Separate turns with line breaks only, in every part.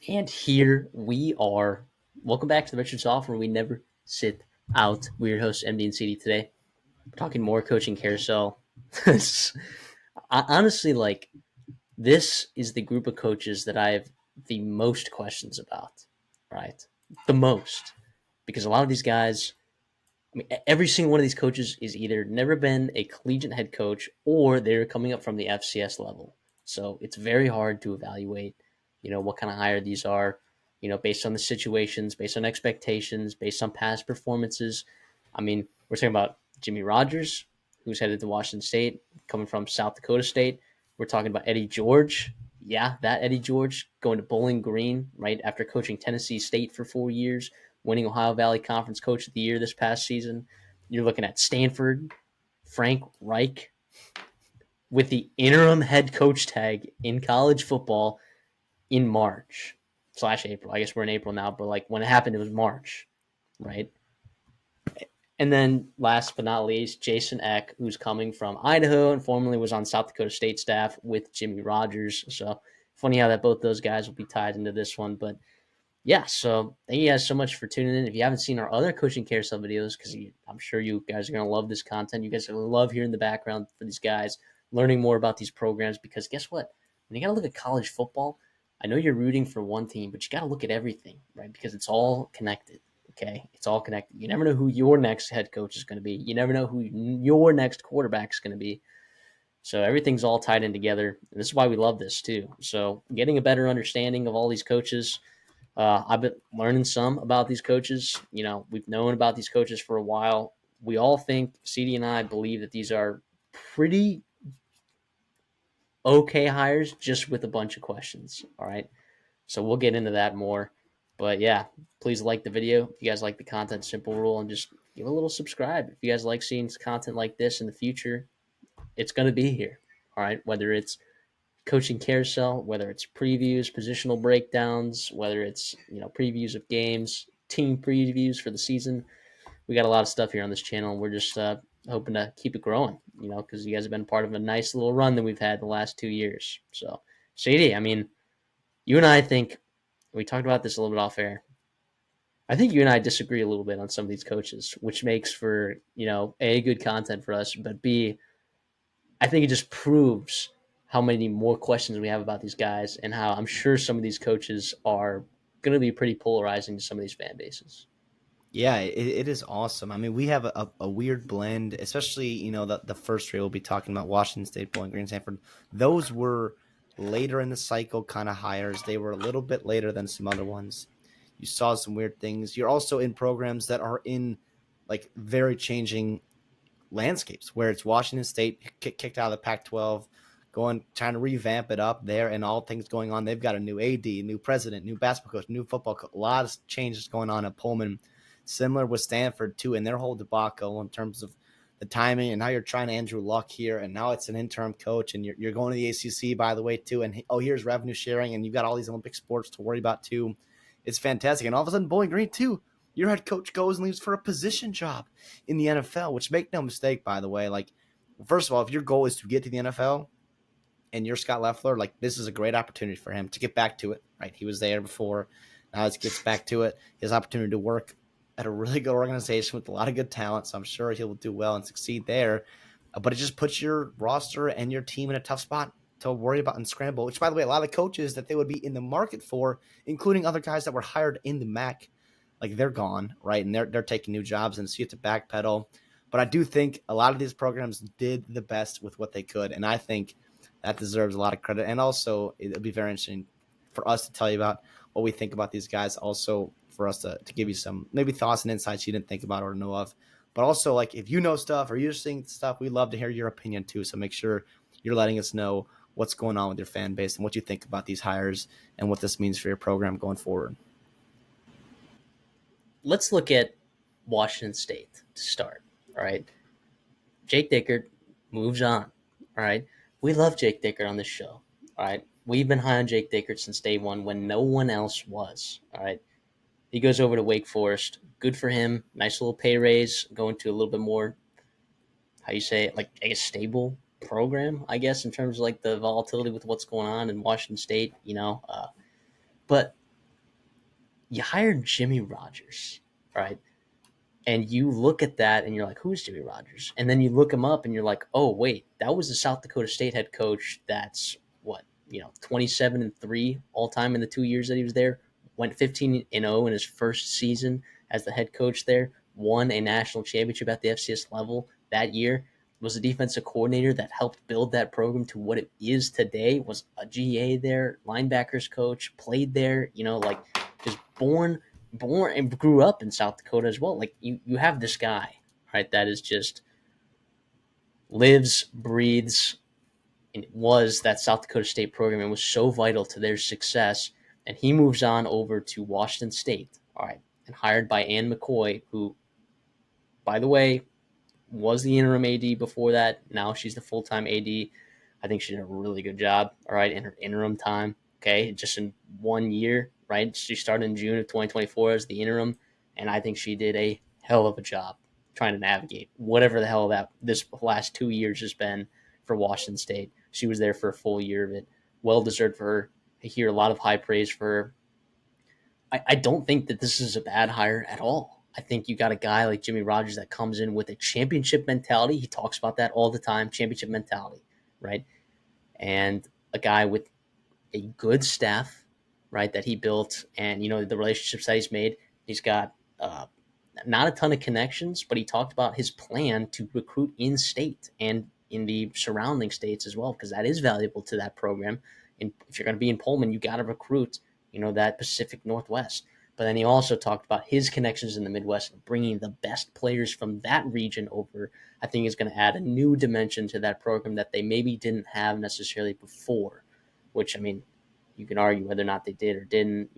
And here we are. Welcome back to the Redshirt Sophomore. We never sit out. We're your hosts, MD and CD. Today, we're talking more coaching carousel. Honestly, this is the group of coaches that I have the most questions about, right? The most. Because a lot of these guys, every single one of these coaches is either never been a collegiate head coach or they're coming up from the FCS level. So it's very hard to evaluate, what kind of hire these are, based on the situations, based on expectations, based on past performances. We're talking about Jimmy Rogers, who's headed to Washington State, coming from South Dakota State. We're talking about Eddie George. Yeah, that Eddie George going to Bowling Green, right, after coaching Tennessee State for 4 years, winning Ohio Valley Conference Coach of the Year this past season. You're looking at Stanford, Frank Reich, with the interim head coach tag in college football in March/April. I guess we're in April now, but when it happened, it was March, right? And then last but not least, Jason Eck, who's coming from Idaho and formerly was on South Dakota State staff with Jimmy Rogers. So funny how that both those guys will be tied into this one. But yeah, so thank you guys so much for tuning in. If you haven't seen our other coaching carousel videos, because I'm sure you guys are going to love this content. You guys are going to love hearing the background for these guys, learning more about these programs, because guess what? When you got to look at college football, I know you're rooting for one team, but you got to look at everything, right? Because it's all connected. Okay, it's all connected. You never know who your next head coach is going to be. You never know who your next quarterback is going to be. So everything's all tied in together. And this is why we love this too. So getting a better understanding of all these coaches. I've been learning some about these coaches. We've known about these coaches for a while. We all think, CD and I believe that these are pretty okay hires, just with a bunch of questions. All right. So we'll get into that more. But yeah, please like the video if you guys like the content. Simple rule, and just give a little subscribe if you guys like seeing content like this in the future. It's going to be here. All right. Whether it's coaching carousel, whether it's previews, positional breakdowns, whether it's previews of games, team previews for the season. We got a lot of stuff here on this channel, and we're just hoping to keep it growing. Because you guys have been part of a nice little run that we've had the last 2 years. So, Shady, you and I think we talked about this a little bit off air. I think you and I disagree a little bit on some of these coaches, which makes for a good content for us, but B, I think it just proves how many more questions we have about these guys, and how I'm sure some of these coaches are going to be pretty polarizing to some of these fan bases.
Yeah, it is awesome. We have a weird blend, especially, the first three we'll be talking about, Washington State, Bowling Green, Stanford. Those were later in the cycle kind of hires. They were a little bit later than some other ones. You saw some weird things. You're also in programs that are in very changing landscapes, where it's Washington State kicked out of the Pac-12, trying to revamp it up there, and all things going on. They've got a new AD, new president, new basketball coach, new football coach. A lot of changes going on at Pullman. Similar with Stanford too, in their whole debacle in terms of the timing, and now you're trying Andrew Luck here, and now it's an interim coach, and you're going to the ACC, by the way, too, and here's revenue sharing, and you've got all these Olympic sports to worry about too. It's fantastic. And all of a sudden, Bowling Green too, your head coach goes and leaves for a position job in the NFL, which, make no mistake, by the way, first of all, if your goal is to get to the NFL and you're Scott Loeffler, this is a great opportunity for him to get back to it, right? He was there before. Now he gets back to it. His opportunity to work at a really good organization with a lot of good talent, so I'm sure he'll do well and succeed there. But it just puts your roster and your team in a tough spot to worry about and scramble, which, by the way, a lot of coaches that they would be in the market for, including other guys that were hired in the MAC, they're gone, right? And they're taking new jobs, and so you have to backpedal. But I do think a lot of these programs did the best with what they could, and I think that deserves a lot of credit. And also, it'll be very interesting for us to tell you about what we think about these guys, also for us to give you some maybe thoughts and insights you didn't think about or know of. But also, if you know stuff or you're seeing stuff, we love to hear your opinion too. So make sure you're letting us know what's going on with your fan base and what you think about these hires and what this means for your program going forward.
Let's look at Washington State to start. All right. Jake Dickert moves on. All right. We love Jake Dickert on this show. All right. We've been high on Jake Dickert since day one when no one else was. All right. He goes over to Wake Forest. Good for him. Nice little pay raise. Going to a little bit more, how you say it, a stable program, I guess, in terms of the volatility with what's going on in Washington State, But you hired Jimmy Rogers, right? And you look at that and you're like, who's Jimmy Rogers? And then you look him up and you're like, oh wait, that was the South Dakota State head coach. That's what, 27-3 all time in the 2 years that he was there. Went 15-0 in his first season as the head coach there. Won a national championship at the FCS level that year. Was a defensive coordinator that helped build that program to what it is today. Was a GA there, linebackers coach, played there. Like just born and grew up in South Dakota as well. Like you have this guy, right, that is just lives, breathes, and was that South Dakota State program and was so vital to their success. And he moves on over to Washington State, all right, and hired by Ann McCoy, who, by the way, was the interim AD before that. Now she's the full time AD. I think she did a really good job, all right, in her interim time. Okay, just in 1 year, right? She started in June of 2024 as the interim, and I think she did a hell of a job trying to navigate whatever the hell that this last 2 years has been for Washington State. She was there for a full year of it. Well deserved for her. I hear a lot of high praise for her. I don't think that this is a bad hire at all. I think you got a guy like Jimmy Rogers that comes in with a championship mentality. He talks about that all the time, championship mentality, right? And a guy with a good staff, right, that he built, and the relationships that he's made. He's got not a ton of connections, but he talked about his plan to recruit in state and in the surrounding states as well, because that is valuable to that program. And if you're going to be in Pullman, you got to recruit, that Pacific Northwest. But then he also talked about his connections in the Midwest and bringing the best players from that region over. I think is going to add a new dimension to that program that they maybe didn't have necessarily before. Which, I mean, you can argue whether or not they did or didn't,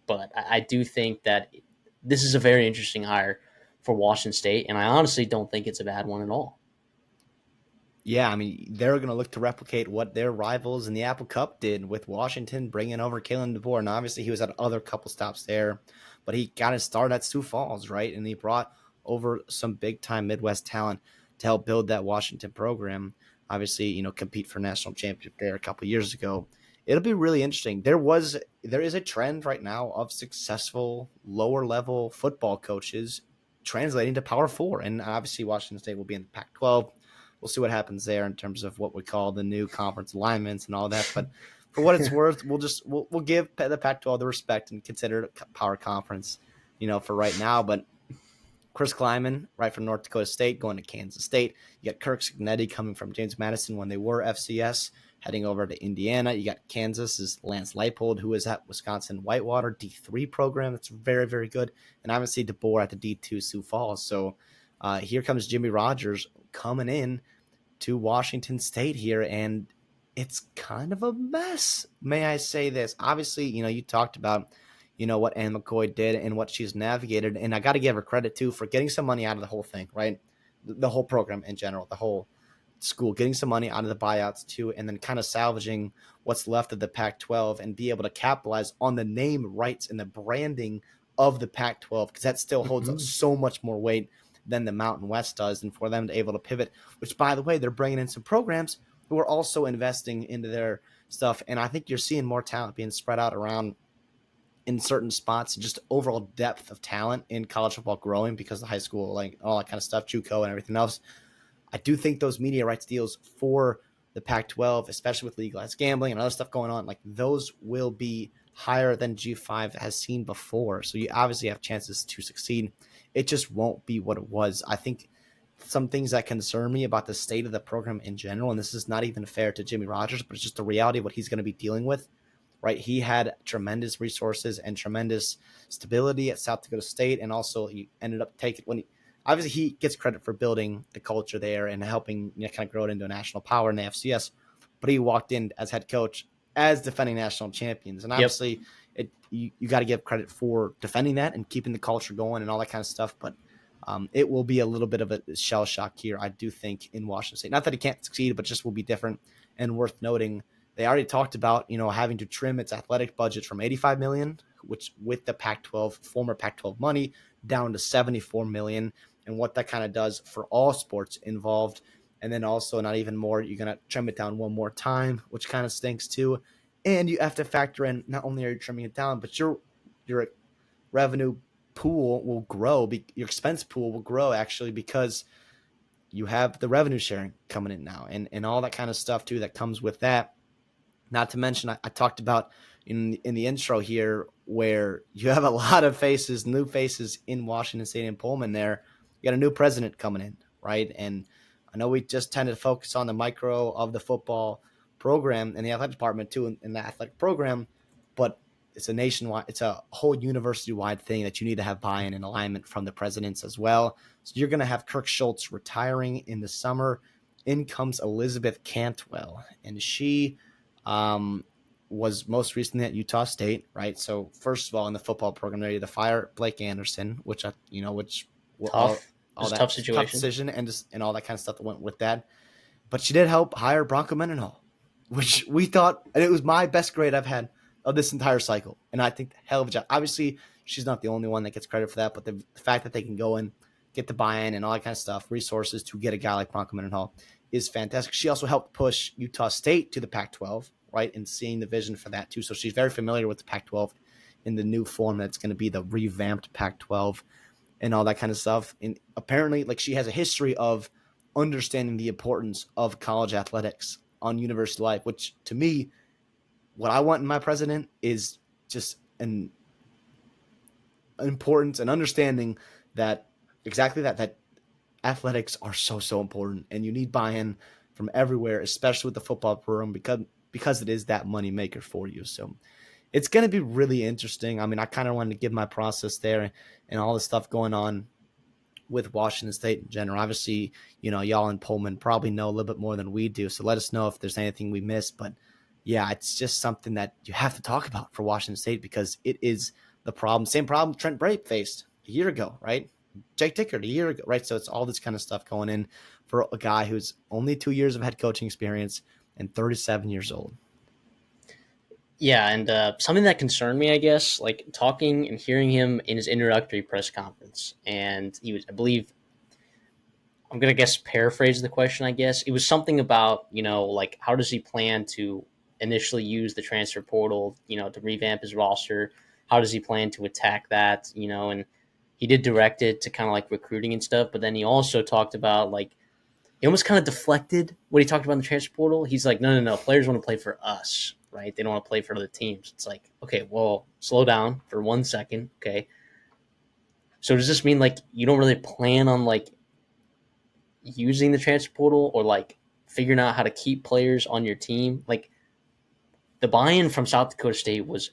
but I do think that this is a very interesting hire for Washington State, and I honestly don't think it's a bad one at all.
Yeah, I mean, they're going to look to replicate what their rivals in the Apple Cup did with Washington bringing over Kalen DeBoer. And obviously, he was at other couple stops there, but he got his start at Sioux Falls, right? And he brought over some big time Midwest talent to help build that Washington program. Obviously, compete for national championship there a couple years ago. It'll be really interesting. There is a trend right now of successful lower level football coaches translating to Power Four, and obviously Washington State will be in the Pac-12. We'll see what happens there in terms of what we call the new conference alignments and all that. But for what it's worth, we'll give the Pac-12 the respect and consider it a power conference, for right now. But Chris Kleiman, right from North Dakota State, going to Kansas State. You got Kirk Signetti coming from James Madison when they were FCS, heading over to Indiana. You got Kansas's Lance Leipold, who is at Wisconsin Whitewater D3 program. That's very, very good. And obviously DeBoer at the D2 Sioux Falls. So here comes Jimmy Rogers coming in to Washington State here, and it's kind of a mess. May I say this? Obviously, you talked about, what Ann McCoy did and what she's navigated, and I got to give her credit too for getting some money out of the whole thing, right? The whole program in general, the whole school, getting some money out of the buyouts too, and then kind of salvaging what's left of the Pac-12 and be able to capitalize on the name rights and the branding of the Pac-12, because that still holds so much more weight than the Mountain West does, and for them to be able to pivot, which, by the way, they're bringing in some programs who are also investing into their stuff. And I think you're seeing more talent being spread out around in certain spots, just overall depth of talent in college football growing because of the high school, like all that kind of stuff, JUCO and everything else. I do think those media rights deals for the Pac-12, especially with legalized gambling and other stuff going on, like those will be higher than G5 has seen before. So you obviously have chances to succeed. It just won't be what it was. I think some things that concern me about the state of the program in general, and this is not even fair to Jimmy Rogers, but it's just the reality of what he's going to be dealing with, right? He had tremendous resources and tremendous stability at South Dakota State, and also he ended up taking obviously he gets credit for building the culture there and helping kind of grow it into a national power in the FCS, but he walked in as head coach as defending national champions, and obviously you got to give credit for defending that and keeping the culture going and all that kind of stuff. But it will be a little bit of a shell shock here, I do think, in Washington State. Not that it can't succeed, but just will be different. And worth noting, they already talked about having to trim its athletic budget from $85 million, which with the Pac-12 former Pac-12 money, down to $74 million, and what that kind of does for all sports involved. And then also, not even more, you're going to trim it down one more time, which kind of stinks too. And you have to factor in, not only are you trimming it down, but you're your revenue pool will grow, your expense pool will grow actually, because you have the revenue sharing coming in now, and all that kind of stuff too that comes with that. Not to mention, I talked about in the intro here, where you have a lot of faces, new faces in Washington State and Pullman. There, you got a new president coming in, right? And I know we just tend to focus on the micro of the football program and the athletic department too, in the athletic program, but it's a nationwide, it's a whole university wide thing that you need to have buy-in and alignment from the presidents as well. So you're going to have Kirk Schultz retiring in the summer. In comes Elizabeth Cantwell, and she was most recently at Utah State, right? So first of all, in the football program, they had to fire Blake Anderson, which which
Tough. It
all
was a tough
that tough
situation.
decision, and all that kind of stuff that went with that. But she did help hire Bronco Mendenhall, which we thought, and it was my best grade I've had of this entire cycle, and I think hell of a job. Obviously, she's not the only one that gets credit for that, but the fact that they can go and get the buy-in and all that kind of stuff, resources to get a guy like Bronco Mendenhall is fantastic. She also helped push Utah State to the Pac-12, right, and seeing the vision for that too. So she's very familiar with the Pac-12 in the new form that's going to be the revamped Pac-12 and all that kind of stuff. And apparently, like, she has a history of understanding the importance of college athletics on university life, which to me, what I want in my president is just an importance and understanding that exactly that athletics are so important, and you need buy-in from everywhere, especially with the football program, because it is that money maker for you. So it's going to be really interesting. I mean, I kind of wanted to give my process there and all the stuff going on with Washington State in general. Obviously, y'all in Pullman probably know a little bit more than we do, so let us know if there's anything we missed. But yeah, it's just something that you have to talk about for Washington State, because it is the problem. Same problem Trent Bray faced a year ago, right? Jake Dickert a year ago, right? So it's all this kind of stuff going in for a guy who's only 2 years of head coaching experience and 37 years old.
Yeah, and something that concerned me, I guess, like talking and hearing him in his introductory press conference, and he was, I believe, I'm gonna guess paraphrase the question. I guess it was something about like how does he plan to initially use the transfer portal, to revamp his roster? How does he plan to attack that? And he did direct it to kind of like recruiting and stuff, but then he also talked about like he almost kind of deflected what he talked about in the transfer portal. He's like, no, players want to play for us, right? They don't want to play for other teams. It's like, okay, well, slow down for 1 second, okay? So does this mean like you don't really plan on like using the transfer portal or like figuring out how to keep players on your team? Like the buy-in from South Dakota State was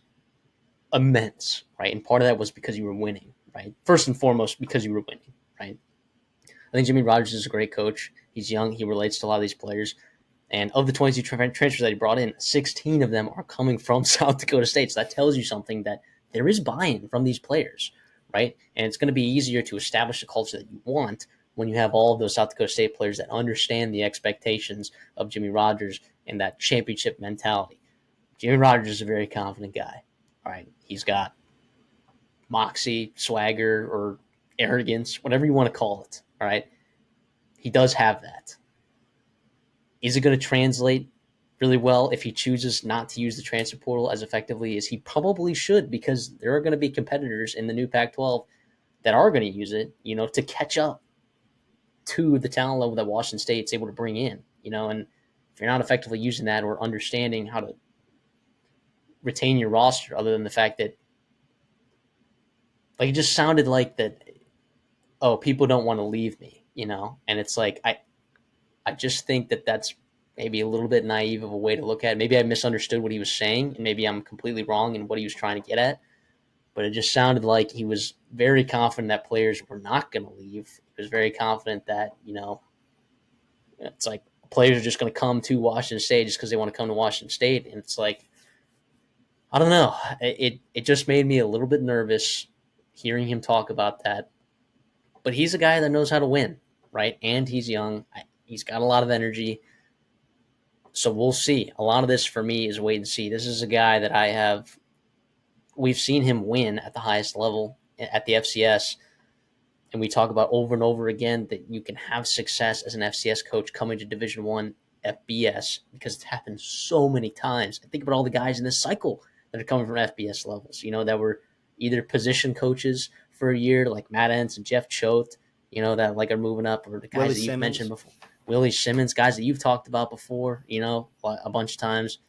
immense, right? And part of that was because you were winning, right? First and foremost, because you were winning, right? I think Jimmy Rogers is a great coach. He's young. He relates to a lot of these players. And of the 22 transfers that he brought in, 16 of them are coming from South Dakota State. So that tells you something that there is buy-in from these players, right? And it's going to be easier to establish the culture that you want when you have all of those South Dakota State players that understand the expectations of Jimmy Rogers and that championship mentality. Jimmy Rogers is a very confident guy, all right? He's got moxie, swagger, or arrogance, whatever you want to call it, all right? He does have that. Is it going to translate really well if he chooses not to use the transfer portal as effectively as he probably should? Because there are going to be competitors in the new Pac-12 that are going to use it, to catch up to the talent level that Washington State's able to bring in, and if you're not effectively using that or understanding how to retain your roster, other than the fact that, like, it just sounded like that, oh, people don't want to leave me, and it's like, I just think that that's maybe a little bit naive of a way to look at it. Maybe I misunderstood what he was saying, and maybe I'm completely wrong in what he was trying to get at. But it just sounded like he was very confident that players were not going to leave. He was very confident that, it's like players are just going to come to Washington State just because they want to come to Washington State. And it's like, I don't know. It just made me a little bit nervous hearing him talk about that. But he's a guy that knows how to win, right? And he's young. He's got a lot of energy. So we'll see. A lot of this for me is wait and see. This is a guy that we've seen him win at the highest level at the FCS. And we talk about over and over again that you can have success as an FCS coach coming to Division One FBS because it's happened so many times. I think about all the guys in this cycle that are coming from FBS levels, that were either position coaches for a year, like Matt Entz and Jeff Choate, that like are moving up, or the guys
Willie
that you've mentioned
Simmons.
before, Willie Simmons, guys that you've talked about before, a bunch of times.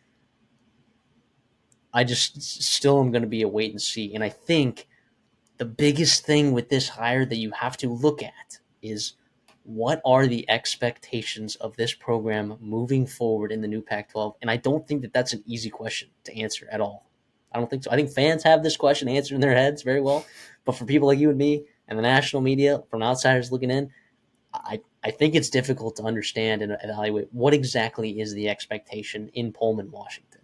I just still am going to be a wait and see. And I think the biggest thing with this hire that you have to look at is what are the expectations of this program moving forward in the new Pac 12? And I don't think that that's an easy question to answer at all. I don't think so. I think fans have this question answered in their heads very well. But for people like you and me and the national media, from outsiders looking in, I think it's difficult to understand and evaluate what exactly is the expectation in Pullman, Washington.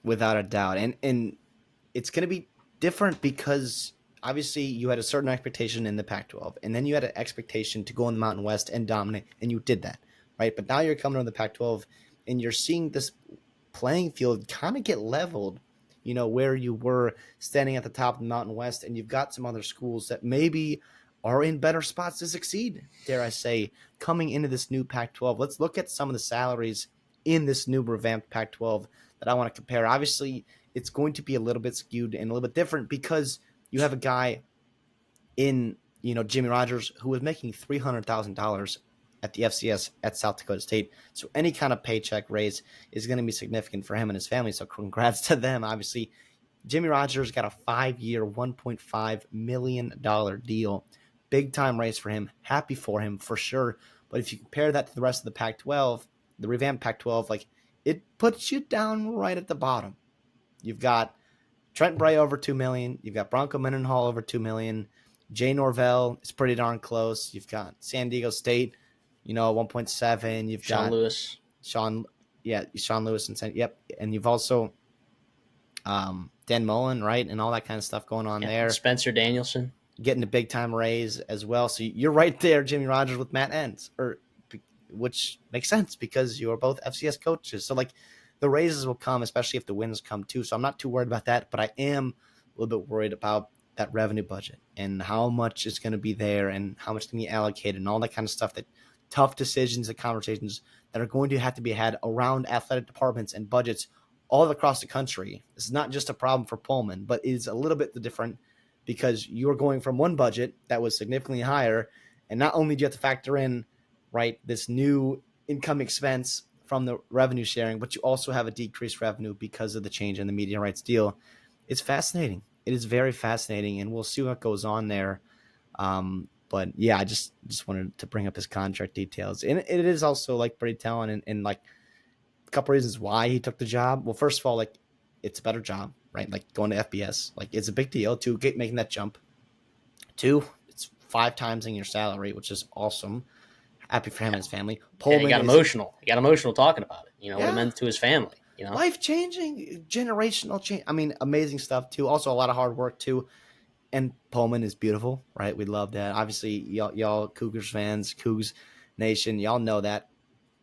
Without a doubt. And it's going to be different because obviously you had a certain expectation in the Pac-12, and then you had an expectation to go in the Mountain West and dominate, and you did that, right? But now you're coming to the Pac-12, and you're seeing this playing field kind of get leveled, where you were standing at the top of the Mountain West, and you've got some other schools that maybe are in better spots to succeed, dare I say, coming into this new Pac-12. Let's look at some of the salaries in this new revamped Pac-12 that I want to compare. Obviously, it's going to be a little bit skewed and a little bit different because you have a guy in, Jimmy Rogers, who was making $300,000 at the FCS at South Dakota State. So any kind of paycheck raise is going to be significant for him and his family. So congrats to them. Obviously, Jimmy Rogers got a 5-year, $1.5 million deal. Big time raise for him. Happy for him for sure. But if you compare that to the rest of the Pac-12, the revamped Pac-12, like it puts you down right at the bottom. You've got Trent Bray over $2 million. You've got Bronco Mendenhall over $2 million. Jay Norvell is pretty darn close. You've got San Diego State, 1.7. You've
Sean
got
Lewis.
Sean Lewis and yep. And you've also Dan Mullen, right, and all that kind of stuff going on there.
Spencer Danielson
getting a big time raise as well. So you're right there, Jimmy Rogers with Matt Entz, which makes sense because you are both FCS coaches. So like the raises will come, especially if the wins come too. So I'm not too worried about that, but I am a little bit worried about that revenue budget and how much is going to be there and how much can be allocated and all that kind of stuff. That tough decisions and conversations that are going to have to be had around athletic departments and budgets all across the country. This is not just a problem for Pullman, but it's a little bit different because you're going from one budget that was significantly higher, and not only do you have to factor in, right, this new income expense from the revenue sharing, but you also have a decreased revenue because of the change in the media rights deal. It's fascinating. It is very fascinating, and we'll see what goes on there. But yeah, I just wanted to bring up his contract details, and it is also like pretty telling, and like a couple reasons why he took the job. Well, first of all, like it's a better job, right? Like going to FBS, like it's a big deal to making that jump. 2, it's 5 times in your salary, which is awesome. Happy for him and his family.
Pullman he got emotional. He got emotional talking about it. What it meant to his family.
Life-changing, generational change. I mean, amazing stuff too. Also, a lot of hard work too. And Pullman is beautiful, right? We love that. Obviously, y'all Cougars fans, Cougs Nation, y'all know that.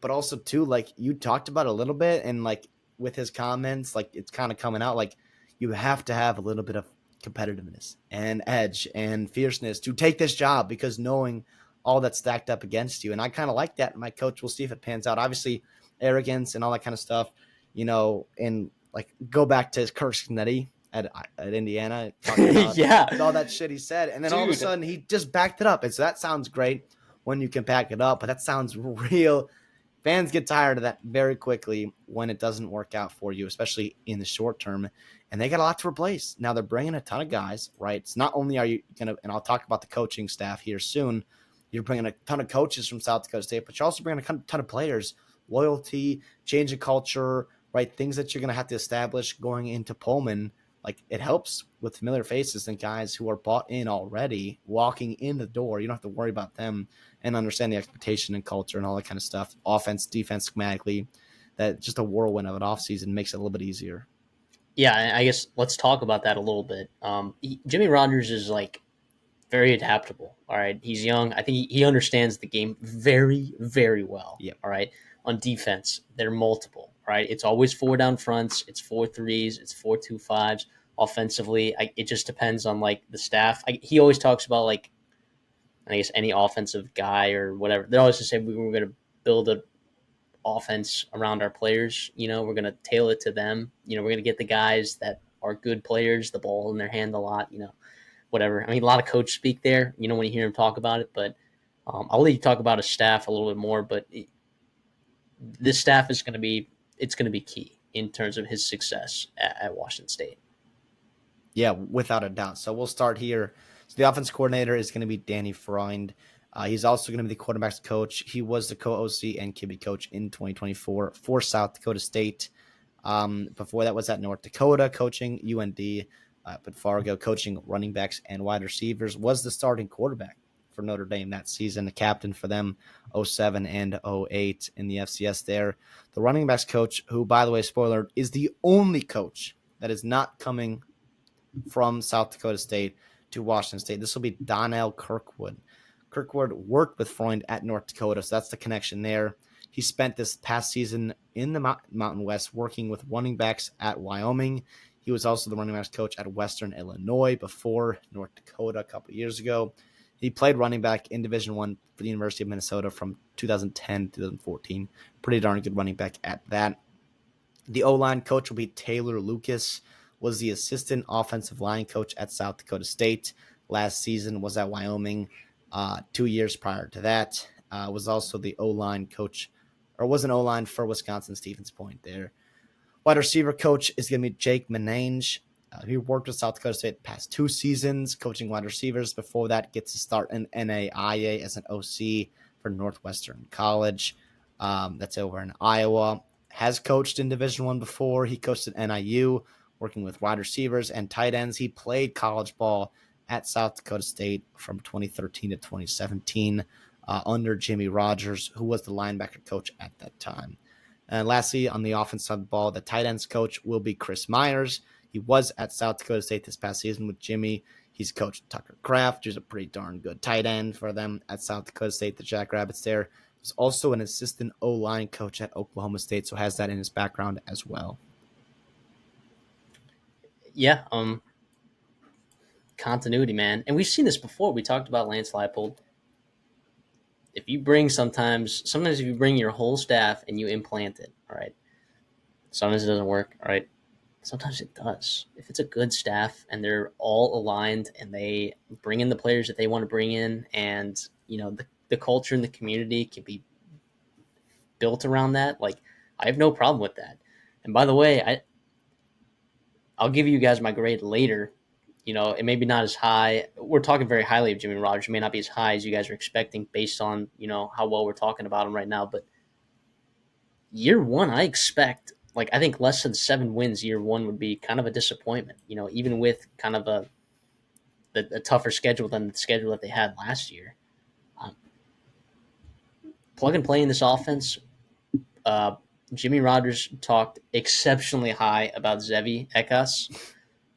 But also too, like you talked about a little bit, and like with his comments, like it's kind of coming out. Like you have to have a little bit of competitiveness and edge and fierceness to take this job because knowing all that's stacked up against you. And I kind of like that. My coach will see if it pans out. Obviously, arrogance and all that kind of stuff, and like go back to Kirk Snetti at Indiana, talking about all that shit he said. And then all of a sudden he just backed it up. And so that sounds great when you can back it up, but that sounds real. Fans get tired of that very quickly when it doesn't work out for you, especially in the short term. And they got a lot to replace. Now they're bringing a ton of guys, right? It's not only are you going to, and I'll talk about the coaching staff here soon, you're bringing a ton of coaches from South Dakota State, but you're also bringing a ton of players, loyalty, change of culture, right? Things that you're going to have to establish going into Pullman. Like it helps with familiar faces and guys who are bought in already walking in the door. You don't have to worry about them and understand the expectation and culture and all that kind of stuff. Offense, defense, schematically, that just a whirlwind of an offseason makes it a little bit easier.
Yeah, I guess let's talk about that a little bit. Jimmy Rogers is like very adaptable. All right. He's young. I think he understands the game very, very well.
Yep.
All right. On defense, they're multiple. Right. It's always 4 down fronts. It's 4 threes. It's 4-2-5s. Offensively, it just depends on like the staff. He always talks about like, I guess any offensive guy or whatever. They always just say we were going to build an offense around our players. We're going to tailor it to them. We're going to get the guys that are good players, the ball in their hand a lot, whatever. I mean, a lot of coach speak there, when you hear him talk about it, but I'll let you talk about his staff a little bit more, but this staff is going to be it's going to be key in terms of his success at Washington State.
Yeah, without a doubt. So we'll start here. So the offense coordinator is going to be Danny Freund. He's also going to be the quarterback's coach. He was the co-OC and QB coach in 2024 for South Dakota State. Before that was at North Dakota coaching UND, but Fargo coaching running backs and wide receivers, was the starting quarterback for Notre Dame that season, the captain for them 07 and 08 in the FCS there. The running backs coach, who, by the way, spoiler, is the only coach that is not coming from South Dakota State to Washington State. This will be Donnell Kirkwood. Kirkwood worked with Freund at North Dakota, so that's the connection there. He spent this past season in the Mountain West working with running backs at Wyoming. He was also the running backs coach at Western Illinois before North Dakota a couple years ago. He played running back in Division I for the University of Minnesota from 2010 to 2014. Pretty darn good running back at that. The O-line coach will be Taylor Lucas, was the assistant offensive line coach at South Dakota State. Last season was at Wyoming. 2 years prior to that, was also the O-line coach, or was an O-line for Wisconsin Stevens Point there. Wide receiver coach is going to be Jake Menange. He worked with South Dakota State the past 2 seasons, coaching wide receivers. Before that, gets to start in NAIA as an OC for Northwestern College. That's over in Iowa. Has coached in Division I before. He coached at NIU, working with wide receivers and tight ends. He played college ball at South Dakota State from 2013 to 2017 under Jimmy Rogers, who was the linebacker coach at that time. And lastly, on the offensive side of the ball, the tight ends coach will be Chris Myers. He was at South Dakota State this past season with Jimmy. He's coached Tucker Kraft, who's a pretty darn good tight end for them at South Dakota State, the Jackrabbits there. He's also an assistant O-line coach at Oklahoma State, so has that in his background as well.
Yeah, continuity, man. And we've seen this before. We talked about Lance Leipold. If you bring sometimes if you bring your whole staff and you implant it, all right, sometimes it doesn't work, all right. Sometimes it does. If it's a good staff and they're all aligned and they bring in the players that they want to bring in, and the culture in the community can be built around that, like, I have no problem with that. And by the way, I'll give you guys my grade later. It may be not as high. We're talking very highly of Jimmy Rogers. It may not be as high as you guys are expecting based on, how well we're talking about him right now. But year one, I expect, I think less than 7 wins year one would be kind of a disappointment, even with kind of a tougher schedule than the schedule that they had last year. Plug and play in this offense. Jimmy Rogers talked exceptionally high about Zevi Ekas,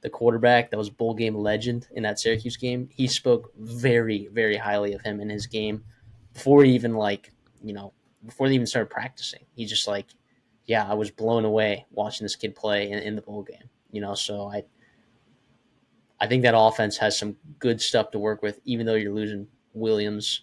the quarterback that was bowl game legend in that Syracuse game. He spoke very, very highly of him in his game before he even before they even started practicing. He's just like, yeah, I was blown away watching this kid play in the bowl game. So I think that offense has some good stuff to work with, even though you're losing Williams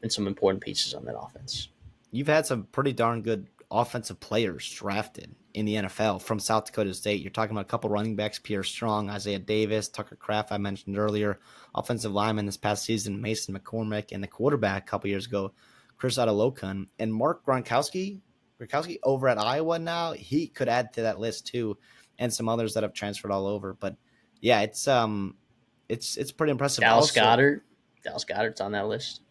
and some important pieces on that offense.
You've had some pretty darn good offensive players drafted in the NFL from South Dakota State. You're talking about a couple running backs, Pierre Strong, Isaiah Davis, Tucker Kraft, I mentioned earlier, offensive lineman this past season, Mason McCormick, and the quarterback a couple years ago, Chris Adalokan, and Mark Gronkowski over at Iowa now. He could add to that list too, and some others that have transferred all over. But yeah, it's pretty impressive.
Dallas Goedert's on that list.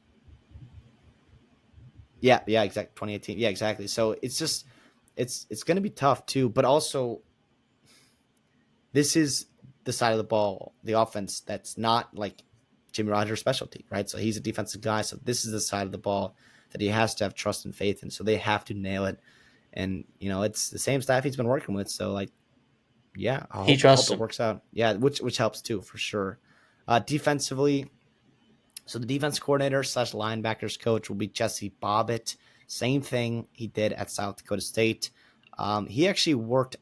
Yeah, exactly. 2018. Yeah, exactly. So it's just it's going to be tough too, but also this is the side of the ball, the offense that's not like Jimmy Rogers' specialty, right? So he's a defensive guy, so this is the side of the ball that he has to have trust and faith in. So they have to nail it. And it's the same staff he's been working with, so yeah, I hope it works out. Yeah, which helps too for sure. Defensively, so the defense coordinator / linebackers coach will be Jesse Bobbitt. Same thing he did at South Dakota State. He actually worked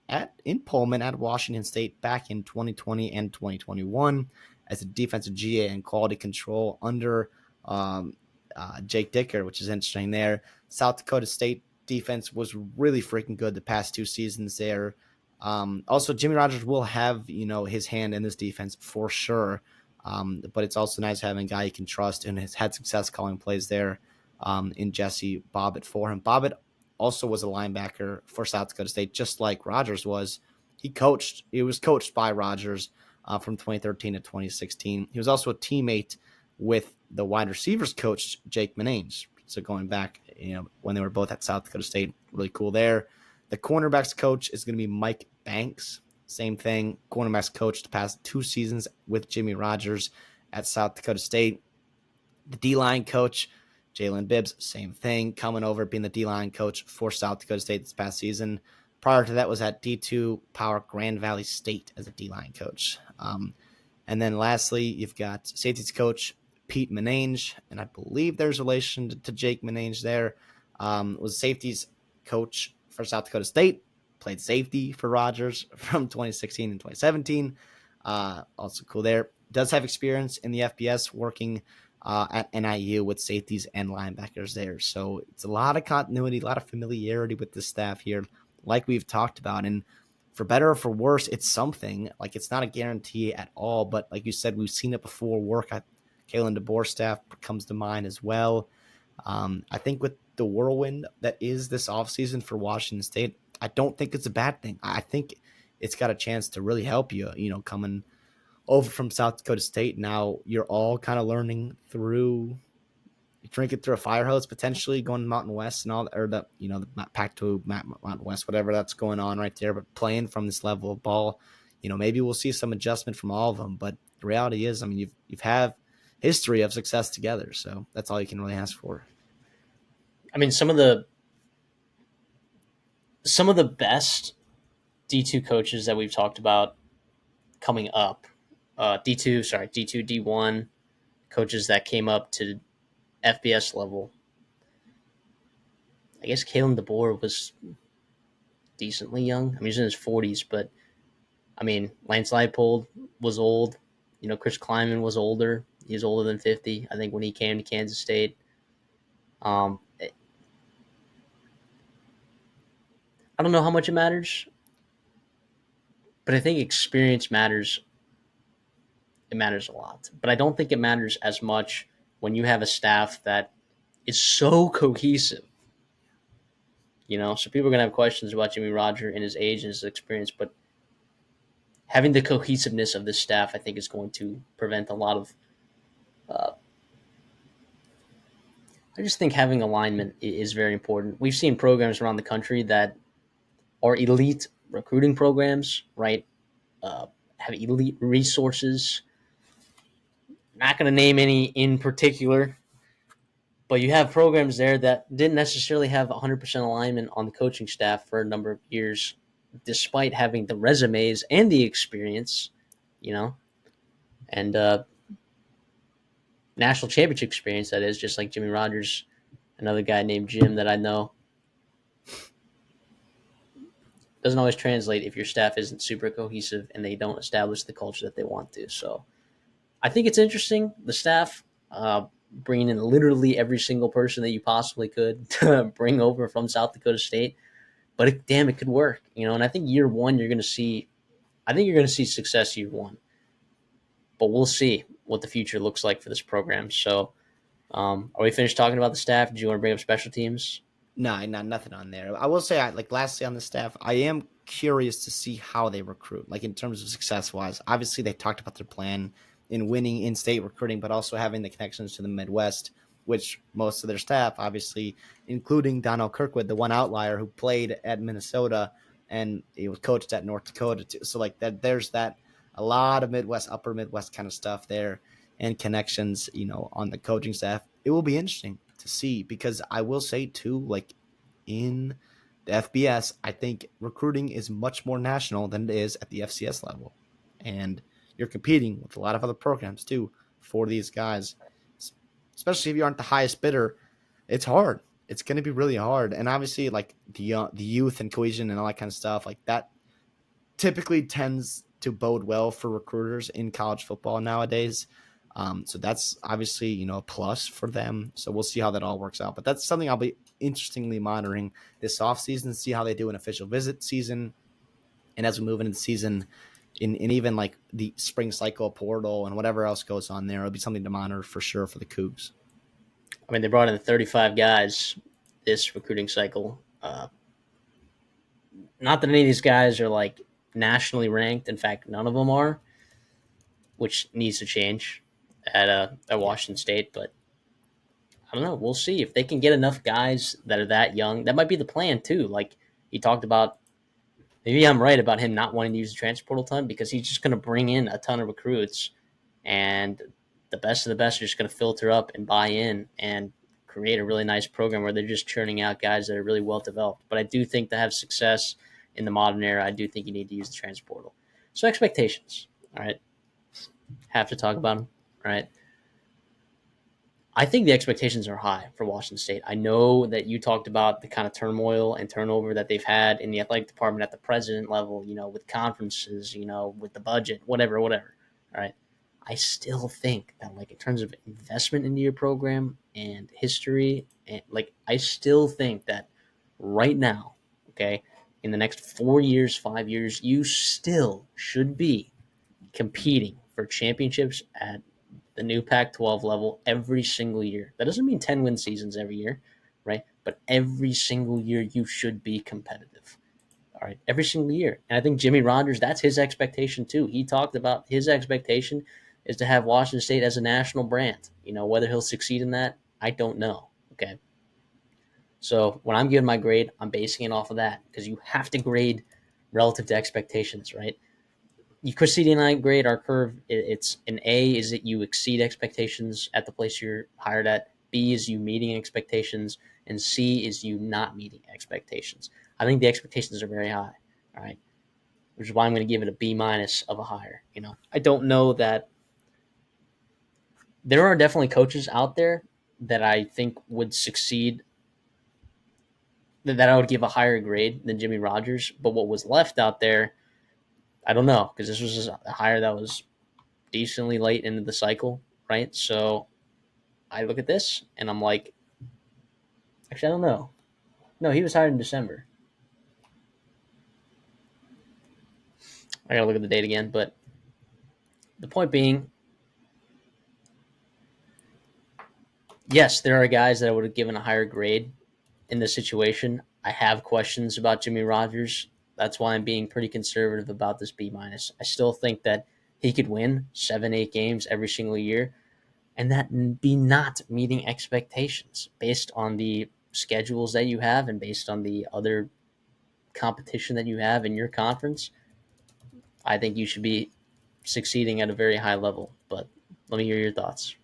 in Pullman at Washington State back in 2020 and 2021 as a defensive GA and quality control under Jake Dicker, which is interesting there. South Dakota State defense was really freaking good the past 2 seasons there. Also, Jimmy Rogers will have his hand in this defense for sure. But it's also nice having a guy you can trust and has had success calling plays there in Jesse Bobbitt for him. Bobbitt also was a linebacker for South Dakota State, just like Rogers was. He was coached by Rogers from 2013 to 2016. He was also a teammate with the wide receivers coach, Jake Manange. So going back, when they were both at South Dakota State, really cool there. The cornerbacks coach is going to be Mike Banks. Same thing. Cornerbacks coach the past 2 seasons with Jimmy Rogers at South Dakota State. The D-line coach, Jalen Bibbs, same thing, coming over, being the D-line coach for South Dakota State this past season. Prior to that was at D2 Power Grand Valley State as a D-line coach. And then lastly, you've got safeties coach Pete Manange, and I believe there's relation to Jake Manange there. Was safeties coach for South Dakota State, played safety for Rogers from 2016 and 2017. Also cool there. Does have experience in the FBS working at NIU with safeties and linebackers there. So it's a lot of continuity, a lot of familiarity with the staff here, like we've talked about. And for better or for worse, it's something. Like, it's not a guarantee at all, but like you said, we've seen it before work at Kalen DeBoer staff comes to mind as well. I think with the whirlwind that is this offseason for Washington State, I don't think it's a bad thing. I think it's got a chance to really help you, coming over from South Dakota State. Now you're all kind of learning through drinking through a fire hose, potentially going to Mountain West and all, or the Pac-12, Mountain West, whatever that's going on right there. But playing from this level of ball, maybe we'll see some adjustment from all of them. But the reality is, I mean, you've had history of success together, so that's all you can really ask for.
I mean, some of the best D2 coaches that we've talked about coming up, D2, D1 coaches that came up to FBS level. I guess Kalen DeBoer was decently young. I mean, he's in his 40s, but I mean, Lance Leipold was old. Chris Kleiman was older. He was older than 50, I think, when he came to Kansas State. I don't know how much it matters, but I think experience matters. It matters a lot. But I don't think it matters as much when you have a staff that is so cohesive. So people are going to have questions about Jimmy Roger and his age and his experience, but having the cohesiveness of this staff, I think, is going to prevent a lot of. I just think having alignment is very important. We've seen programs around the country that are elite recruiting programs, right? Have elite resources. Not going to name any in particular, but you have programs there that didn't necessarily have 100% alignment on the coaching staff for a number of years, despite having the resumes and the experience, and national championship experience, that is, just like Jimmy Rogers, another guy named Jim that I know. Doesn't always translate if your staff isn't super cohesive and they don't establish the culture that they want to. So I think it's interesting, the staff bringing in literally every single person that you possibly could to bring over from South Dakota State. But it could work, And I think year one, you're going to see. I think you're going to see success year one. But we'll see what the future looks like for this program. So, are we finished talking about the staff? Did you want to bring up special teams?
No, nothing on there. I will say, lastly on the staff, I am curious to see how they recruit, like in terms of success wise. Obviously, they talked about their plan in winning in-state recruiting, but also having the connections to the Midwest, which most of their staff, obviously, including Donnell Kirkwood, the one outlier who played at Minnesota and he was coached at North Dakota too. So there's that a lot of Midwest, upper Midwest kind of stuff there and connections, on the coaching staff. It will be interesting to see, because I will say too, like in the FBS, I think recruiting is much more national than it is at the FCS level. And you're competing with a lot of other programs too for these guys, especially if you aren't the highest bidder. It's hard. It's going to be really hard. And obviously, like the youth and cohesion and all that kind of stuff, like that typically tends to bode well for recruiters in college football nowadays. So that's obviously, a plus for them. So we'll see how that all works out. But that's something I'll be interestingly monitoring this offseason, see how they do an official visit season. And as we move into the season, in even like the spring cycle portal and whatever else goes on there, it'll be something to monitor for sure for the Cougs.
I mean, they brought in 35 guys this recruiting cycle. Not that any of these guys are like nationally ranked. In fact, none of them are, which needs to change at
Yeah.
Washington State. But I don't know. We'll see if they can get enough guys that are that young. That might be the plan too. Like he talked about. Maybe I'm right about him not wanting to use the transfer portal ton because he's just going to bring in a ton of recruits, and the best of the best are just going to filter up and buy in and create a really nice program where they're just churning out guys that are really well developed. But I do think to have success in the modern era, I do think you need to use the transfer portal. So expectations, all right, have to talk about them, all right. I think the expectations are high for Washington State. I know that you talked about the kind of turmoil and turnover that they've had in the athletic department at the president level, with conferences, with the budget, whatever. All right. I still think that, like, in terms of investment into your program and history, and like, I still think that right now, okay, in the next 4 years, 5 years, you still should be competing for championships at the new Pac 12 level every single year. That doesn't mean 10 win seasons every year, right? But every single year you should be competitive. All right, every single year. And I think Jimmy Rogers, that's his expectation too. He talked about his expectation is to have Washington State as a national brand. Whether he'll succeed in that, I don't know. Okay. So when I'm giving my grade, I'm basing it off of that because you have to grade relative to expectations, right? Chrissy and I grade our curve. It's an A is that you exceed expectations at the place you're hired at. B is you meeting expectations, and C is you not meeting expectations. I think the expectations are very high. All right, which is why I'm going to give it a B minus of a higher. I don't know that there are definitely coaches out there that I think would succeed that I would give a higher grade than Jimmy Rogers. But what was left out there, I don't know because this was just a hire that was decently late into the cycle, right? So I look at this and I'm like, actually, I don't know. No, he was hired in December. I gotta look at the date again, but the point being, yes, there are guys that I would have given a higher grade in this situation. I have questions about Jimmy Rogers. That's why I'm being pretty conservative about this B minus. I still think that he could win 7, 8 games every single year, and that be not meeting expectations based on the schedules that you have and based on the other competition that you have in your conference. I think you should be succeeding at a very high level. But let me hear your thoughts.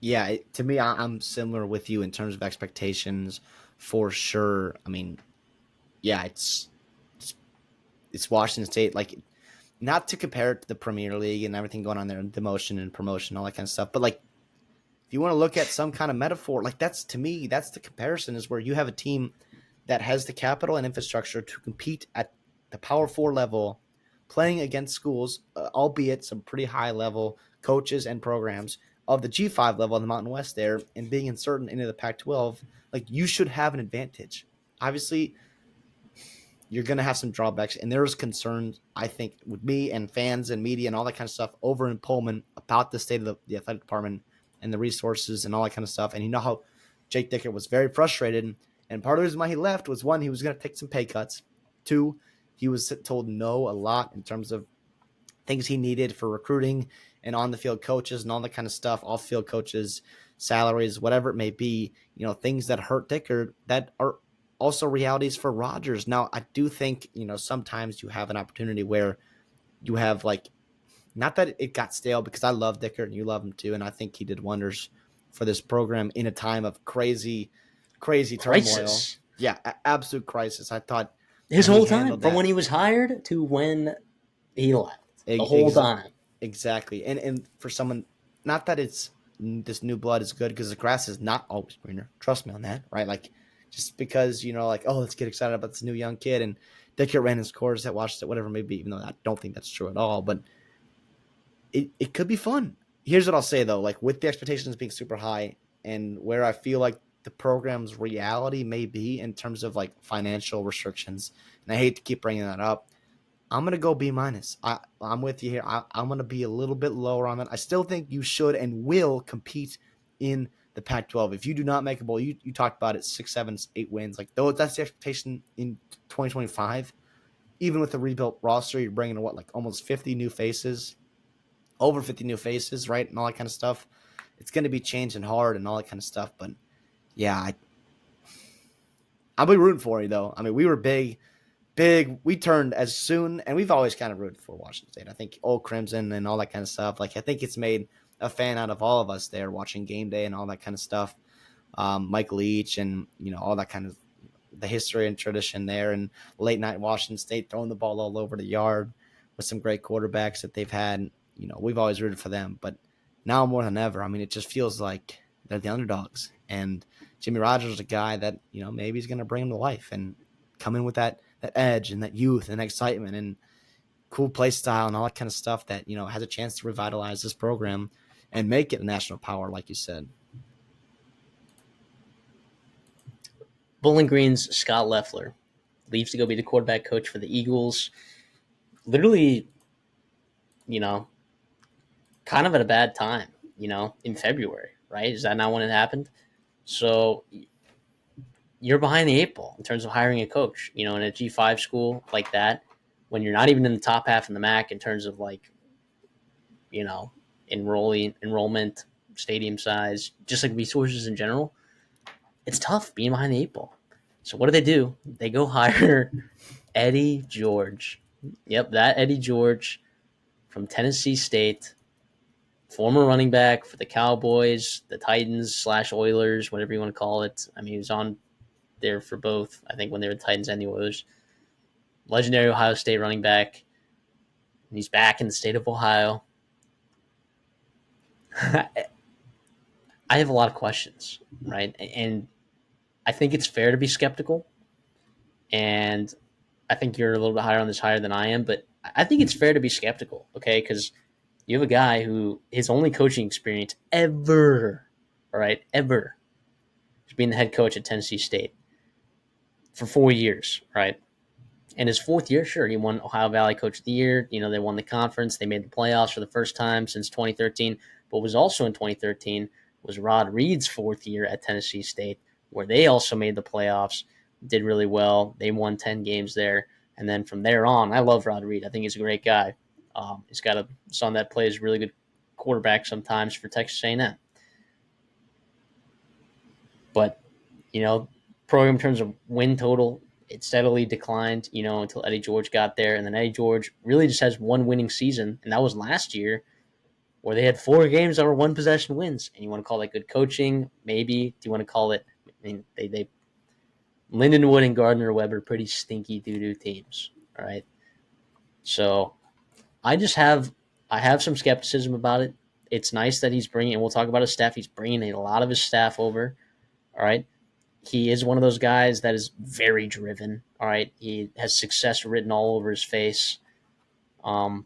Yeah, to me, I'm similar with you in terms of expectations for sure. I mean, yeah, it's, it's Washington State. Like, not to compare it to the Premier League and everything going on there, and demotion and promotion, all that kind of stuff. But like, if you want to look at some kind of metaphor, like that's to me, that's the comparison is where you have a team that has the capital and infrastructure to compete at the Power Four level, playing against schools, albeit some pretty high level coaches and programs of the G5 level in the Mountain West there, and being inserted into the Pac-12. Like you should have an advantage. Obviously, you're going to have some drawbacks. And there's concerns, I think, with me and fans and media and all that kind of stuff over in Pullman about the state of the athletic department and the resources and all that kind of stuff. And you know how Jake Dickert was very frustrated. And part of the reason why he left was, one, he was going to take some pay cuts. Two, he was told no a lot in terms of things he needed for recruiting and on the field coaches and all that kind of stuff, off field coaches, salaries, whatever it may be, things that hurt Dickert that are also realities for Rodgers. Now, I do think, sometimes you have an opportunity where you have like, not that it got stale because I love Dickert and you love him too. And I think he did wonders for this program in a time of crazy, crazy turmoil.
Crisis.
Yeah, absolute crisis. I thought,
His
he
whole time,
handled
from when
that
he was hired to when he left. The whole time.
exactly. And for someone, not that it's this new blood is good because the grass is not always greener. Trust me on that, right? Like just because, like, oh, let's get excited about this new young kid and Dickert ran his course at Washington, whatever it may be, even though I don't think that's true at all. But it could be fun. Here's what I'll say though, like with the expectations being super high and where I feel like the program's reality may be in terms of like financial restrictions. And I hate to keep bringing that up, I'm gonna go B minus. I'm with you here. I'm gonna be a little bit lower on that. I still think you should and will compete in the Pac-12. If you do not make a bowl, you talked about it, 6, 7, 8 wins. Like though that's the expectation in 2025. Even with the rebuilt roster, you're bringing in what, like almost 50 new faces, over 50 new faces, right, and all that kind of stuff. It's going to be changing hard and all that kind of stuff. But yeah, I'll be rooting for you though. I mean, we were big. We turned as soon, and we've always kind of rooted for Washington State. I think Old Crimson and all that kind of stuff. Like I think it's made a fan out of all of us there watching game day and all that kind of stuff. Mike Leach and all that kind of the history and tradition there, and late night Washington State throwing the ball all over the yard with some great quarterbacks that they've had. We've always rooted for them, but now more than ever, I mean, it just feels like they're the underdogs, and Jimmy Rogers is a guy that maybe he's going to bring him to life and come in with that edge and that youth and excitement and cool play style and all that kind of stuff that has a chance to revitalize this program and make it a national power, like you said.
Bowling Green's Scott Leffler leaves to go be the quarterback coach for the Eagles. Literally, you know, kind of at a bad time, in February, right? Is that not when it happened? So you're behind the eight ball in terms of hiring a coach, in a G5 school like that, when you're not even in the top half in the MAC in terms of like, enrollment, stadium size, just like resources in general. It's tough being behind the eight ball. So what do? They go hire Eddie George. Yep, that Eddie George from Tennessee State, former running back for the Cowboys, the Titans / Oilers, whatever you want to call it. I mean, he was on there for both, I think, when they were the Titans and the Oilers. Legendary Ohio State running back. And he's back in the state of Ohio. I have a lot of questions, right? And I think it's fair to be skeptical. And I think you're a little bit higher than I am, but I think it's fair to be skeptical, okay? Because you have a guy who his only coaching experience ever, all right, ever, is being the head coach at Tennessee State for 4 years, right? And his fourth year, sure, he won Ohio Valley Coach of the Year. They won the conference. They made the playoffs for the first time since 2013. But what was also in 2013 was Rod Reed's fourth year at Tennessee State, where they also made the playoffs, did really well. They won 10 games there. And then from there on, I love Rod Reed. I think he's a great guy. He's got a son that plays really good quarterback sometimes for Texas A&M. But, program in terms of win total, it steadily declined, until Eddie George got there. And then Eddie George really just has one winning season, and that was last year, where they had 4 games that were one possession wins. And you want to call that good coaching? Maybe. Do you want to call it? I mean, they Lindenwood and Gardner Webb are pretty stinky doo-doo teams, all right? So I have some skepticism about it. It's nice that he's bringing, and we'll talk about his staff. He's bringing a lot of his staff over, all right? He is one of those guys that is very driven. All right, he has success written all over his face. And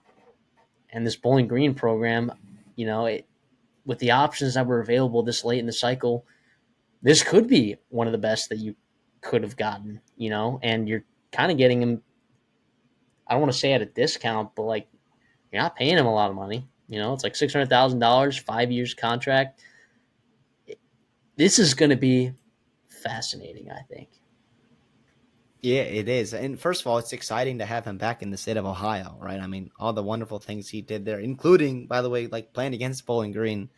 this Bowling Green program, with the options that were available this late in the cycle, this could be one of the best that you could have gotten. And you're kind of getting him. I don't want to say at a discount, but like you're not paying him a lot of money. It's like $600,000, 5 years contract. This is going to be fascinating, I think.
Yeah, it is. And first of all, it's exciting to have him back in the state of Ohio, right? I mean, all the wonderful things he did there, including, by the way, like playing against Bowling Green,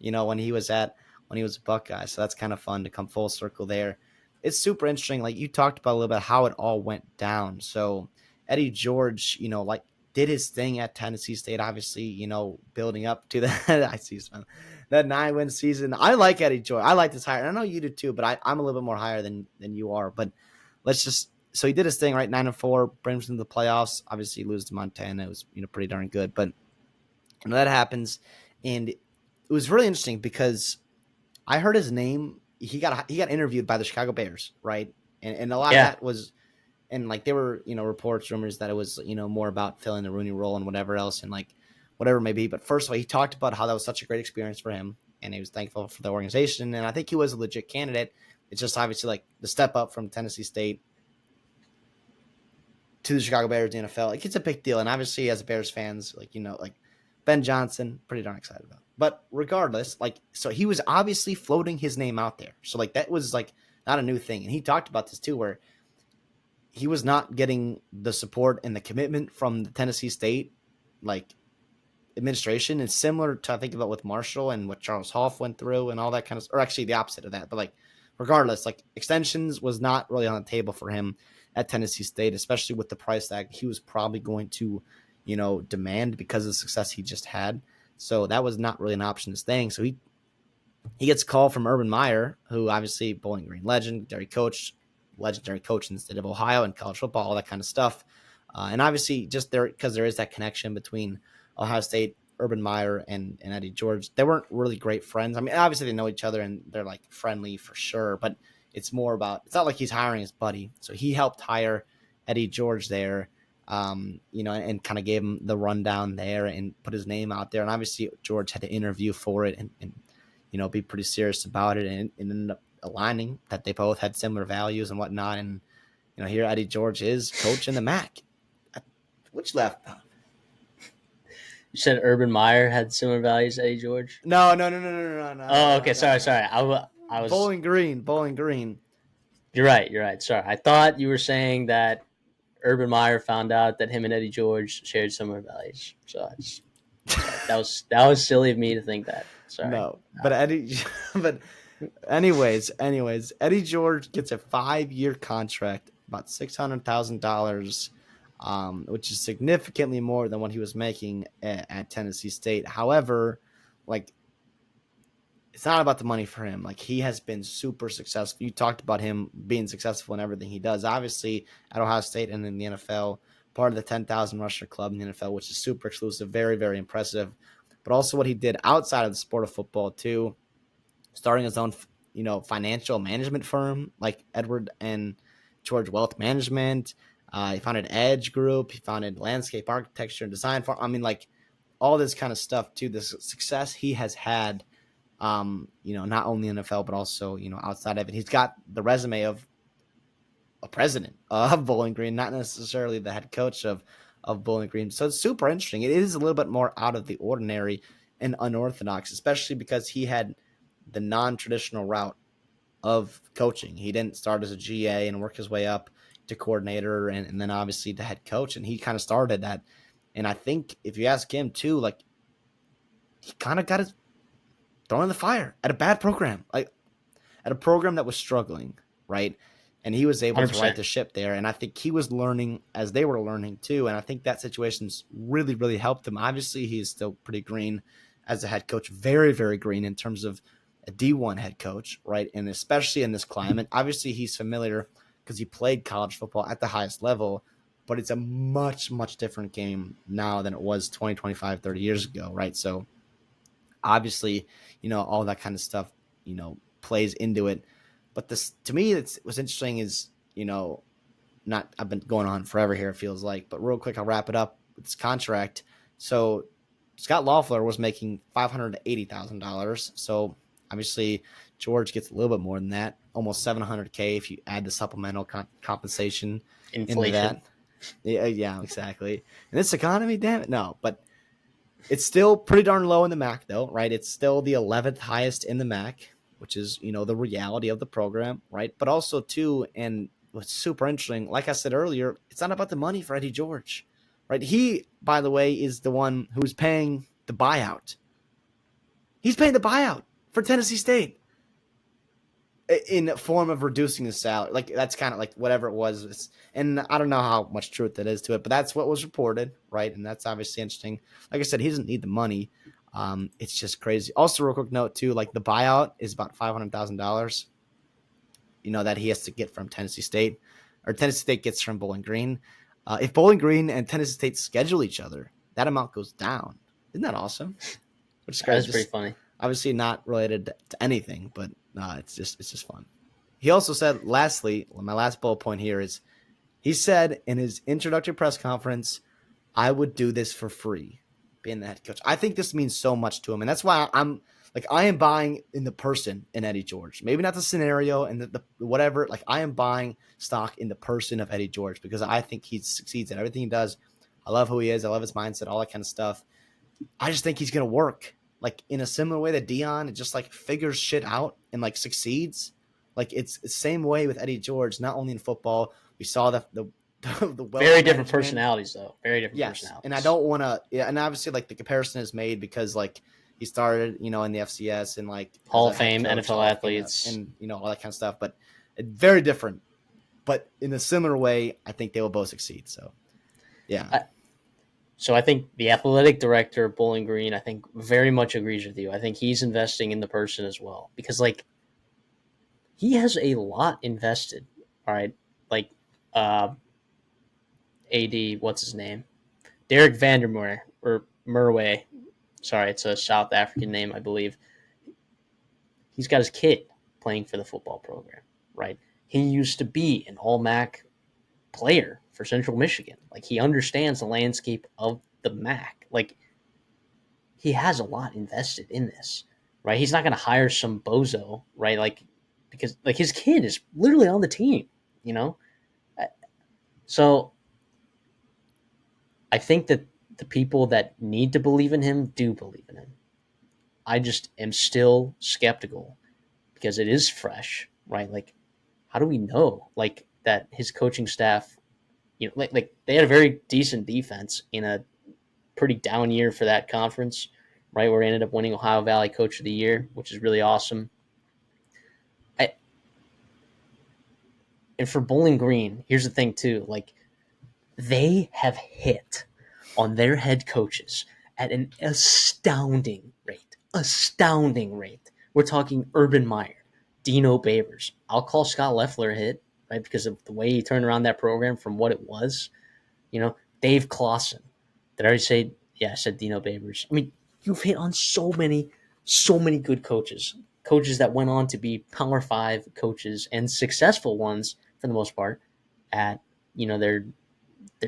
when he was a Buckeye. So that's kind of fun to come full circle there. It's super interesting. Like you talked about a little bit how it all went down. So Eddie George, like did his thing at Tennessee State, obviously, building up to that. I see that 9-win season. I like Eddie George. I like this hire. And I know you do too, but I'm a little bit more higher than you are. But so he did his thing, right? 9-4, brings him to the playoffs. Obviously, he loses to Montana. It was pretty darn good, but that happens, and it was really interesting because I heard his name. He got interviewed by the Chicago Bears, right? And a lot of
Yeah,
that was, and like there were reports, rumors that it was more about filling the Rooney role and whatever else, and like whatever it may be. But first of all, he talked about how that was such a great experience for him, and he was thankful for the organization, and I think he was a legit candidate. It's just obviously like the step up from Tennessee State to the Chicago Bears, the NFL. Like, it's a big deal. And obviously, as Bears fans, like, like Ben Johnson, pretty darn excited about. But regardless, like, so he was obviously floating his name out there. So, like, that was, like, not a new thing. And he talked about this, too, where he was not getting the support and the commitment from the Tennessee State, like, administration. It's similar to, I think about with Marshall and what Charles Hoff went through and all that kind of, or actually the opposite of that. But, like, regardless, like, extensions was not really on the table for him at Tennessee State, especially with the price tag he was probably going to, demand because of the success he just had. So that was not really an option to staying. So he gets a call from Urban Meyer, who obviously Bowling Green legendary coach in the state of Ohio and college football, all that kind of stuff. And obviously just there, because there is that connection between Ohio State, Urban Meyer, and Eddie George. They weren't really great friends. I mean, obviously they know each other and they're like friendly for sure, but it's more about, it's not like he's hiring his buddy. So he helped hire Eddie George there, and kind of gave him the rundown there and put his name out there. And obviously George had to interview for it and be pretty serious about it, and ended up aligning that they both had similar values and whatnot. And, here Eddie George is coach in the MAC. Which left?
You said Urban Meyer had similar values to Eddie George?
No.
Oh, okay. Sorry. I was
Bowling Green.
You're right. Sorry. I thought you were saying that Urban Meyer found out that him and Eddie George shared similar values. So that was silly of me to think that. Sorry.
No, but but anyways, Eddie George gets a 5-year contract, about $600,000, which is significantly more than what he was making at Tennessee State. However, like, it's not about the money for him. Like, he has been super successful. You talked about him being successful in everything he does. Obviously, at Ohio State and in the NFL, part of the 10,000 rusher club in the NFL, which is super exclusive, very, very impressive. But also what he did outside of the sport of football too, starting his own, financial management firm like Edward and George Wealth Management. He founded Edge Group. He founded Landscape Architecture and Design Firm. I mean, like, all this kind of stuff too. The success he has had, not only in the NFL but also outside of it. He's got the resume of a president of Bowling Green, not necessarily the head coach of Bowling Green. So it's super interesting. It is a little bit more out of the ordinary and unorthodox, especially because he had the non-traditional route of coaching. He didn't start as a GA and work his way up to coordinator and then obviously to head coach. And he kind of started that. And I think if you ask him too, like, he kind of got his thrown in the fire at a bad program, like at a program that was struggling, right? And he was able
100%.
to right the ship there. And I think he was learning as they were learning too. And I think that situation's really, really helped him. Obviously, he's still pretty green as a head coach, very, very green in terms of a D1 head coach, right? And especially in this climate, obviously he's familiar because he played college football at the highest level, but it's a much, much different game now than it was 20, 25, 30 years ago, right? So obviously, all that kind of stuff, plays into it. But this, to me, what's interesting is, I've been going on forever here, it feels like, but real quick, I'll wrap it up with this contract. So Scott Loeffler was making $580,000. So obviously George gets a little bit more than that, almost $700K if you add the supplemental compensation
Inflation.
into that. Yeah, exactly. In this economy, damn it, no. But it's still pretty darn low in the MAC, though, right? It's still the 11th highest in the MAC, which is, the reality of the program, right? But also, too, and what's super interesting, like I said earlier, it's not about the money for Eddie George, right? He, by the way, is the one who's paying the buyout. He's paying the buyout for Tennessee State in the form of reducing the salary. Like, that's kind of like whatever it was. And I don't know how much truth that is to it, but that's what was reported, right? And that's obviously interesting. Like I said, he doesn't need the money. It's just crazy. Also, real quick note too, like the buyout is about $500,000, that he has to get from Tennessee State, or Tennessee State gets from Bowling Green. If Bowling Green and Tennessee State schedule each other, that amount goes down. Isn't that awesome? Which is crazy.
That's pretty funny.
Obviously not related to anything, but it's just fun. He also said, lastly, my last bullet point here is, he said in his introductory press conference, I would do this for free, being the head coach. I think this means so much to him. And that's why I'm Like I am buying in the person in Eddie George. Maybe not the scenario and the whatever. Like I am buying stock in the person of Eddie George because I think he succeeds in everything he does. I love who he is. I love his mindset, all that kind of stuff. I just think he's gonna work like in a similar way that Dion just like figures shit out and like succeeds. Like it's the same way with Eddie George. Not only in football, we saw the wealth
Very different
management.
personalities, though. Very different
Yes, and I
personalities.
don't want to. Yeah, and obviously, like the comparison is made because like he started, in the FCS and like as
Hall
a
of
head
Fame,
coach,
NFL
Hall of Fame,
athletes.
and all that kind of stuff. But very different. But in a similar way, I think they will both succeed. So yeah,
I, so I think the athletic director of Bowling Green, I think, very much agrees with you. I think he's investing in the person as well because, like, he has a lot invested. All right, like, uh, AD, what's his name? Derek Vandermeer or Murway. Sorry, it's a South African name, I believe. He's got his kid playing for the football program, right? He used to be an All MAC player for Central Michigan. Like he understands the landscape of the MAC. Like he has a lot invested in this, right? He's not going to hire some bozo, right? Like because like his kid is literally on the team, you know. So I think that the people that need to believe in him do believe in him. I just am still skeptical because it is fresh, right? Like, how do we know, like, that his coaching staff, like they had a very decent defense in a pretty down year for that conference, right? Where he ended up winning Ohio Valley Coach of the Year, which is really awesome. I, and for Bowling Green, here's the thing too, like they have hit on their head coaches at an astounding rate. Astounding rate. We're talking Urban Meyer, Dino Babers. I'll call Scott Leffler a hit, right? Because of the way he turned around that program from what it was. Dave Clawson. Did I already say? Yeah, I said Dino Babers. I mean, you've hit on so many good coaches. Coaches that went on to be Power Five coaches and successful ones for the most part at their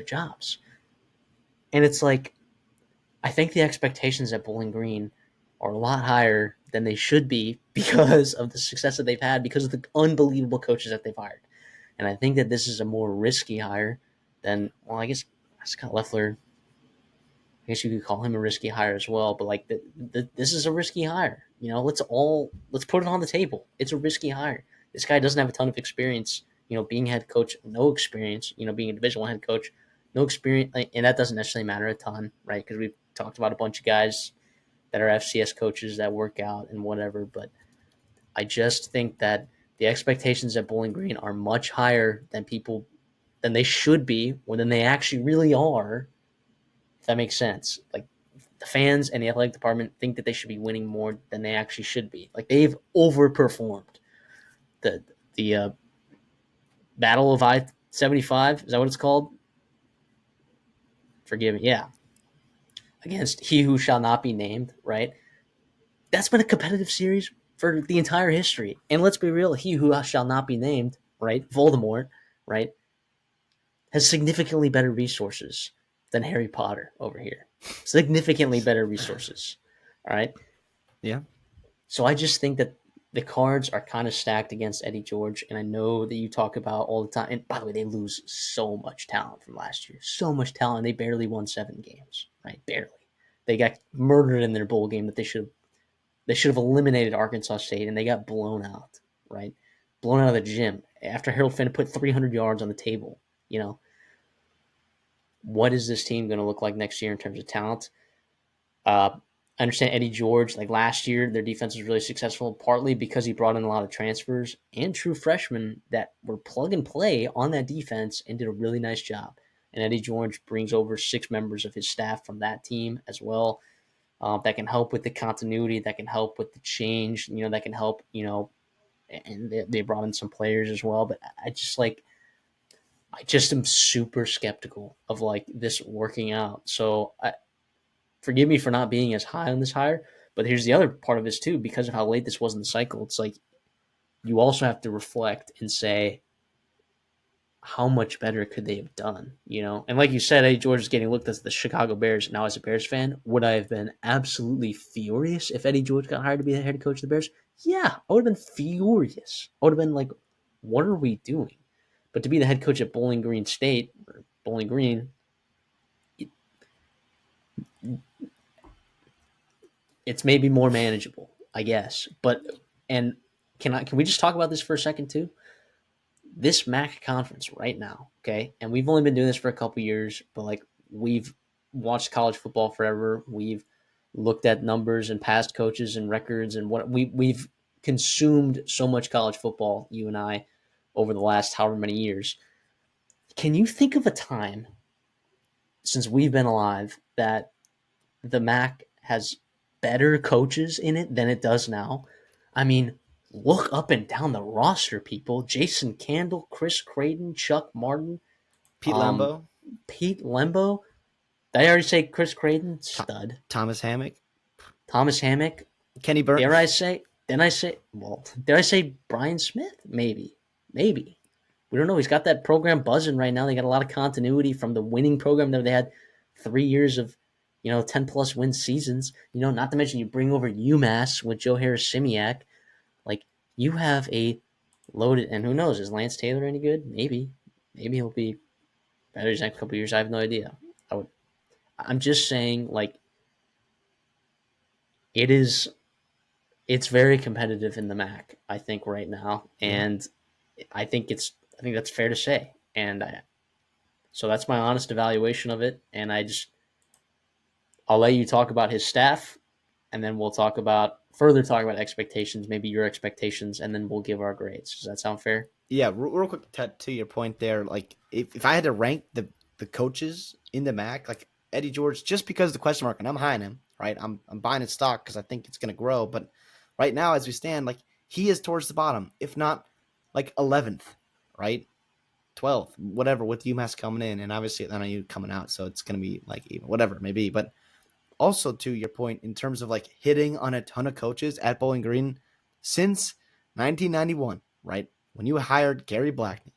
jobs. And it's like I think the expectations at Bowling Green are a lot higher than they should be because of the success that they've had, because of the unbelievable coaches that they've hired. And I think that this is a more risky hire than, well, I guess Scott Leffler, I guess you could call him a risky hire as well. But like, this is a risky hire. Let's put it on the table. It's a risky hire. This guy doesn't have a ton of experience. Being head coach, no experience. Being a Division One head coach, no experience, and that doesn't necessarily matter a ton, right? Because we've talked about a bunch of guys that are FCS coaches that work out and whatever. But I just think that the expectations at Bowling Green are much higher than they should be, or than they actually really are. If that makes sense, like the fans and the athletic department think that they should be winning more than they actually should be. Like they've overperformed. The Battle of I-75, is that what it's called? Forgive me. Yeah, against He Who Shall Not Be Named. Right. That's been a competitive series for the entire history. And let's be real, He Who Shall Not Be Named, right, Voldemort, right, has significantly better resources than Harry Potter over here. Significantly better resources. All right.
yeah,
So I just think that the cards are kind of stacked against Eddie George, and I know that you talk about all the time. And by the way, they lose so much talent from last year, so much talent. They barely won 7 games, right? Barely. They got murdered in their bowl game that they should have eliminated Arkansas State, and they got blown out, right? Blown out of the gym after Harold Finn put 300 yards on the table. You know, what is this team going to look like next year in terms of talent? I understand Eddie George, like last year, their defense was really successful, partly because he brought in a lot of transfers and true freshmen that were plug and play on that defense and did a really nice job. And Eddie George brings over 6 members of his staff from that team as well, that can help with the continuity, that can help with the change, that can help, and they brought in some players as well. But I just am super skeptical of like this working out. So forgive me for not being as high on this hire, but here's the other part of this too. Because of how late this was in the cycle, it's like you also have to reflect and say, how much better could they have done? You know, and like you said, Eddie George is getting looked as the Chicago Bears. Now, as a Bears fan, would I have been absolutely furious if Eddie George got hired to be the head coach of the Bears? Yeah, I would have been furious. I would have been like, "What are we doing?" But to be the head coach at Bowling Green State, or Bowling Green, it's maybe more manageable, I guess. But and can we just talk about this for a second too? This MAC conference right now, okay, and we've only been doing this for a couple years, but like we've watched college football forever. We've looked at numbers and past coaches and records and what we've consumed so much college football, you and I, over the last however many years. Can you think of a time since we've been alive that the MAC has better coaches in it than it does now? I mean, look up and down the roster, people. Jason Candle, Chris Creighton, Chuck Martin,
Pete
um,
Lembo,
Pete Lembo. Did I already say Chris Creighton? Stud.
Thomas Hammock,
Thomas Hammock.
Kenny Burke.
Dare I say? Then I say, well, dare I say Brian Smith? Maybe. Maybe. We don't know. He's got that program buzzing right now. They got a lot of continuity from the winning program that they had 3 years of, 10 plus win seasons. Not to mention you bring over UMass with Joe Harris Simiak. Like, you have a loaded, and who knows, is Lance Taylor any good? Maybe. Maybe he'll be better these next couple of years. I have no idea. I'm just saying, like, it is it's very competitive in the MAC, I think, right now.
Yeah.
And I think that's fair to say. So that's my honest evaluation of it. And I'll let you talk about his staff, and then we'll further talk about expectations, maybe your expectations, and then we'll give our grades. Does that sound fair?
Yeah, real quick to your point there, like if I had to rank the coaches in the MAC, like Eddie George, just because of the question mark, and I'm high on him, right? I'm buying his stock because I think it's going to grow. But right now, as we stand, like he is towards the bottom, if not like 11th, right? 12th, whatever, with UMass coming in, and obviously NIU coming out, so it's going to be like even whatever it may be. But also to your point, in terms of like hitting on a ton of coaches at Bowling Green since 1991, right? When you hired Gary Blackney,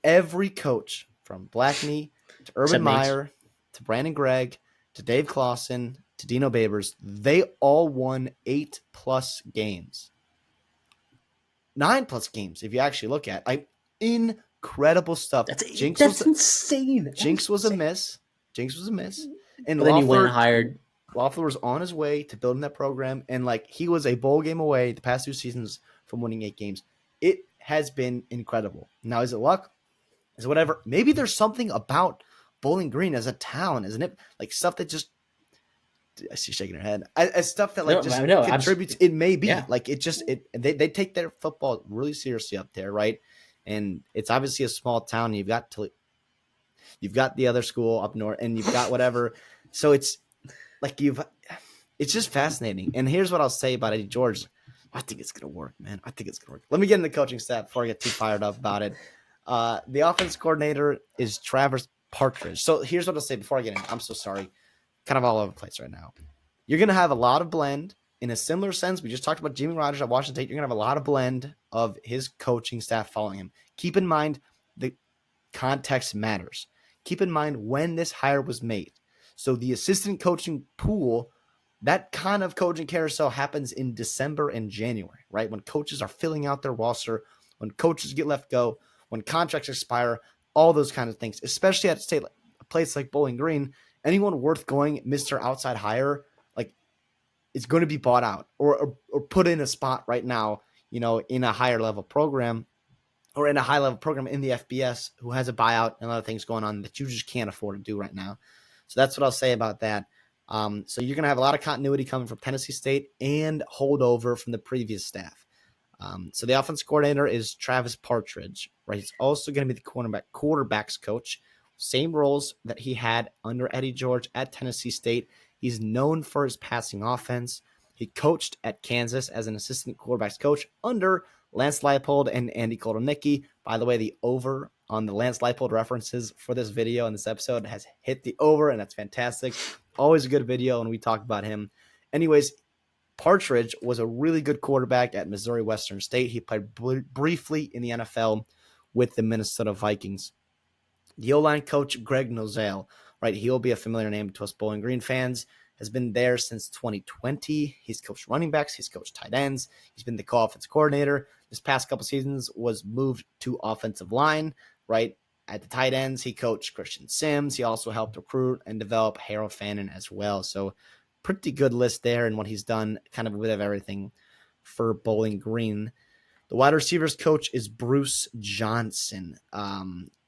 every coach from Blackney to Urban
Except Nate's.
Meyer to Brandon Gregg to Dave Clawson to Dino Babers, they all won 8+ games. 9+ games, if you actually look at it. Incredible stuff.
That's insane.
Jinx was a miss. And
But then you went and hired.
Loeffler was on his way to building that program, and like he was a bowl game away the past 2 seasons from winning 8 games. It has been incredible. Now, is it luck? Is it whatever? Maybe there's something about Bowling Green as a town, isn't it? Like stuff that just, I see you shaking her head. As stuff that like contributes. It may be like they take their football really seriously up there, right? And it's obviously a small town. You've got the other school up north, and you've got whatever. So it's like it's just fascinating. And here's what I'll say about Eddie George. I think it's gonna work, man. I think it's gonna work. Let me get in the coaching staff before I get too fired up about it. The offense coordinator is Travis Partridge. So here's what I'll say before I get in. I'm so sorry. Kind of all over the place right now. You're going to have a lot of blend in a similar sense. We just talked about Jimmy Rogers at Washington State. You're going to have a lot of blend of his coaching staff following him. Keep in mind the context matters. Keep in mind when this hire was made. So the assistant coaching pool, that kind of coaching carousel happens in December and January, right? When coaches are filling out their roster, when coaches get let go, when contracts expire, all those kind of things, especially at a place like Bowling Green. Anyone worth going Mr. Outside Hire, like, is going to be bought out or put in a spot right now, in a higher level program or in a high level program in the FBS who has a buyout and other things going on that you just can't afford to do right now. So that's what I'll say about that. So you're going to have a lot of continuity coming from Tennessee State and holdover from the previous staff. So the offense coordinator is Travis Partridge, right? He's also going to be the quarterbacks coach. Same roles that he had under Eddie George at Tennessee State. He's known for his passing offense. He coached at Kansas as an assistant quarterbacks coach under Lance Leipold and Andy Kolodnicki. By the way, the over on the Lance Leipold references for this video and this episode has hit the over, and that's fantastic. Always a good video when we talk about him. Anyways, Partridge was a really good quarterback at Missouri Western State. He played briefly in the NFL with the Minnesota Vikings. The O-line coach, Greg Nozale, right? He'll be a familiar name to us Bowling Green fans. Has been there since 2020. He's coached running backs. He's coached tight ends. He's been the co-offensive coordinator. This past couple seasons was moved to offensive line, right? At the tight ends, he coached Christian Sims. He also helped recruit and develop Harold Fannin as well. So pretty good list there and what he's done, kind of a bit of everything for Bowling Green. The wide receivers coach is Bruce Johnson.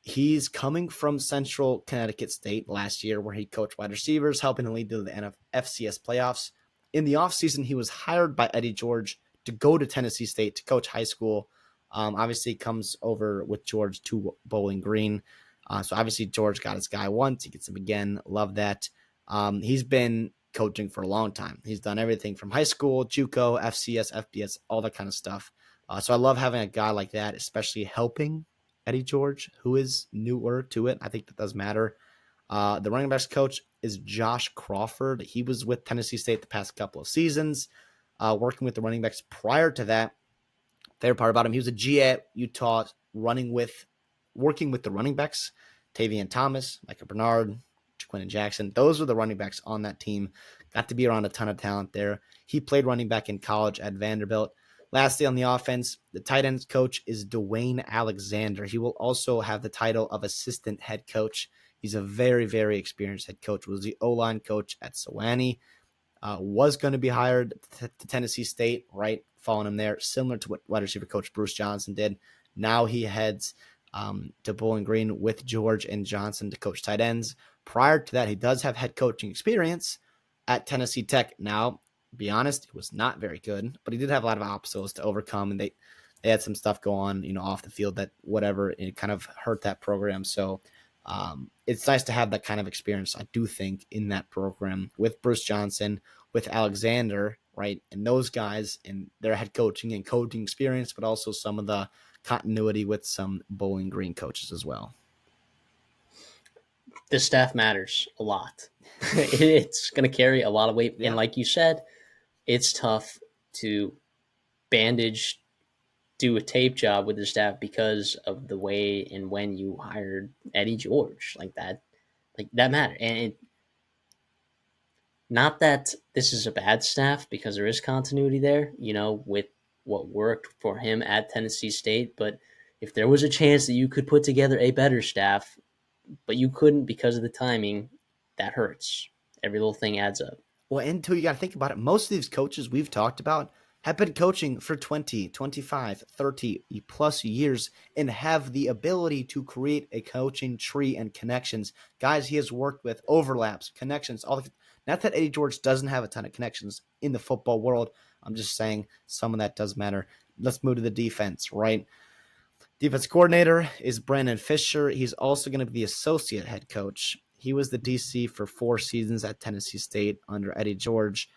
He's coming from Central Connecticut State last year, where he coached wide receivers, helping to lead to the FCS playoffs. In the offseason, he was hired by Eddie George to go to Tennessee State to coach high school. Obviously, comes over with George to Bowling Green. So obviously, George got his guy once. He gets him again. Love that. He's been coaching for a long time. He's done everything from high school, JUCO, FCS, FBS, all that kind of stuff. So I love having a guy like that, especially helping Eddie George, who is newer to it. I think that does matter. The running backs coach is Josh Crawford. He was with Tennessee State the past couple of seasons, working with the running backs prior to that. Favorite part about him, he was a G at Utah, working with the running backs, Tavian Thomas, Micah Bernard, Jaquin Jackson. Those were the running backs on that team. Got to be around a ton of talent there. He played running back in college at Vanderbilt. Lastly, on the offense, the tight ends coach is Dwayne Alexander. He will also have the title of assistant head coach. He's a very, very experienced head coach. Was the O-line coach at Sewanee. Was going to be hired to Tennessee State, right? Following him there, similar to what wide receiver coach Bruce Johnson did. Now he heads to Bowling Green with George and Johnson to coach tight ends. Prior to that, he does have head coaching experience at Tennessee Tech. Now, be honest, it was not very good, but he did have a lot of obstacles to overcome, and they had some stuff go on, off the field that whatever, it kind of hurt that program. So it's nice to have that kind of experience, I do think, in that program with Bruce Johnson, with Alexander, right, and those guys and their head coaching and coaching experience, but also some of the continuity with some Bowling Green coaches as well.
This staff matters a lot. It's going to carry a lot of weight.
Yeah.
And like you said, it's tough to bandage, do a tape job with the staff because of the way and when you hired Eddie George. Like that mattered. And not that this is a bad staff, because there is continuity there, with what worked for him at Tennessee State. But if there was a chance that you could put together a better staff, but you couldn't because of the timing, that hurts. Every little thing adds up.
Well, and too, you got to think about it. Most of these coaches we've talked about have been coaching for 20, 25, 30 plus years and have the ability to create a coaching tree and connections. Guys he has worked with, overlaps, connections, not that Eddie George doesn't have a ton of connections in the football world. I'm just saying some of that does matter. Let's move to the defense, right? Defense coordinator is Brandon Fisher. He's also going to be the associate head coach. He was the DC for 4 seasons at Tennessee State under Eddie George.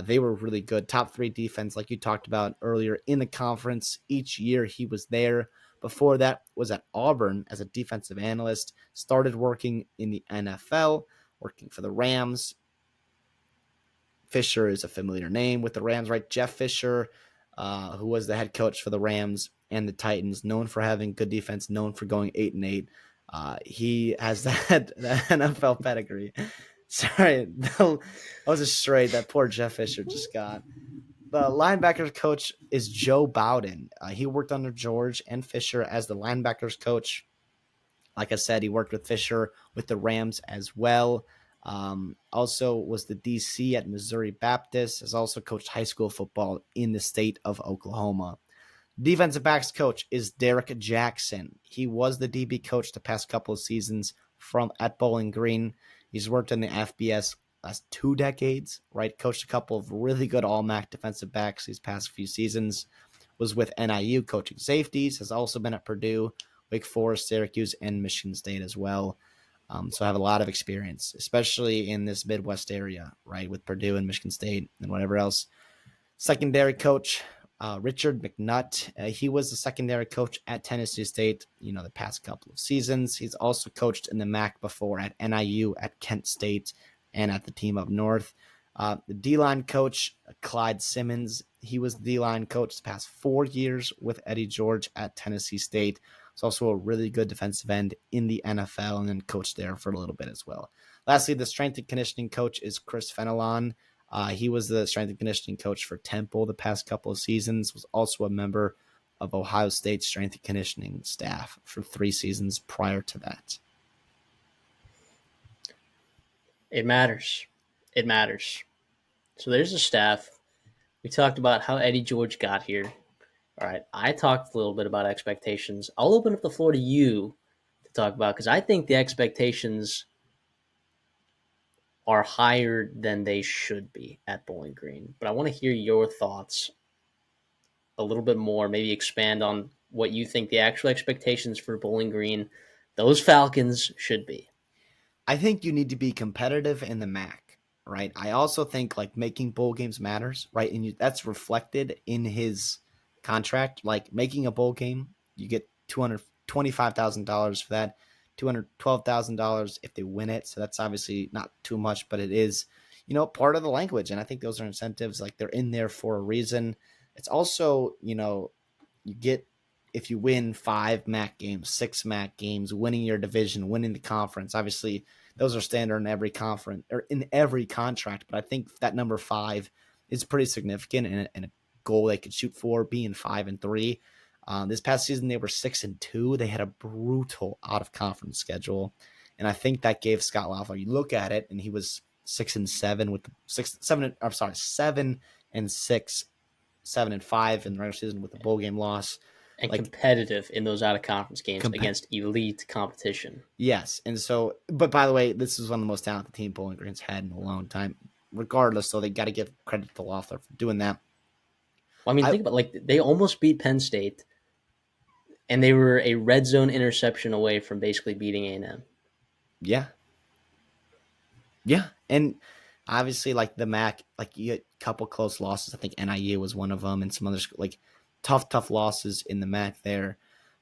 They were really good. Top 3 defense, like you talked about earlier, in the conference. Each year he was there. Before that was at Auburn as a defensive analyst. Started working in the NFL, working for the Rams. Fisher is a familiar name with the Rams, right? Jeff Fisher, who was the head coach for the Rams and the Titans, known for having good defense, known for going 8-8. He has that NFL pedigree. Sorry, that was a stray that poor Jeff Fisher just got. The linebackers coach is Joe Bowden. He worked under George and Fisher as the linebackers coach. Like I said, he worked with Fisher with the Rams as well. Also was the DC at Missouri Baptist. Has also coached high school football in the state of Oklahoma. Defensive backs coach is Derek Jackson. He was the DB coach the past couple of seasons at Bowling Green. He's worked in the FBS last 2 decades, right? Coached a couple of really good all-MAC defensive backs these past few seasons. Was with NIU coaching safeties. Has also been at Purdue, Wake Forest, Syracuse, and Michigan State as well. So I have a lot of experience, especially in this Midwest area, right, with Purdue and Michigan State and whatever else. Secondary coach, Richard McNutt. He was the secondary coach at Tennessee State, the past couple of seasons. He's also coached in the MAC before at NIU, at Kent State, and at the team up north. The D-line coach, Clyde Simmons. He was the D-line coach the past 4 years with Eddie George at Tennessee State. He's also a really good defensive end in the NFL and then coached there for a little bit as well. Lastly, the strength and conditioning coach is Chris Fenelon. He was the strength and conditioning coach for Temple the past couple of seasons, was also a member of Ohio State's strength and conditioning staff for 3 seasons prior to that.
It matters. It matters. So there's the staff. We talked about how Eddie George got here. All right. I talked a little bit about expectations. I'll open up the floor to you to talk about because I think the expectations are higher than they should be at Bowling Green. But I want to hear your thoughts a little bit more, maybe expand on what you think the actual expectations for Bowling Green, those Falcons, should be.
I think you need to be competitive in the MAC, right? I also think like making bowl games matters, right? And that's reflected in his contract. Like making a bowl game, you get $225,000 for that, $212,000 if they win it. So that's obviously not too much, but it is, part of the language. And I think those are incentives. Like they're in there for a reason. It's also, you get if you win 5 MAC games, 6 MAC games, winning your division, winning the conference. Obviously, those are standard in every conference or in every contract. But I think that number 5 is pretty significant and a goal they could shoot for, being 5-3. This past season they were 6-2. They had a brutal out of conference schedule, and I think that gave Scott Loeffler. You look at it, and he was 6-7 with 7-6, 7-5 in the regular season with the bowl game loss.
And
Like
competitive in those out of conference games against elite competition.
Yes. And so, but by the way, this is one of the most talented team Bowling Green's had in a long time. Regardless, so they got to give credit to Loeffler for doing that.
Well, I mean, think about they almost beat Penn State, and they were a red zone interception away from basically beating A&M.
Yeah. Yeah. And obviously, like the MAC, like you had a couple close losses. I think NIU was one of them, and some others like tough losses in the MAC there.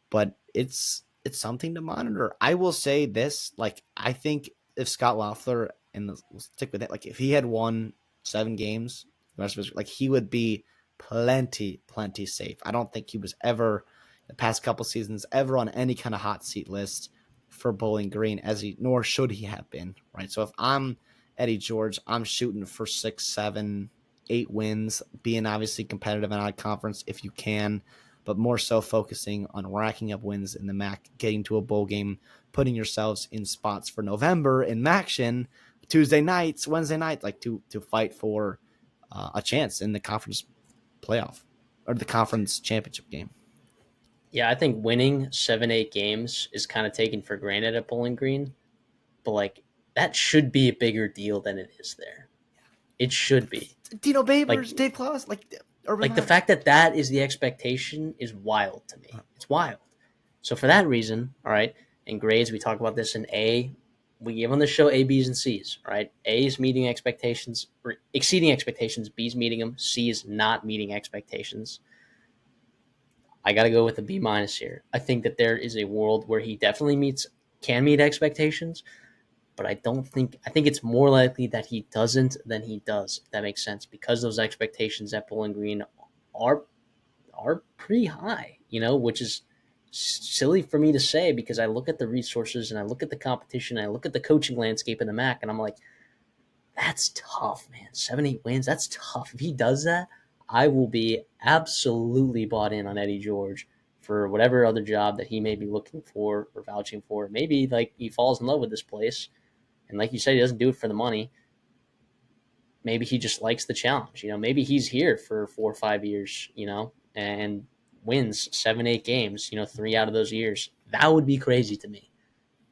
But it's something to monitor. I will say this, like I think if Scott Loeffler, and we'll stick with it, like if he had won 7 games, the rest of his, like he would be plenty safe. I don't think he was ever the past couple seasons ever on any kind of hot seat list for Bowling Green, nor should he have been, right? So if I'm Eddie George, I'm shooting for 6, 7, 8 wins, being obviously competitive in out conference if you can, but more so focusing on racking up wins in the MAC, getting to a bowl game, putting yourselves in spots for November in MACtion, Tuesday nights, Wednesday nights, like to fight for a chance in the conference playoff or the conference championship game.
Yeah, I think winning 7-8 games is kind of taken for granted at Bowling Green, but like that should be a bigger deal than it is there. It should be.
Dino Babers, Dave Claus,
the fact that is the expectation is wild to me. It's wild. So for that reason, all right, in grades, we talk about this in A. We give on the show A, B's, and C's, right? A is meeting expectations, or exceeding expectations. B's meeting them. C is not meeting expectations. I got to go with a B minus here. I think that there is a world where he definitely can meet expectations, but I think it's more likely that he doesn't than he does, if that makes sense, because those expectations at Bowling Green are pretty high, which is silly for me to say because I look at the resources and I look at the competition and I look at the coaching landscape in the MAC and I'm like, that's tough, man. 7-8 wins, that's tough. If he does that, I will be absolutely bought in on Eddie George for whatever other job that he may be looking for or vouching for. Maybe like he falls in love with this place. And like you said, he doesn't do it for the money. Maybe he just likes the challenge. Maybe he's here for 4 or 5 years, and wins 7-8 games, 3 out of those years. That would be crazy to me.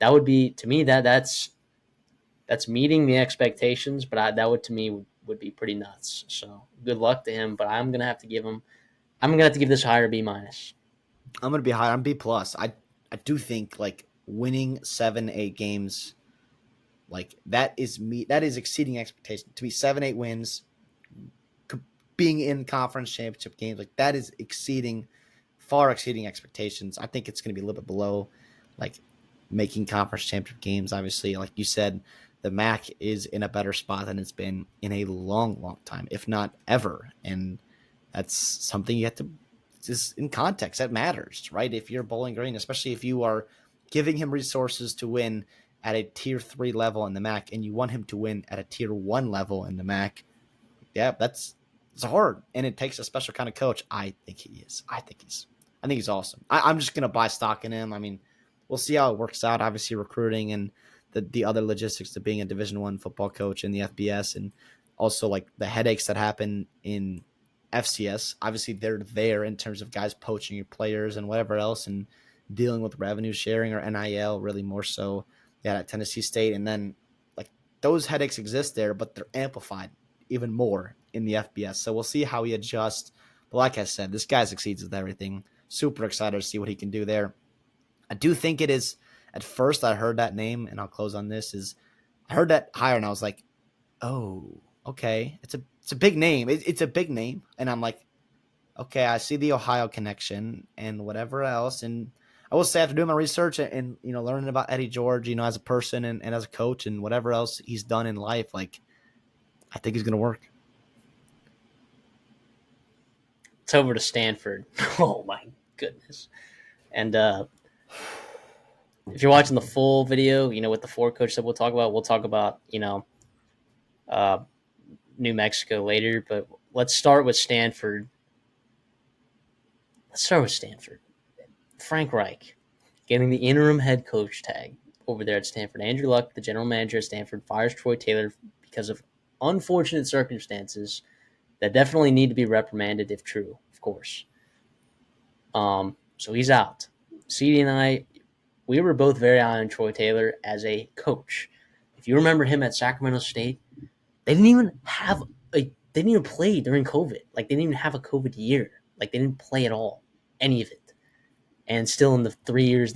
That would be, to me, that's meeting the expectations, but that would, to me, would be pretty nuts. So good luck to him, but I'm going to have to give this higher B minus.
I'm going to be higher. I'm B plus. I do think like winning 7-8 games, like that is exceeding expectations. To be 7-8 wins, being in conference championship games, like that is far exceeding expectations. I think it's going to be a little bit below, like making conference championship games. Obviously, like you said, the MAC is in a better spot than it's been in a long time, if not ever. And that's something you have to is in context. That matters, right? If you're Bowling Green, especially if you are giving him resources to win at a tier 3 level in the MAC and you want him to win at a tier 1 level in the MAC, yeah, it's hard, and it takes a special kind of coach. I think he is. I think he's awesome. I'm just gonna buy stock in him. I mean, we'll see how it works out. Obviously, recruiting and the other logistics to being a Division I football coach in the FBS, and also like the headaches that happen in FCS. Obviously, they're there in terms of guys poaching your players and whatever else, and dealing with revenue sharing or NIL, really more so. Yeah, at Tennessee State, and then like those headaches exist there, but they're amplified even more in the FBS. So we'll see how he adjusts. But like I said, this guy succeeds with everything. Super excited to see what he can do there. I do think it is. At first, I heard that name, and I'll close on this. Is I heard that hire, and I was like, "Oh, okay, it's a big name. It's a big name." And I'm like, "Okay, I see the Ohio connection and whatever else." And I will say, after doing my research and learning about Eddie George, as a person and as a coach and whatever else he's done in life, like I think he's gonna work.
It's over to Stanford. Oh my goodness! And if you're watching the full video, with the four coaches that we'll talk about uh, New Mexico later. But let's start with Stanford. Frank Reich getting the interim head coach tag over there at Stanford. Andrew Luck, the general manager at Stanford, fires Troy Taylor because of unfortunate circumstances that definitely need to be reprimanded if true, of course. So he's out. CD and I, we were both very high on Troy Taylor as a coach. If you remember him at Sacramento State, they didn't even play during COVID. Like, they didn't even have a COVID year. Like, they didn't play at all, any of it. And still in the 3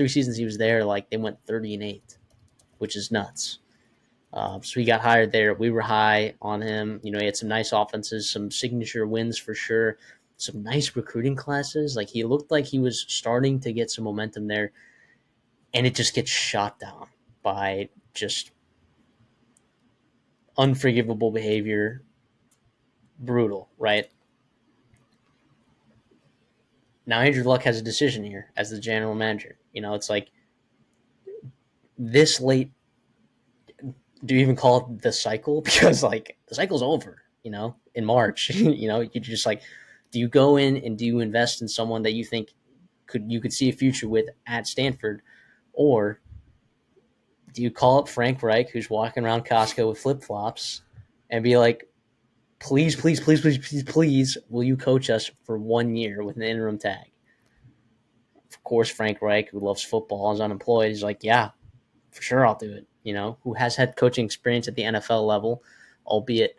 seasons he was there, like, they went 30-8, which is nuts. So he got hired there. We were high on him. He had some nice offenses, some signature wins for sure, some nice recruiting classes. Like, he looked like he was starting to get some momentum there, and it just gets shot down by just unforgivable behavior. Brutal, right? Now Andrew Luck has a decision here as the general manager. It's like, this late, do you even call it the cycle? Because, like, the cycle's over, in March. You just, like, do you go in and do you invest in someone that you think you could see a future with at Stanford, or do you call up Frank Reich, who's walking around Costco with flip flops, and be like, please, please, please, please, please, please, will you coach us for 1 year with an interim tag? Of course, Frank Reich, who loves football, is unemployed. He's like, yeah, for sure, I'll do it. Who has had coaching experience at the NFL level, albeit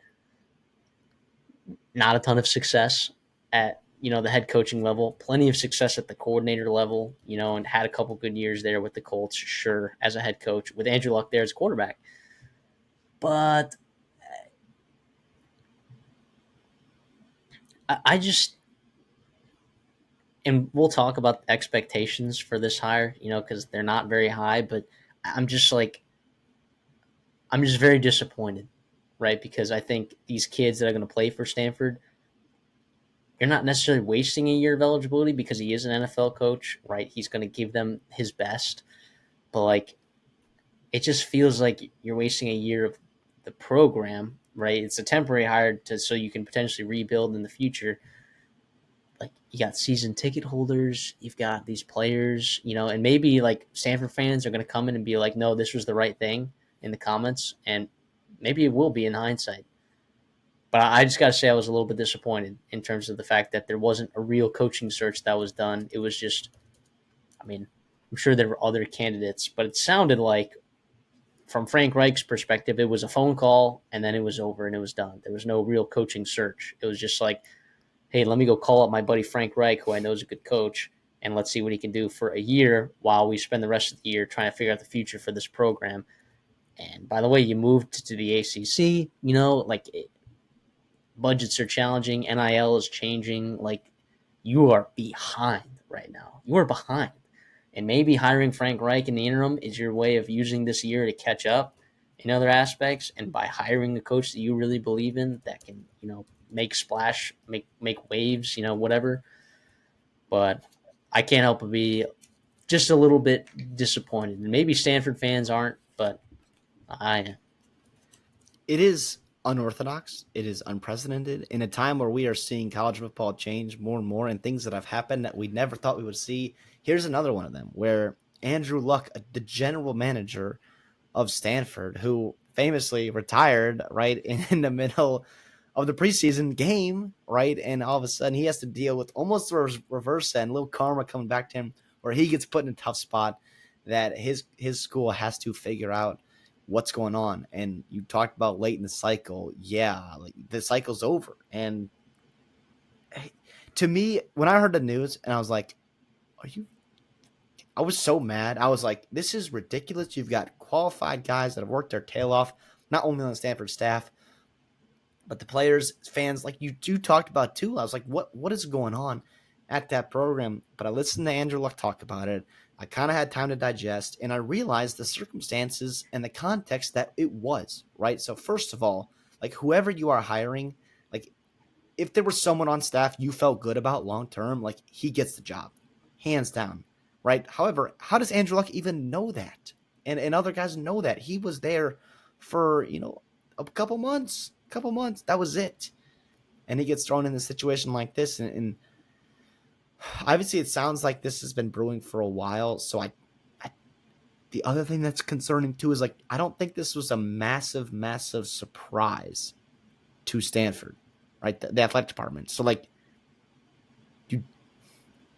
not a ton of success at the head coaching level, plenty of success at the coordinator level, and had a couple good years there with the Colts, sure, as a head coach, with Andrew Luck there as quarterback. But I just, and we'll talk about expectations for this hire, because they're not very high, but I'm just very disappointed, right? Because I think these kids that are going to play for Stanford, you're not necessarily wasting a year of eligibility because he is an NFL coach, right? He's going to give them his best. But, like, it just feels like you're wasting a year of the program, right? It's a temporary hire so you can potentially rebuild in the future. Like, you got season ticket holders, you've got these players, and maybe, like, Stanford fans are going to come in and be like, no, this was the right thing in the comments, and maybe it will be in hindsight. But I just got to say I was a little bit disappointed in terms of the fact that there wasn't a real coaching search that was done. It was just, I mean, I'm sure there were other candidates, but it sounded like, from Frank Reich's perspective, it was a phone call and then it was over and it was done. There was no real coaching search. It was just like, hey, let me go call up my buddy Frank Reich, who I know is a good coach, and let's see what he can do for a year while we spend the rest of the year trying to figure out the future for this program. And by the way, you moved to the ACC, like, budgets are challenging, NIL is changing. Like, you are behind right now. You are behind. And maybe hiring Frank Reich in the interim is your way of using this year to catch up in other aspects. And by hiring a coach that you really believe in that can, make splash, make waves, whatever. but I can't help but be just a little bit disappointed. And maybe Stanford fans aren't, but I am.
It is unorthodox. It is unprecedented in a time where we are seeing college football change more and more, and things that have happened that we never thought we would see. Here's another one of them where Andrew Luck, the general manager of Stanford, who famously retired right in the middle of the preseason game, right? And all of a sudden he has to deal with almost the reverse end, little karma coming back to him, where he gets put in a tough spot that his school has to figure out what's going on. And you talked about late in the cycle. Yeah, like the cycle's over. And to me, when I heard the news and I was like, are you I was so mad. I was like, this is ridiculous. You've got qualified guys that have worked their tail off, not only on the Stanford staff, but the players, fans, like you talked about too. I was like, what is going on at that program? But I listened to Andrew Luck talk about it. I kind of had time to digest, and I realized the circumstances and the context that it was, right? So first of all, like whoever you are hiring, like if there was someone on staff you felt good about long term, like he gets the job, hands down, right? However, how does Andrew Luck even know that? And other guys know that he was there for a couple months. That was it, and he gets thrown in a situation like this, and obviously it sounds like this has been brewing for a while. So I the other thing that's concerning too is like I don't think this was a massive surprise to Stanford, right? The athletic department. So like you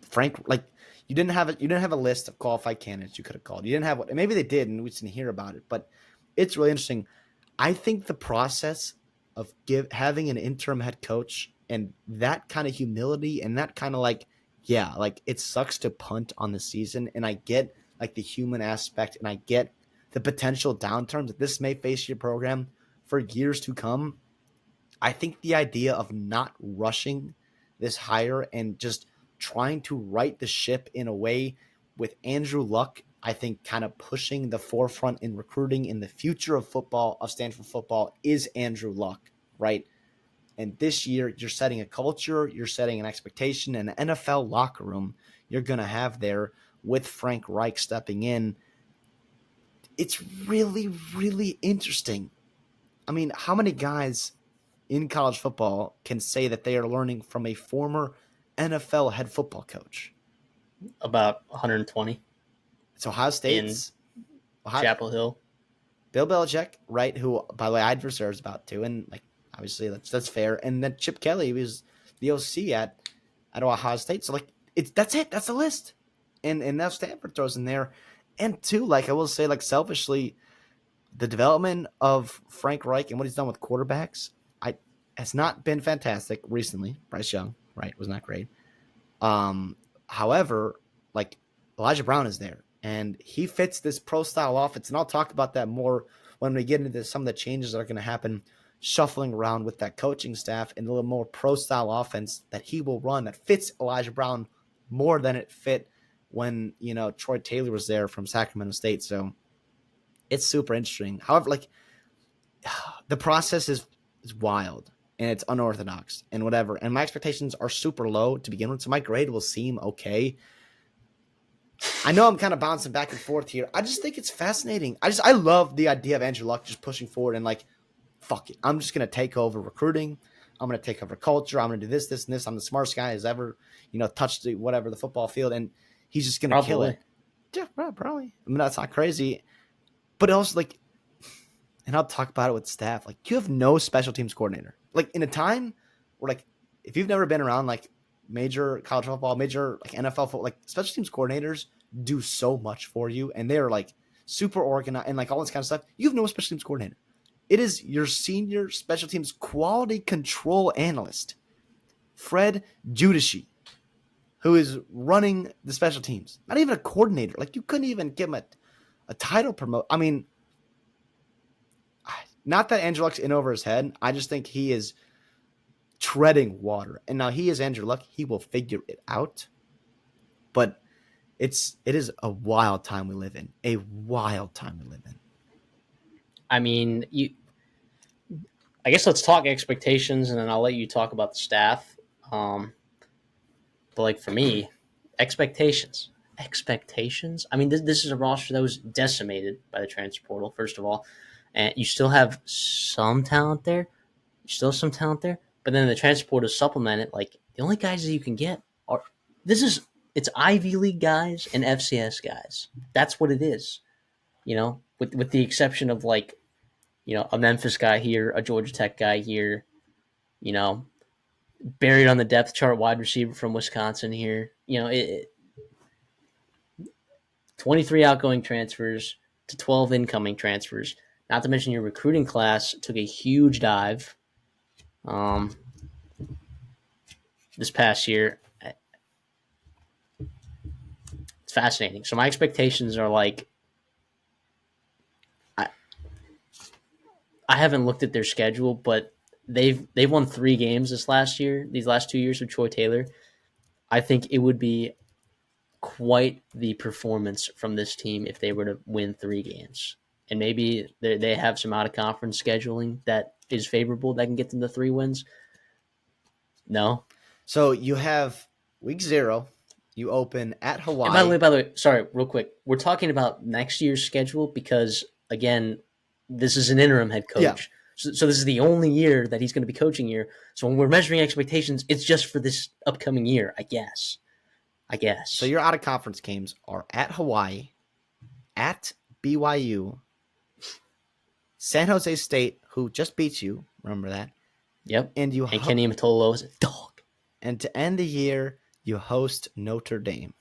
Frank, like you didn't have a list of qualified candidates you could have called. You didn't have what maybe they did, and we just didn't hear about it. But it's really interesting. I think the process of having an interim head coach and that kind of humility and that kind of like, yeah, like it sucks to punt on the season, and I get like the human aspect, and I get the potential downturns that this may face your program for years to come. I think the idea of not rushing this hire and just trying to right the ship in a way with Andrew Luck, I think kind of pushing the forefront in recruiting in the future of football, of Stanford football, is Andrew Luck, right? And this year, you're setting a culture, you're setting an expectation, and an NFL locker room you're going to have there with Frank Reich stepping in. It's really, really interesting. I mean, how many guys in college football can say that they are learning from a former NFL head football coach?
About 120
It's Ohio
in
State's Ohio,
Chapel Hill.
Bill Belichick, right? Who, by the way, I had reserves about too, and like obviously that's fair. And then Chip Kelly was the OC at Ohio State. So like that's it. That's the list. And now Stanford throws in there. And two, like I will say, like selfishly, the development of Frank Reich and what he's done with quarterbacks, has not been fantastic recently. Bryce Young, right, was not great. However, like Elijah Brown is there, and he fits this pro style offense, and I'll talk about that more when we get into some of the changes that are going to happen, shuffling around with that coaching staff and a little more pro style offense that he will run that fits Elijah Brown more than it fit when Troy Taylor was there from Sacramento State. So it's super interesting. However, like the process is wild and it's unorthodox and whatever. And my expectations are super low to begin with, so my grade will seem okay. I know I'm kind of bouncing back and forth here. I just think it's fascinating. I love the idea of Andrew Luck just pushing forward and like, fuck it. I'm just gonna take over recruiting. I'm gonna take over culture. I'm gonna do this, this, and this. I'm the smartest guy who's ever, touched the football field, and he's just gonna kill
Probably.
it. Yeah, probably. I mean, that's not crazy, but also like, and I'll talk about it with staff. Like, you have no special teams coordinator. Like in a time where like, if you've never been around like major college football, major like NFL football, like special teams coordinators do so much for you, and they're like super organized and like all this kind of stuff. You have no special teams coordinator. It is your senior special teams quality control analyst, Fred Judici, who is running the special teams. Not even a coordinator. Like you couldn't even give him a title promote. I mean, not that Andrew Luck's in over his head. I just think he is treading water. And now he is Andrew Luck. He will figure it out. But it is a wild time we live in. A wild time we live in.
I mean, I guess let's talk expectations, and then I'll let you talk about the staff. But like for me, expectations. Expectations. I mean, this is a roster that was decimated by the transfer portal. First of all, and you still have some talent there. You still have some talent there, but then the transfer portal is supplemented. Like the only guys that you can get are this is it's Ivy League guys and FCS guys. That's what it is. With the exception of like a Memphis guy here, a Georgia Tech guy here. You know, buried on the depth chart wide receiver from Wisconsin here. 23 outgoing transfers to 12 incoming transfers. Not to mention your recruiting class took a huge dive this past year. It's fascinating. So my expectations are like, I haven't looked at their schedule, but they've won 3 games this last year. These last 2 years with Troy Taylor, I think it would be quite the performance from this team if they were to win 3 games. And maybe they have some out of conference scheduling that is favorable that can get them to 3 wins. No.
So you have week 0. You open at Hawaii.
And by the way, sorry, real quick. We're talking about next year's schedule because, again, this is an interim head coach. Yeah. So this is the only year that he's going to be coaching here. So when we're measuring expectations, it's just for this upcoming year, I guess. So
your out of conference games are at Hawaii, at BYU, San Jose State, who just beat you. Remember that?
Yep. And Kenny Matolo is a dog.
And to end the year, you host Notre Dame.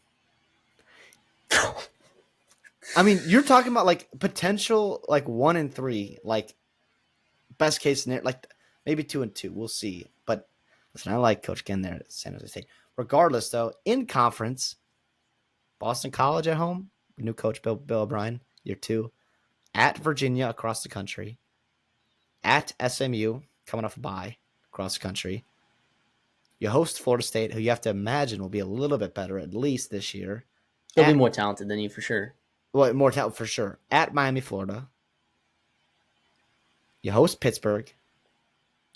I mean, you're talking about like potential like 1-3, like best case scenario, like maybe 2-2. We'll see. But listen, I like Coach Ken there at San Jose State. Regardless, though, in conference, Boston College at home, new coach Bill O'Brien, year 2. At Virginia across the country. At SMU, coming off a bye across the country. You host Florida State, who you have to imagine will be a little bit better at least this year.
They'll be more talented than you for sure.
Well, more talent for sure. At Miami, Florida. You host Pittsburgh.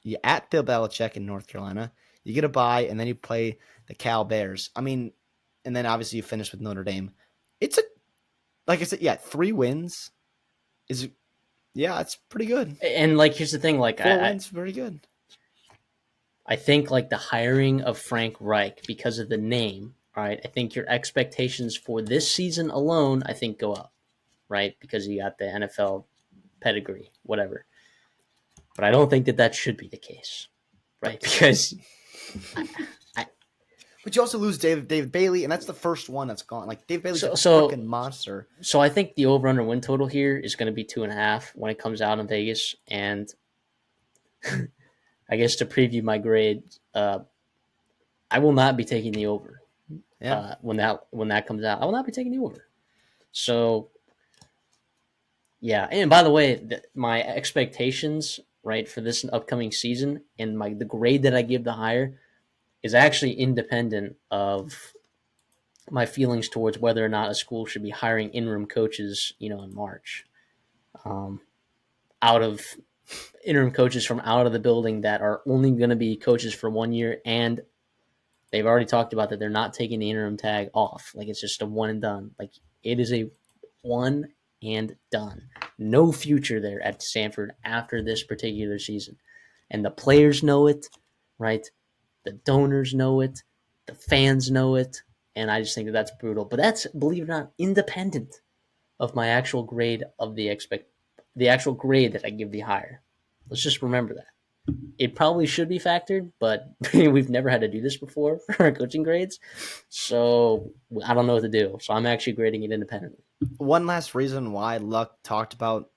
You at Bill Belichick in North Carolina. You get a bye, and then you play the Cal Bears. I mean, and then obviously you finish with Notre Dame. It's like I said, 3 wins it's pretty good.
And like, here's the thing, like
4 wins, very good.
I think like the hiring of Frank Reich because of the name, right? I think your expectations for this season alone, I think, go up, right? Because you got the NFL pedigree, whatever. But I don't think that should be the case, right? Because
but you also lose David Bailey, and that's the first one that's gone. Like David Bailey's a freaking monster.
So I think the over/under win total here is going to be 2.5 when it comes out in Vegas. And I guess to preview my grade, I will not be taking the over.
Yeah.
When that comes out, I will not be taking the over. So yeah, and by the way, my expectations, right, for this upcoming season and the grade that I give the hire is actually independent of my feelings towards whether or not a school should be hiring interim coaches, in March. Out of interim coaches from out of the building that are only going to be coaches for 1 year, and they've already talked about that they're not taking the interim tag off. Like, it's just a one and done. Like, it is a one and done. No future there at Stanford after this particular season. And the players know it, right? The donors know it. The fans know it. And I just think that's brutal. But that's, believe it or not, independent of my actual grade of the actual grade that I give the hire. Let's just remember that. It probably should be factored, but we've never had to do this before for our coaching grades. So I don't know what to do. So I'm actually grading it independently.
One last reason why Luck talked about,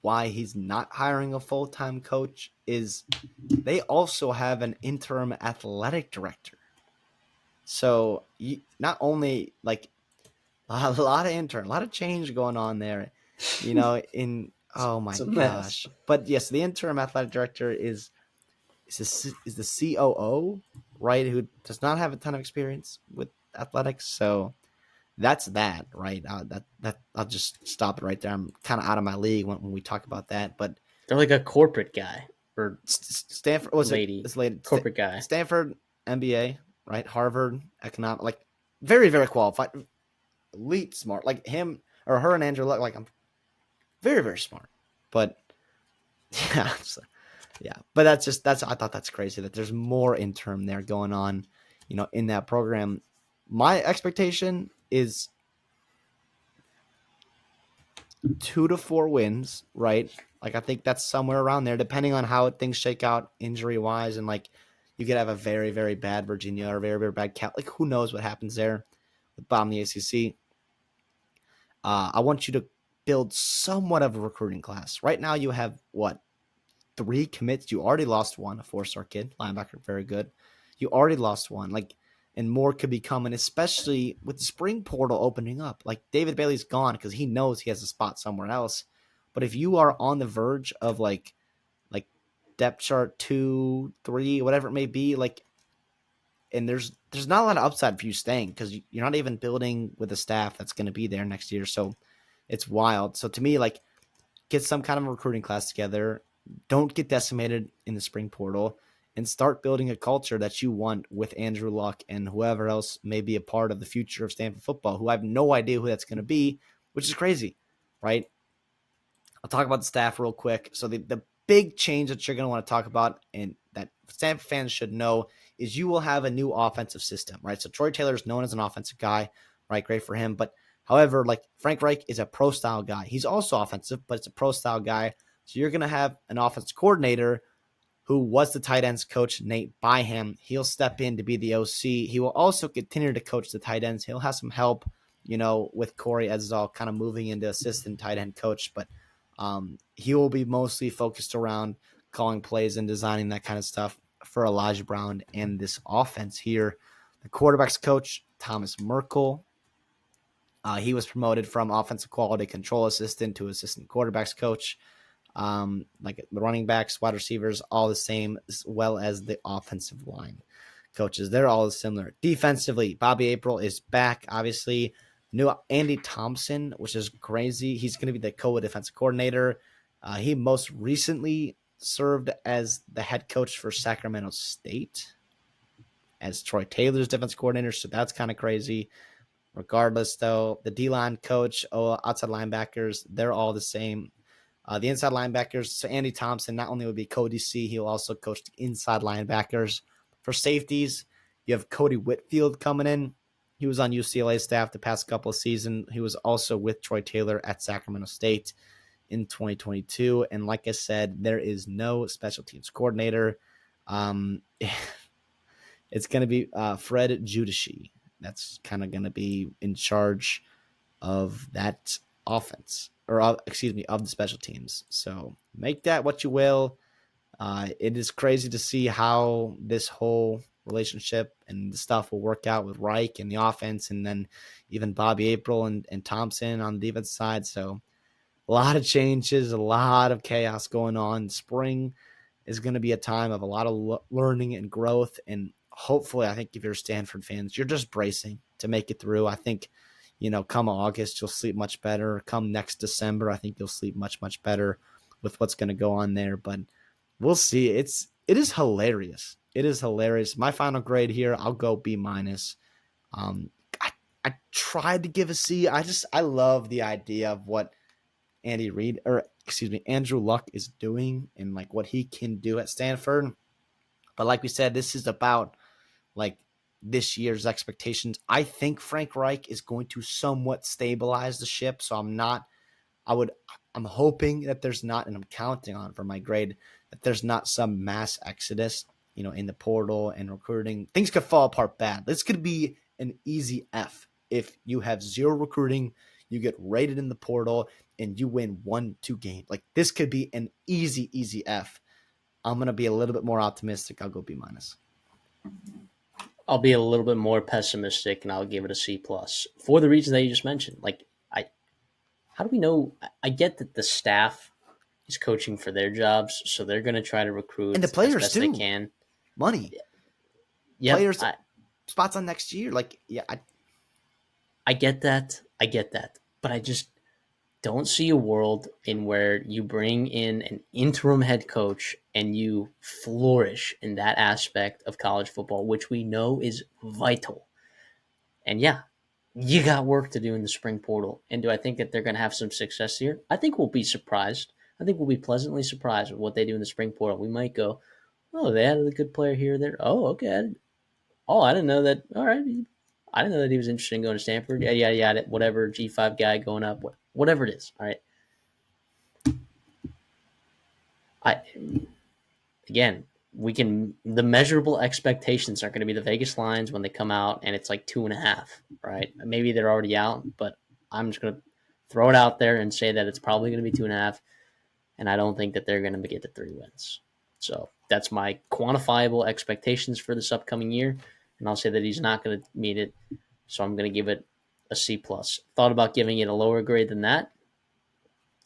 why he's not hiring a full-time coach is they also have an interim athletic director. So not only like a lot of change going on there, oh my gosh. But yes, the interim athletic director is the COO, right? Who does not have a ton of experience with athletics. So that's that, right? That I'll just stop it right there. I'm kind of out of my league when we talk about that, but
they're like a corporate guy or
Stanford
lady corporate guy.
Stanford MBA, right? Harvard economic, like very, very qualified, elite smart. Like him or her and Andrew Luck, like I'm very, very smart. But yeah, so, yeah. But that's I thought that's crazy that there's more interim there going on, in that program. My expectation is 2 to 4 wins, right? Like I think that's somewhere around there, depending on how things shake out injury wise, and like you could have a very, very bad Virginia or very, very bad Cal. Like who knows what happens there with bottom of the ACC. I want you to build somewhat of a recruiting class. Right now, you have what 3 commits. You already lost one, a 4-star kid, linebacker, very good. You already lost one, like, and more could be coming, especially with the spring portal opening up. Like David Bailey's gone because he knows he has a spot somewhere else. But if you are on the verge of like depth chart 2, 3, whatever it may be, like, and there's not a lot of upside for you staying because you're not even building with a staff that's going to be there next year. So it's wild. So to me, like, get some kind of recruiting class together. Don't get decimated in the spring portal and start building a culture that you want with Andrew Luck and whoever else may be a part of the future of Stanford football, who I have no idea who that's going to be, which is crazy, right? I'll talk about the staff real quick. So the big change that you're going to want to talk about and that Stanford fans should know is you will have a new offensive system, right? So Troy Taylor is known as an offensive guy, right? Great for him. But however, like Frank Reich is a pro style guy. He's also offensive, but it's a pro style guy. So you're going to have an offensive coordinator who was the tight ends coach, Nate Byham. He'll step in to be the OC. He will also continue to coach the tight ends. He'll have some help, with Corey Edsall kind of moving into assistant tight end coach, but he will be mostly focused around calling plays and designing that kind of stuff for Elijah Brown and this offense here. The quarterback's coach, Thomas Merkel, he was promoted from offensive quality control assistant to assistant quarterbacks coach. Like the running backs, wide receivers, all the same, as well as the offensive line coaches. They're all similar. Defensively, Bobby April is back, obviously. New Andy Thompson, which is crazy. He's going to be the co-defensive coordinator. He most recently served as the head coach for Sacramento State as Troy Taylor's defense coordinator, so that's kind of crazy. Regardless, though, the D-line coach, outside linebackers, they're all the same. The inside linebackers, so Andy Thompson not only would be co-DC, he'll also coach the inside linebackers. For safeties, you have Cody Whitfield coming in. He was on UCLA staff the past couple of seasons. He was also with Troy Taylor at Sacramento State in 2022. And like I said, there is no special teams coordinator. It's going to be Fred Judici. That's kind of going to be in charge of that offense, or of the special teams. So make that what you will. It is crazy to see how this whole relationship and the stuff will work out with Reich and the offense, and then even Bobby April and Thompson on the defense side. So a lot of changes, a lot of chaos going on. Spring is going to be a time of a lot of learning and growth. And hopefully, I think if you're Stanford fans, you're just bracing to make it through. I think, come August, you'll sleep much better. Come next December, I think you'll sleep much, much better with what's going to go on there. But we'll see. It is hilarious. It is hilarious. My final grade here, I'll go B minus. Um, I tried to give a C. I love the idea of what Andrew Luck is doing and like what he can do at Stanford. But like we said, this is about like this year's expectations. I think Frank Reich is going to somewhat stabilize the ship. So I'm hoping that there's not, and I'm counting on for my grade, that there's not some mass exodus, in the portal and recruiting. Things could fall apart bad. This could be an easy F. If you have zero recruiting, you get rated in the portal, and you win 1-2 games. Like this could be an easy F. I'm going to be a little bit more optimistic. I'll go B minus.
I'll be a little bit more pessimistic, and I'll give it a C plus for the reason that you just mentioned. Like, how do we know? I get that the staff is coaching for their jobs, so they're going to try to recruit
And the
as
players
best they
too.
can.
Money.
Yep,
Players spots on next year. Like, yeah,
I get that. I get that, but I just don't see a world in where you bring in an interim head coach and you flourish in that aspect of college football, which we know is vital. And yeah, you got work to do in the spring portal. And do I think that they're going to have some success here? I think we'll be surprised. I think we'll be pleasantly surprised with what they do in the spring portal. We might go, oh, they added a good player here or there. Oh, okay. Oh, I didn't know that. All right. I didn't know that he was interested in going to Stanford. Yeah, yeah, yeah. Whatever. G5 guy going up. Whatever it is. All right. I again, the measurable expectations are going to be the Vegas lines when they come out, and it's like 2.5, right? Maybe they're already out, but I'm just going to throw it out there and say that it's probably going to be 2.5, and I don't think that they're going to get to 3 wins. So that's my quantifiable expectations for this upcoming year, and I'll say that he's not going to meet it. So I'm going to give it a C plus. Thought about giving it a lower grade than that.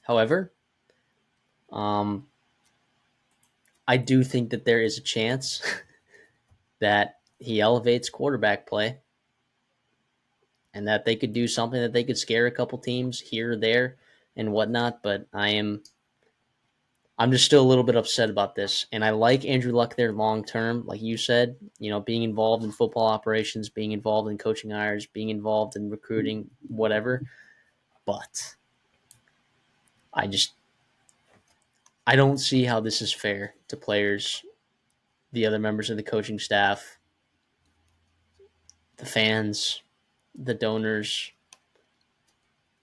However, um, I do think that there is a chance that he elevates quarterback play and that they could do something that they could scare a couple teams here or there and whatnot. But I'm just still a little bit upset about this. And I like Andrew Luck there long term, like you said, being involved in football operations, being involved in coaching hires, being involved in recruiting, whatever. But I just I don't see how this is fair to players, the other members of the coaching staff, the fans, the donors,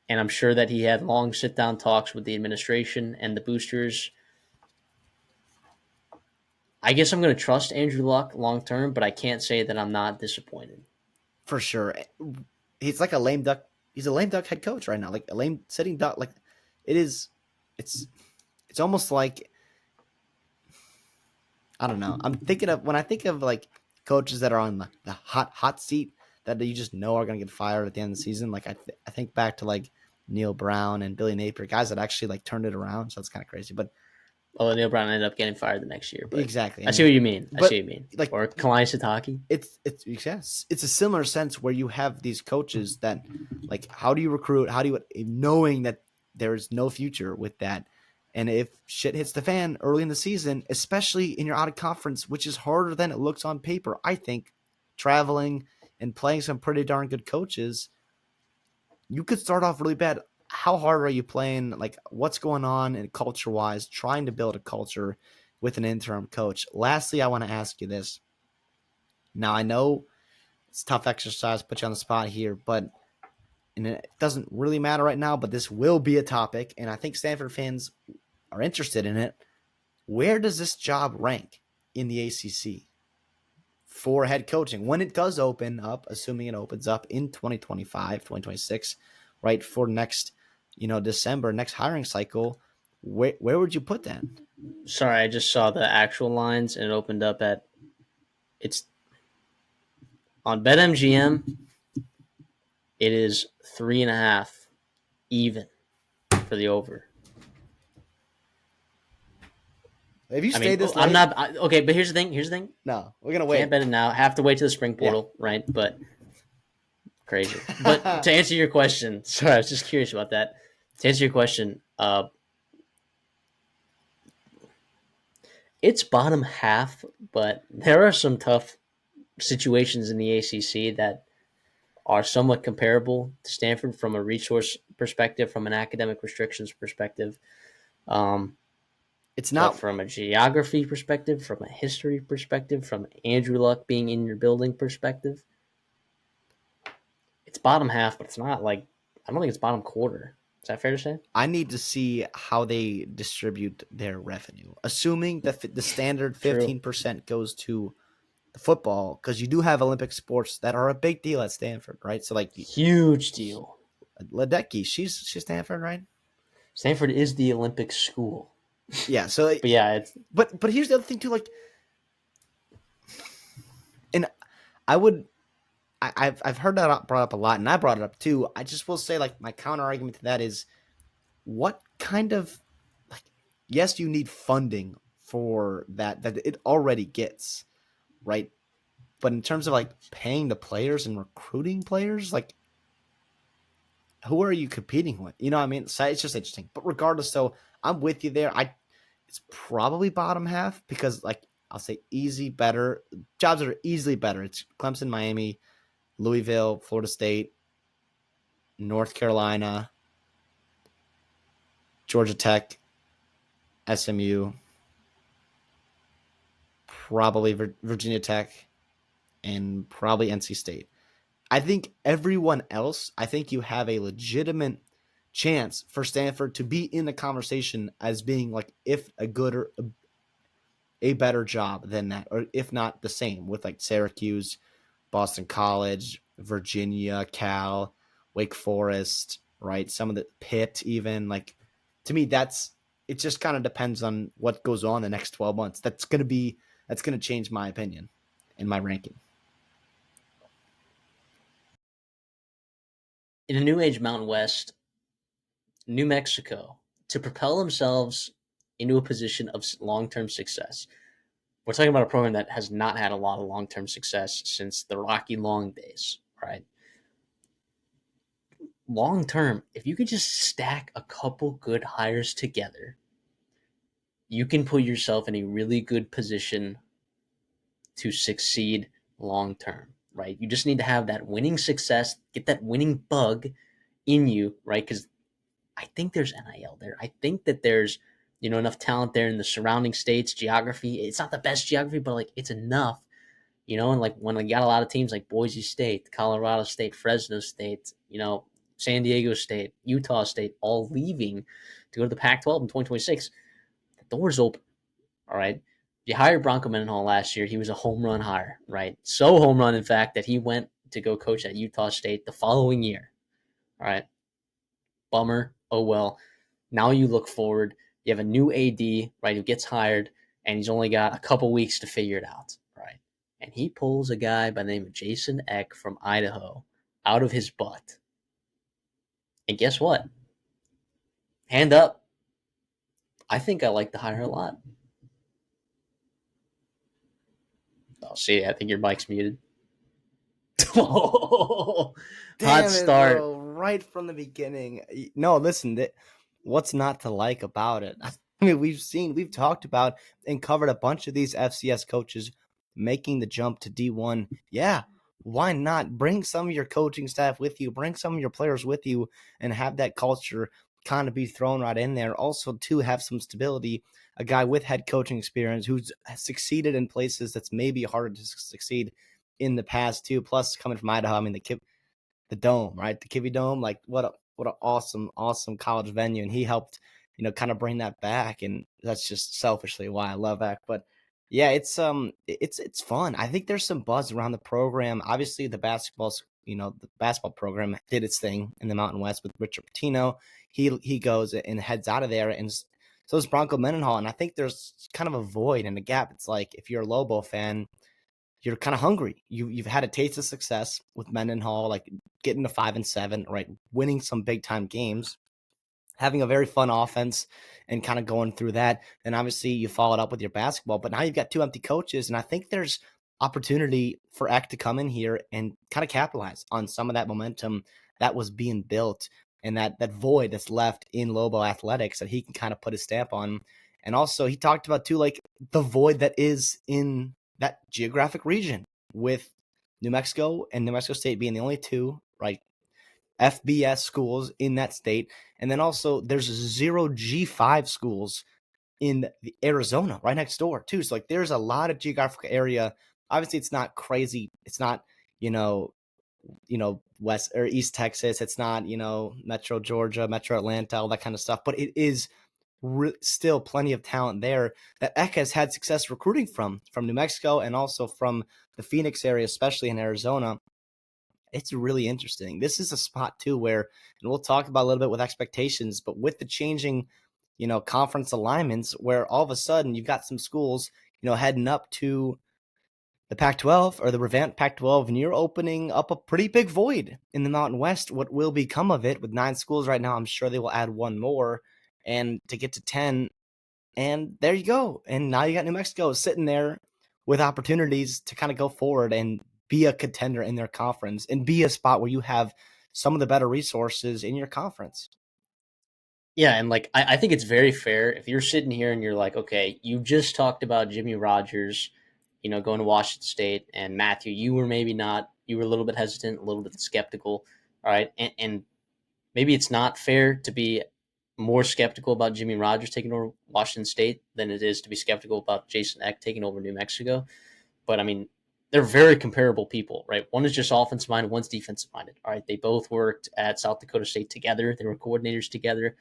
and I'm sure that he had long sit down talks with the administration and the boosters. I guess I'm going to trust Andrew Luck long term, but I can't say that I'm not disappointed.
For sure. He's like a lame duck. He's a lame duck head coach right now, like a lame sitting duck. Like it is, it's almost like, I don't know. I'm thinking of when I think of like coaches that are on the hot seat that you just know are going to get fired at the end of the season. Like I think back to like Neil Brown and Billy Napier, guys that actually like turned it around. So it's kind of crazy, but
Although Neil Brown ended up getting fired the next year, but
exactly.
I see what you mean. I see
But
what you mean.
like
Or Kalani Sitake.
it's yes, it's a similar sense where you have these coaches that like, how do you recruit? How do you, knowing that there's no future with that? And if shit hits the fan early in the season, especially in your out of conference, which is harder than it looks on paper, I think traveling and playing some pretty darn good coaches, you could start off really bad. How hard are you playing? Like, what's going on and culture wise, trying to build a culture with an interim coach? Lastly, I want to ask you this. Now, I know it's a tough exercise, put you on the spot here, but and it doesn't really matter right now, but this will be a topic, and I think Stanford fans are interested in it. Where does this job rank in the ACC for head coaching when it does open up, assuming it opens up in 2025, 2026, right, for next, December, next hiring cycle? Where would you put that?
Sorry, I just saw the actual lines and it opened up at it's on BetMGM. It is 3.5 even for the over.
If you
I
stay
mean,
this late,
I'm not okay. But here's the thing.
No, we're gonna
Can't
wait.
bet it now. Have to wait to the spring portal, right? But crazy. But to answer your question, sorry, I was just curious about that. To answer your question, it's bottom half, but there are some tough situations in the ACC that are somewhat comparable to Stanford from a resource perspective, from an academic restrictions perspective, um,
It's
but
not.
from a geography perspective, from a history perspective, from Andrew Luck being in your building perspective, it's bottom half, but it's not like I don't think it's bottom quarter. Is that fair to say?
I need to see how they distribute their revenue, assuming that the standard
True.
15% goes to the football, because you do have Olympic sports that are a big deal at Stanford, right? So like
Huge deal.
Ledecky, she's Stanford, right?
Stanford is the Olympic school.
Yeah. So,
But yeah, it's
but here's the other thing too. Like, and I would, I've heard that brought up a lot, and I brought it up too. I just will say, like, my counter argument to that is, what kind of, like, yes, you need funding for that it already gets, right? But in terms of like paying the players and recruiting players, like, who are you competing with? You know what I mean? So it's just interesting. But regardless, so I'm with you there. It's probably bottom half because, like, I'll say easy better jobs that are easily better. It's Clemson, Miami, Louisville, Florida State, North Carolina, Georgia Tech, SMU, probably Virginia Tech, and probably NC State. I think everyone else, I think you have a legitimate chance for Stanford to be in the conversation as being like if a good or a better job than that, or if not the same with like Syracuse, Boston College, Virginia, Cal, Wake Forest, right? Some of the Pitt, even like to me, it just kind of depends on what goes on the next 12 months. That's going to change my opinion in my ranking.
In a new age Mountain West, New Mexico, to propel themselves into a position of long term success. We're talking about a program that has not had a lot of long term success since the Rocky Long days, right? Long term, if you could just stack a couple good hires together, you can put yourself in a really good position to succeed long term, right? You just need to have that winning success, get that winning bug in you, right? Because I think there's NIL there. I think that there's enough talent there in the surrounding states. Geography, it's not the best geography, but like it's enough, and like when you got a lot of teams like Boise State, Colorado State, Fresno State, San Diego State, Utah State, all leaving to go to the Pac-12 in 2026. The door's open. All right. You hired Bronco Mendenhall last year. He was a home run hire, right? So home run, in fact, that he went to go coach at Utah State the following year. All right. Bummer. Oh well. Now you look forward. You have a new AD, right, who gets hired, and he's only got a couple weeks to figure it out, right? And he pulls a guy by the name of Jason Eck from Idaho out of his butt. And guess what? Hand up. I think I like the hire a lot. Oh, see, I think your mic's muted. Hot
Damn it,
start.
bro! Right from the beginning. No, listen. What's not to like about it? I mean, we've talked about and covered a bunch of these FCS coaches making the jump to D1. Yeah, why not bring some of your coaching staff with you, bring some of your players with you, and have that culture kind of be thrown right in there. Also, to have some stability. A guy with head coaching experience who's succeeded in places that's maybe harder to succeed in the past too. Plus, coming from Idaho, I mean the dome, right? The Kibby Dome, like what an awesome college venue, and he helped, kind of bring that back, and that's just selfishly why I love that. But yeah, it's fun. I think there's some buzz around the program. Obviously, the basketball program did its thing in the Mountain West with Richard Pitino. He goes and heads out of there, and so is Bronco Mendenhall. And I think there's kind of a void and a gap. It's like if you're a Lobo fan, you're kind of hungry. You've had a taste of success with Mendenhall, like getting to 5-7, right? Winning some big time games, having a very fun offense, and kind of going through that. And obviously, you followed up with your basketball, but now you've got two empty coaches, and I think there's opportunity for Eck to come in here and kind of capitalize on some of that momentum that was being built and that void that's left in Lobo athletics that he can kind of put his stamp on. And also, he talked about too, like the void that is in that geographic region with New Mexico and New Mexico State being the only two, right, FBS schools in that state. And then also there's 0 G5 schools in Arizona right next door too. So like there's a lot of geographic area. Obviously it's not crazy. It's not, West or East Texas. It's not, Metro Georgia, Metro Atlanta, all that kind of stuff. But it is still plenty of talent there that Eck has had success recruiting from New Mexico and also from the Phoenix area, especially in Arizona. It's really interesting. This is a spot too where, and we'll talk about a little bit with expectations, but with the changing, conference alignments, where all of a sudden you've got some schools, heading up to the Pac-12 or the revamped Pac-12, and you're opening up a pretty big void in the Mountain West. What will become of it with 9 schools right now? I'm sure they will add one more, and to get to 10, and there you go. And now you got New Mexico sitting there with opportunities to kind of go forward and be a contender in their conference and be a spot where you have some of the better resources in your conference.
Yeah, and like I think it's very fair if you're sitting here and you're like, okay, you just talked about Jimmy Rogers, going to Washington State, and Matthew, you were maybe not you were a little bit hesitant, a little bit skeptical. All right, and maybe it's not fair to be more skeptical about Jimmy Rogers taking over Washington State than it is to be skeptical about Jason Eck taking over New Mexico. But I mean, they're very comparable people, right? One is just offensive minded, one's defensive minded. All right, they both worked at South Dakota State together. They were coordinators together.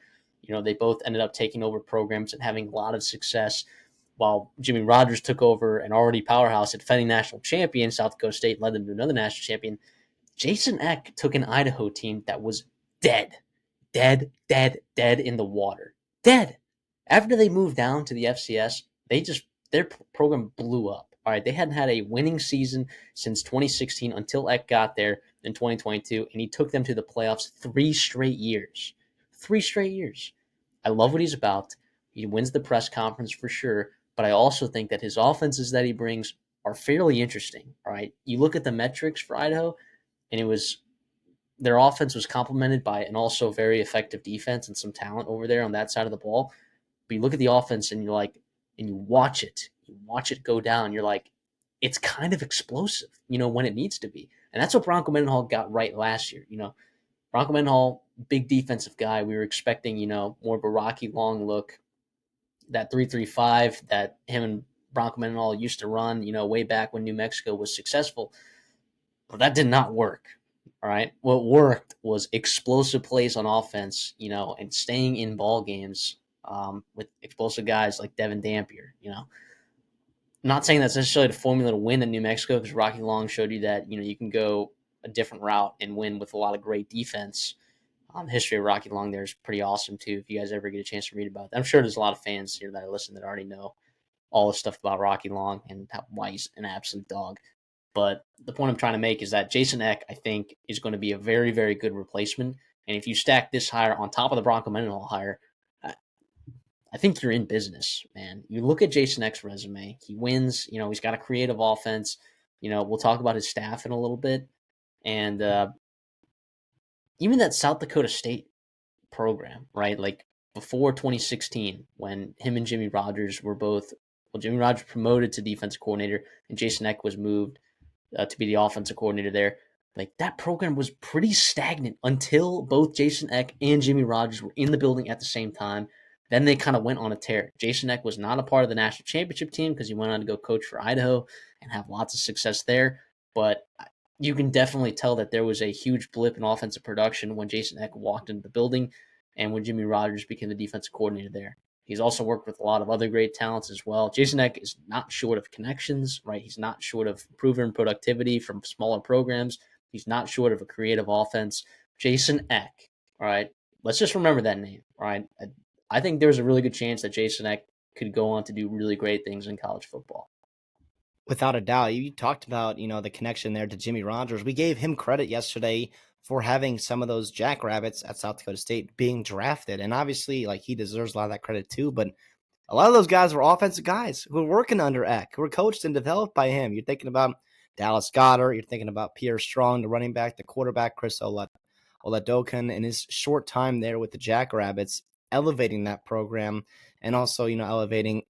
They both ended up taking over programs and having a lot of success. While Jimmy Rogers took over an already powerhouse, defending national champion South Dakota State, led them to another national champion. Jason Eck took an Idaho team that was dead, dead in the water, dead. After they moved down to the FCS, their program blew up. All right, they hadn't had a winning season since 2016 until Eck got there in 2022, and he took them to the playoffs 3 straight years. 3 straight years. I love what he's about. He wins the press conference for sure, but I also think that his offenses that he brings are fairly interesting. All right, you look at the metrics for Idaho, and their offense was complemented by an also very effective defense and some talent over there on that side of the ball. But you look at the offense and you watch it go down. You're like, it's kind of explosive, when it needs to be. And that's what Bronco Mendenhall got right last year. Bronco Mendenhall, big defensive guy. We were expecting, more of a Rocky Long look, that 3-3-5 that him and Bronco Mendenhall used to run, way back when New Mexico was successful. But that did not work. All right. What worked was explosive plays on offense, and staying in ball games with explosive guys like Devin Dampier. I'm not saying that's necessarily the formula to win in New Mexico, because Rocky Long showed you that you can go a different route and win with a lot of great defense. The history of Rocky Long there is pretty awesome too. If you guys ever get a chance to read about it, I'm sure there's a lot of fans here that I listen that already know all the stuff about Rocky Long and why he's an absolute dog. But the point I'm trying to make is that Jason Eck, I think, is going to be a very, very good replacement. And if you stack this hire on top of the Bronco Mendenhall hire, I think you're in business, man. You look at Jason Eck's resume. He wins. He's got a creative offense. We'll talk about his staff in a little bit. And even that South Dakota State program, right? Like before 2016, when him and Jimmy Rogers were both, Jimmy Rogers promoted to defensive coordinator and Jason Eck was moved to be the offensive coordinator there. Like that program was pretty stagnant until both Jason Eck and Jimmy Rogers were in the building at the same time. Then they kind of went on a tear. Jason Eck was not a part of the national championship team because he went on to go coach for Idaho and have lots of success there. But you can definitely tell that there was a huge blip in offensive production when Jason Eck walked into the building and when Jimmy Rogers became the defensive coordinator there. He's also worked with a lot of other great talents as well. Jason Eck is not short of connections, right? He's not short of proven productivity from smaller programs. He's not short of a creative offense. Jason Eck, all right? Let's just remember that name, all right? I think there's a really good chance that Jason Eck could go on to do really great things in college football.
Without a doubt. You talked about, the connection there to Jimmy Rogers. We gave him credit yesterday for having some of those jackrabbits at South Dakota State being drafted. And obviously, like, he deserves a lot of that credit too. But a lot of those guys were offensive guys who were working under Eck, who were coached and developed by him. You're thinking about Dallas Goddard. You're thinking about Pierre Strong, the running back, the quarterback, Chris Oladokan, in his short time there with the Jackrabbits, elevating that program and also, elevating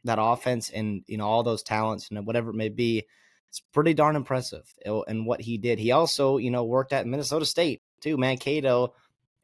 that offense and, all those talents and whatever it may be. It's pretty darn impressive and what he did. He also, worked at Minnesota State too, Mankato.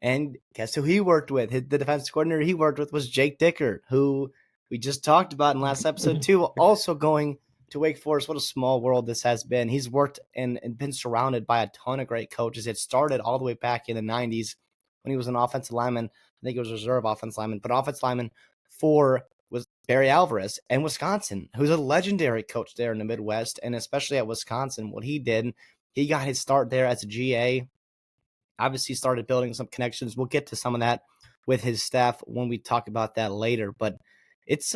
And guess who he worked with? The defensive coordinator he worked with was Jake Dickert, who we just talked about in last episode too, also going to Wake Forest. What a small world this has been. He's worked and been surrounded by a ton of great coaches. It started all the way back in the 90s when he was an offensive lineman. I think it was reserve offensive lineman, but offensive lineman for was Barry Alvarez and Wisconsin, who's a legendary coach there in the Midwest, and especially at Wisconsin. What he did, he got his start there as a GA. Obviously started building some connections. We'll get to some of that with his staff when we talk about that later, but it's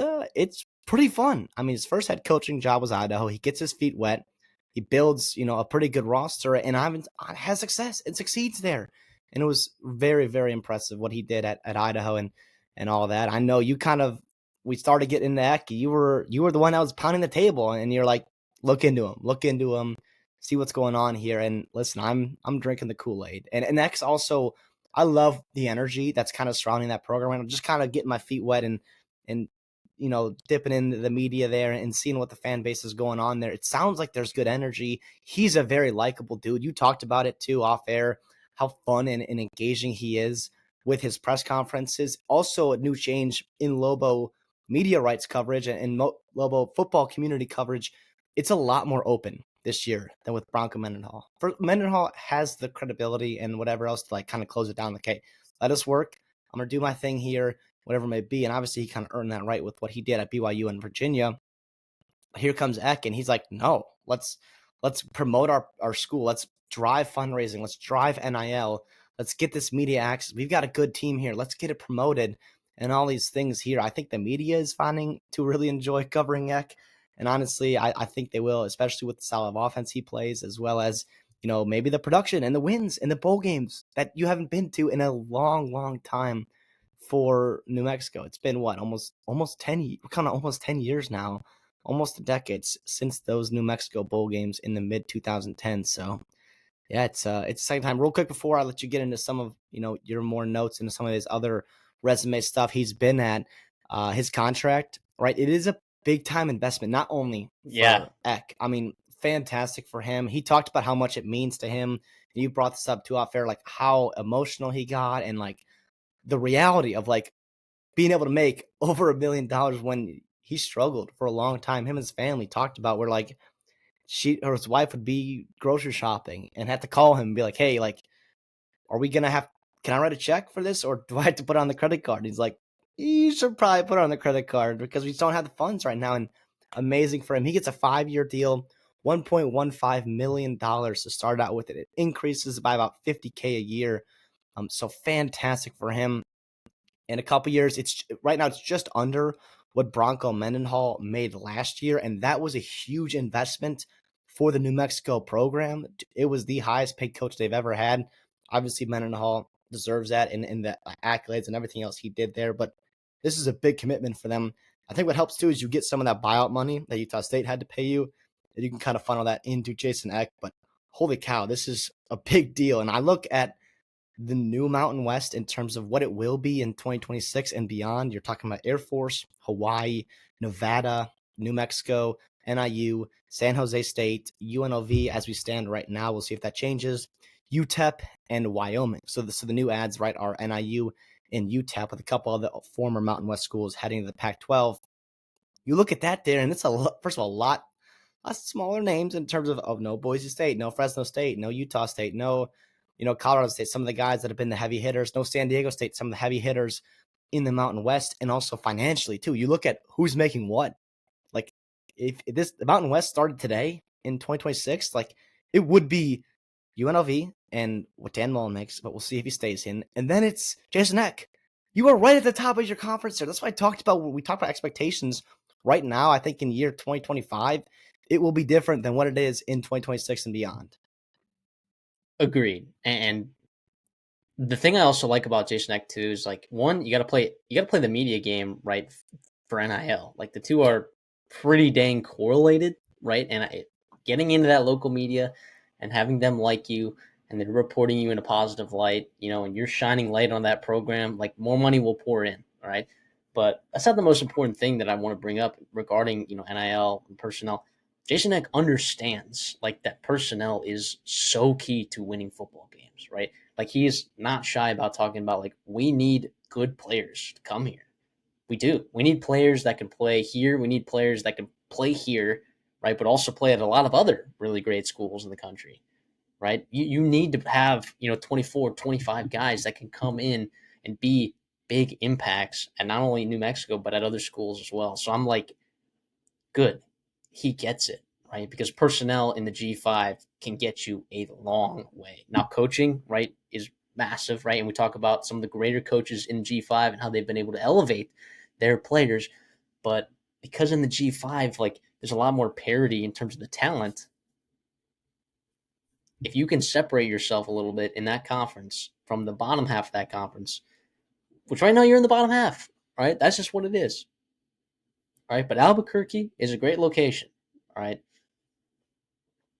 pretty fun. I mean, his first head coaching job was Idaho. He gets his feet wet. He builds, a pretty good roster and has success and succeeds there. And it was very, very impressive what he did at Idaho and all that. I know we started getting into Eck. You were the one that was pounding the table and you're like, look into him, see what's going on here. And listen, I'm drinking the Kool-Aid. And Eck's also, I love the energy that's kind of surrounding that program. I'm just kind of getting my feet wet and dipping in the media there and seeing what the fan base is going on there. It sounds like there's good energy. He's a very likable dude. You talked about it too off air, how fun and engaging he is with his press conferences. Also, a new change in Lobo media rights coverage and Lobo football community coverage. It's a lot more open this year than with Bronco Mendenhall. For Mendenhall has the credibility and whatever else to like kind of close it down. Like, hey, let us work. I'm gonna do my thing here, whatever it may be. And obviously, he kind of earned that right with what he did at BYU and Virginia. Here comes Eck, and he's like, no, let's promote our school. Let's drive fundraising. Let's drive NIL. Let's get this media access. We've got a good team here. Let's get it promoted and all these things here. I think the media is finding to really enjoy covering Eck. And honestly, I think they will, especially with the style of offense he plays, as well as, maybe the production and the wins and the bowl games that you haven't been to in a long, long time for New Mexico. It's been what, almost 10, kind of almost 10 years now, almost a decade since those New Mexico bowl games in the mid 2010s. So yeah, it's the second time. Real quick before I let you get into some of your more notes and some of his other resume stuff he's been at, his contract, right? It is a big time investment, not only
Yeah.
for Eck. I mean, fantastic for him. He talked about how much it means to him. You brought this up too off air, like how emotional he got and like the reality of like being able to make over $1 million when he struggled for a long time. Him and his family talked about where like she or his wife would be grocery shopping and have to call him and be like, hey, like, are we gonna have can I write a check for this or do I have to put it on the credit card? And he's like, you should probably put it on the credit card because we just don't have the funds right now. And amazing for him. He gets a 5-year deal, $1.15 million to start out with it. It increases by about 50K a year. So fantastic for him. In a couple years, it's right now it's just under what Bronco Mendenhall made last year, and that was a huge investment for the New Mexico program. It was the highest paid coach they've ever had. Obviously, Mendenhall deserves that in the accolades and everything else he did there, but this is a big commitment for them. I think what helps too is you get some of that buyout money that Utah State had to pay you, and you can kind of funnel that into Jason Eck. But holy cow, this is a big deal. And I look at the new Mountain West in terms of what it will be in 2026 and beyond. You're talking about Air Force, Hawaii, Nevada, New Mexico, NIU, San Jose State, UNLV as we stand right now. We'll see if that changes. UTEP and Wyoming. So the new ads, right, are NIU and UTEP with a couple of the former Mountain West schools heading to the Pac-12. You look at that there, and it's first of all, a lot smaller names in terms of no Boise State, no Fresno State, no Utah State, no Colorado State, some of the guys that have been the heavy hitters, no San Diego State, some of the heavy hitters in the Mountain West, and also financially too. You look at who's making what. Like if this the Mountain West started today in 2026, like it would be UNLV and what Dan Mullen makes, but we'll see if he stays in. And then it's Jason Eck. You are right at the top of your conference there. That's why I talked about when we talk about expectations right now. I think in year 2025, it will be different than what it is in 2026 and beyond.
Agreed. And the thing I also like about Jason Eck too is like one, you gotta play the media game right for NIL. Like the two are pretty dang correlated, right? And getting into that local media and having them like you and then reporting you in a positive light, and you're shining light on that program, like more money will pour in, all right? But that's not the most important thing that I want to bring up regarding NIL and personnel. Jason Eck understands like that personnel is so key to winning football games, right? Like he's not shy about talking about like we need good players to come here. We do. We need players that can play here. We need players that can play here, right? But also play at a lot of other really great schools in the country, right? You need to have 24, 25 guys that can come in and be big impacts, and not only New Mexico but at other schools as well. So I'm like, good. He gets it, right? Because personnel in the G5 can get you a long way. Now, coaching, right, is massive, right? And we talk about some of the greater coaches in G5 and how they've been able to elevate their players. But because in the G5, like, there's a lot more parity in terms of the talent. If you can separate yourself a little bit in that conference from the bottom half of that conference, which right now you're in the bottom half, right? That's just what it is, right? But Albuquerque is a great location, right?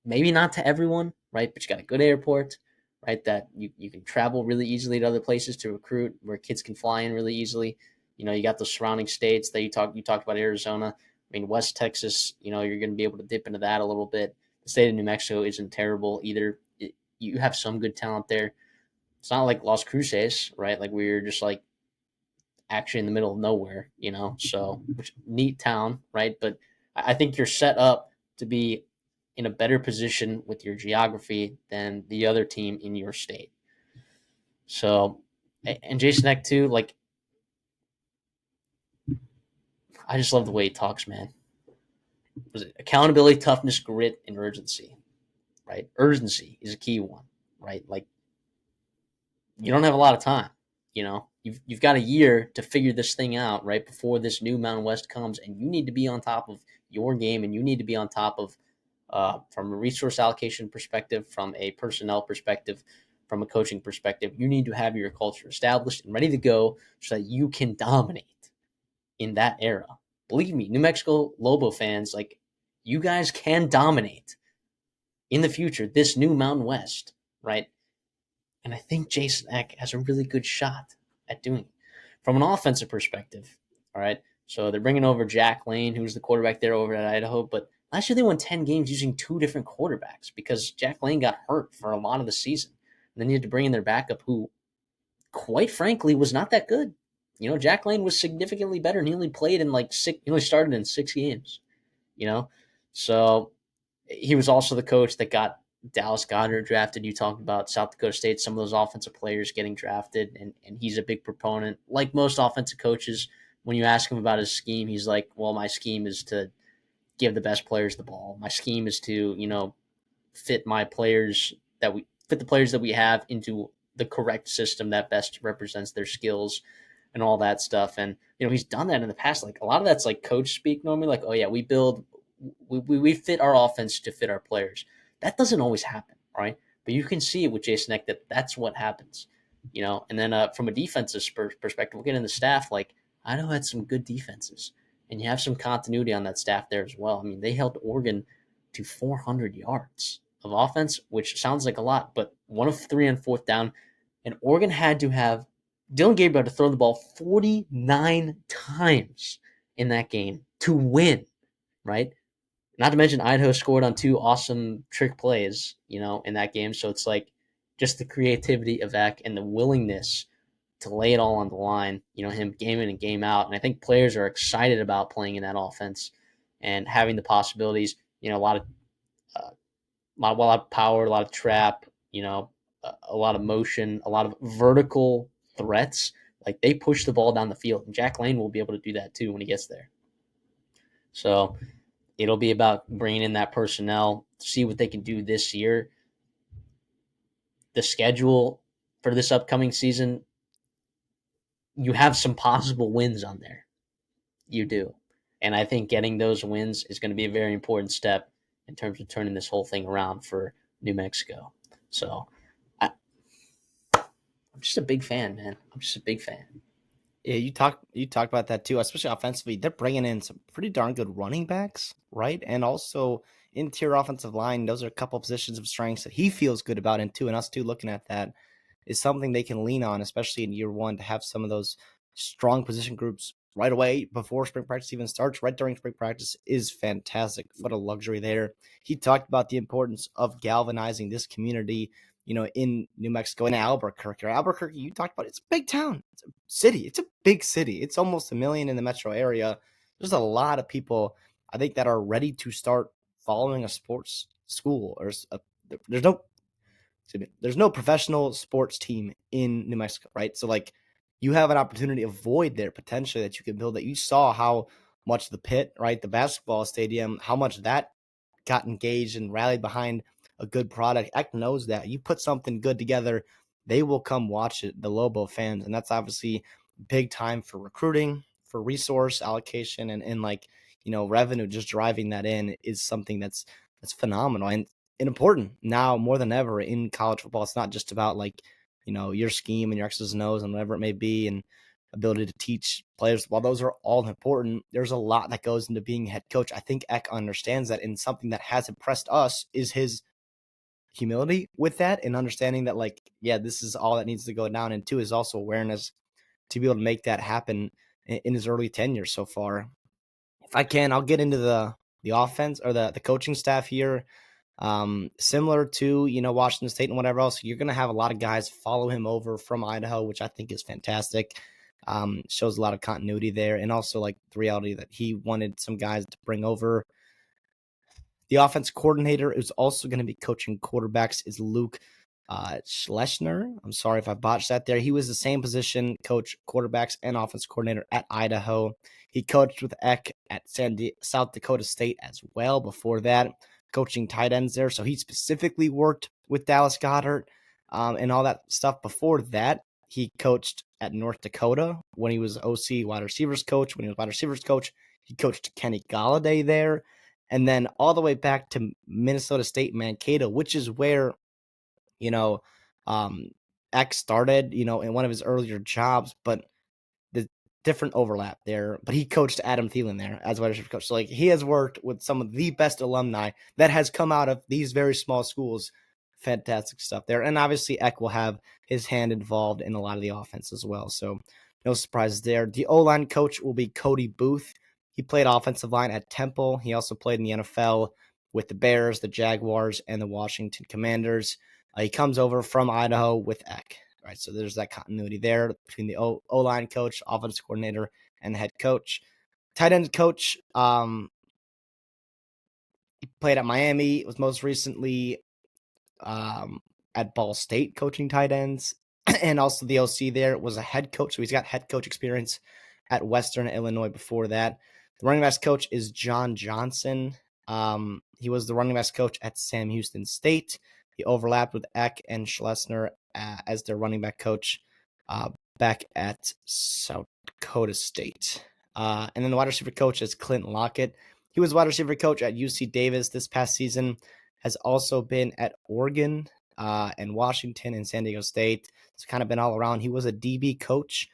Maybe not to everyone, right? But you got a good airport, right? That you can travel really easily to other places to recruit where kids can fly in really easily. You got the surrounding states that you talked about Arizona. I mean, West Texas, you're going to be able to dip into that a little bit. The state of New Mexico isn't terrible either. You have some good talent there. It's not like Las Cruces, right? Like we're just like actually in the middle of nowhere, So, which neat town, right? But I think you're set up to be in a better position with your geography than the other team in your state. So, and Jason Eck too, like I just love the way he talks, man. Was it accountability, toughness, grit, and urgency? Right? Urgency is a key one, right? Like you don't have a lot of time. You've got a year to figure this thing out right before this new Mountain West comes, and you need to be on top of your game, and you need to be on top of from a resource allocation perspective, from a personnel perspective, from a coaching perspective. You need to have your culture established and ready to go so that you can dominate in that era. Believe me, New Mexico Lobo fans, like you guys can dominate in the future. This new Mountain West, right? And I think Jason Eck has a really good shot at doing it. From an offensive perspective, all right, so they're bringing over Jack Lane, who's the quarterback there over at Idaho. But last year they won 10 games using two different quarterbacks because Jack Lane got hurt for a lot of the season. And then you had to bring in their backup, who, quite frankly, was not that good. Jack Lane was significantly better, and he only played in like six. He only started in 6 games. You know, so he was also the coach that got Dallas Goddard drafted. You talked about South Dakota State, some of those offensive players getting drafted, and he's a big proponent. Like most offensive coaches, when you ask him about his scheme, he's like, well, my scheme is to give the best players the ball. My scheme is to, fit my players that we fit the players that we have into the correct system that best represents their skills and all that stuff. And he's done that in the past. Like a lot of that's like coach speak normally. Like, oh yeah, we fit our offense to fit our players. That doesn't always happen, right? But you can see it with Jason Eck that that's what happens. And then from a defensive perspective, we'll get in the staff. Like Idaho had some good defenses, and you have some continuity on that staff there as well. I mean, they held Oregon to 400 yards of offense, which sounds like a lot, but 1 of 3 on fourth down, and Oregon had to have Dylan Gabriel had to throw the ball 49 times in that game to win, right? Not to mention Idaho scored on 2 awesome trick plays, in that game. So it's like just the creativity of Eck and the willingness to lay it all on the line, him game in and game out. And I think players are excited about playing in that offense and having the possibilities, uh, a lot of power, a lot of trap, a lot of motion, a lot of vertical threats. Like they push the ball down the field, and Jack Lane will be able to do that too when he gets there. So it'll be about bringing in that personnel, see what they can do this year. The schedule for this upcoming season, you have some possible wins on there. You do. And I think getting those wins is going to be a very important step in terms of turning this whole thing around for New Mexico. So I'm just a big fan, man. I'm just a big fan.
Yeah, you talk about that too, especially offensively. They're bringing in some pretty darn good running backs, right? And also interior offensive line. Those are a couple of positions of strengths that he feels good about, and too, and us too looking at that is something they can lean on, especially in year one, to have some of those strong position groups right away before spring practice even starts, right during spring practice is fantastic. What a luxury there. He talked about the importance of galvanizing this community, in New Mexico, in Albuquerque. Albuquerque, you talked about it's a big town. It's a city. It's a big city. It's almost 1 million in the metro area. There's a lot of people, I think, that are ready to start following a sports school there's no there's no professional sports team in New Mexico, right? So like you have an opportunity to avoid there potentially that you can build that. You saw how much the pit, right? The basketball stadium, how much that got engaged and rallied behind a good product. Eck knows that. You put something good together, they will come watch it, the Lobo fans. And that's obviously big time for recruiting, for resource allocation, and like, revenue. Just driving that in is something that's phenomenal and important now more than ever in college football. It's not just about like, your scheme and your X's and O's and whatever it may be, and ability to teach players. While those are all important, there's a lot that goes into being a head coach. I think Eck understands that, and something that has impressed us is his humility with that and understanding that, like, yeah, this is all that needs to go down. And two is also awareness to be able to make that happen in his early tenure so far. If I can, I'll get into the offense or the coaching staff here. Similar to, Washington State and whatever else, you're going to have a lot of guys follow him over from Idaho, which I think is fantastic. Shows a lot of continuity there, and also like the reality that he wanted some guys to bring over. The offense coordinator is also going to be coaching quarterbacks is Luke Schlesner. I'm sorry if I botched that there. He was the same position, coach quarterbacks and offense coordinator at Idaho. He coached with Eck at South Dakota State as well before that, coaching tight ends there. So he specifically worked with Dallas Goedert and all that stuff. Before that, he coached at North Dakota when he was OC wide receivers coach. When he was wide receivers coach, he coached Kenny Galladay there. And then all the way back to Minnesota State Mankato, which is where, you know, X started, in one of his earlier jobs, but the different overlap there. But he coached Adam Thielen there as wide receiver coach. So like he has worked with some of the best alumni that has come out of these very small schools. Fantastic stuff there. And obviously Eck will have his hand involved in a lot of the offense as well. So no surprises there. The O-line coach will be Cody Booth. He played offensive line at Temple. He also played in the NFL with the Bears, the Jaguars, and the Washington Commanders. He comes over from Idaho with Eck. Right, so there's that continuity there between the O-line coach, offensive coordinator, and the head coach. Tight end coach, he played at Miami, was most recently at Ball State coaching tight ends, and also the OC there was a head coach, so he's got head coach experience at Western Illinois before that. The running backs coach is John Johnson. He was the running backs coach at Sam Houston State. He overlapped with Eck and Schlesner as their running back coach back at South Dakota State. And then the wide receiver coach is Clint Lockett. He was wide receiver coach at UC Davis this past season, has also been at Oregon and Washington and San Diego State. It's kind of been all around. He was a DB coach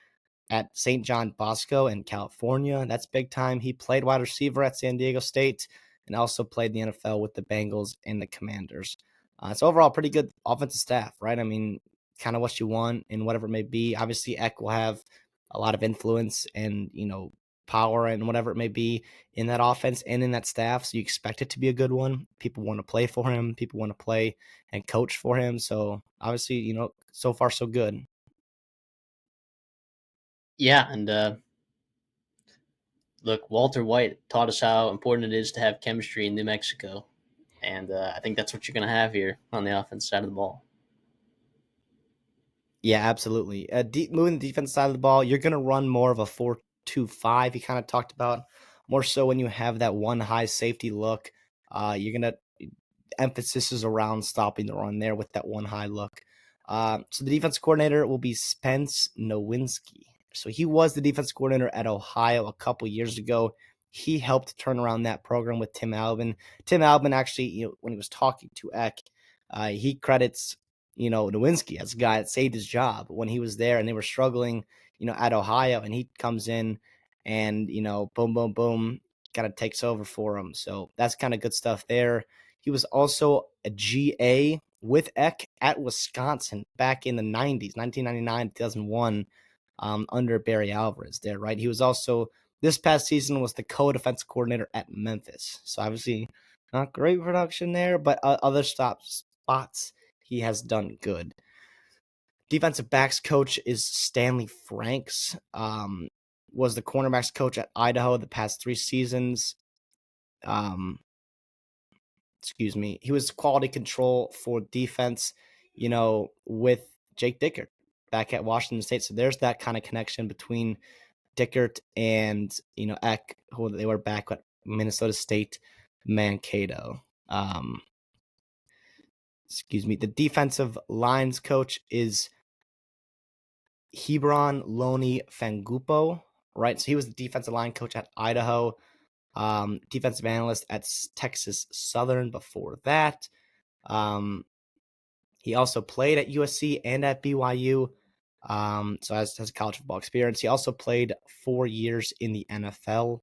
at St. John Bosco in California. That's big time. He played wide receiver at San Diego State and also played the NFL with the Bengals and the Commanders. So overall, pretty good offensive staff, right? I mean, kind of what you want and whatever it may be. Obviously, Eck will have a lot of influence and, power and whatever it may be in that offense and in that staff. So you expect it to be a good one. People want to play for him. People want to play and coach for him. So obviously, so far so good.
Yeah, and look, Walter White taught us how important it is to have chemistry in New Mexico, and I think that's what you're going to have here on the offense side of the ball.
Yeah, absolutely. Moving the defense side of the ball, you're going to run more of a 4-2-5. He kind of talked about more so when you have that one high safety look. You're going to emphasis is around stopping the run there with that one high look. So the defense coordinator will be Spence Nowinski. So he was the defense coordinator at Ohio a couple years ago. He helped turn around that program with Tim Albin. Tim Albin actually, when he was talking to Eck, he credits, Nowinski as a guy that saved his job when he was there and they were struggling, at Ohio, and he comes in and, boom, boom, boom, kind of takes over for him. So that's kind of good stuff there. He was also a GA with Eck at Wisconsin back in the 90s, 1999, 2001, under Barry Alvarez there, right? He was also, this past season, was the co-defensive coordinator at Memphis. So obviously not great production there, but other spots he has done good. Defensive backs coach is Stanley Franks. Was the cornerbacks coach at Idaho the past 3 seasons. He was quality control for defense, with Jake Dickert back at Washington State. So there's that kind of connection between Dickert and, Eck, who they were back at Minnesota State Mankato. The defensive lines coach is Hebron Loney Fangupo, right? So he was the defensive line coach at Idaho. Defensive analyst at Texas Southern before that. He also played at USC and at BYU, so has college football experience. He also played 4 years in the NFL.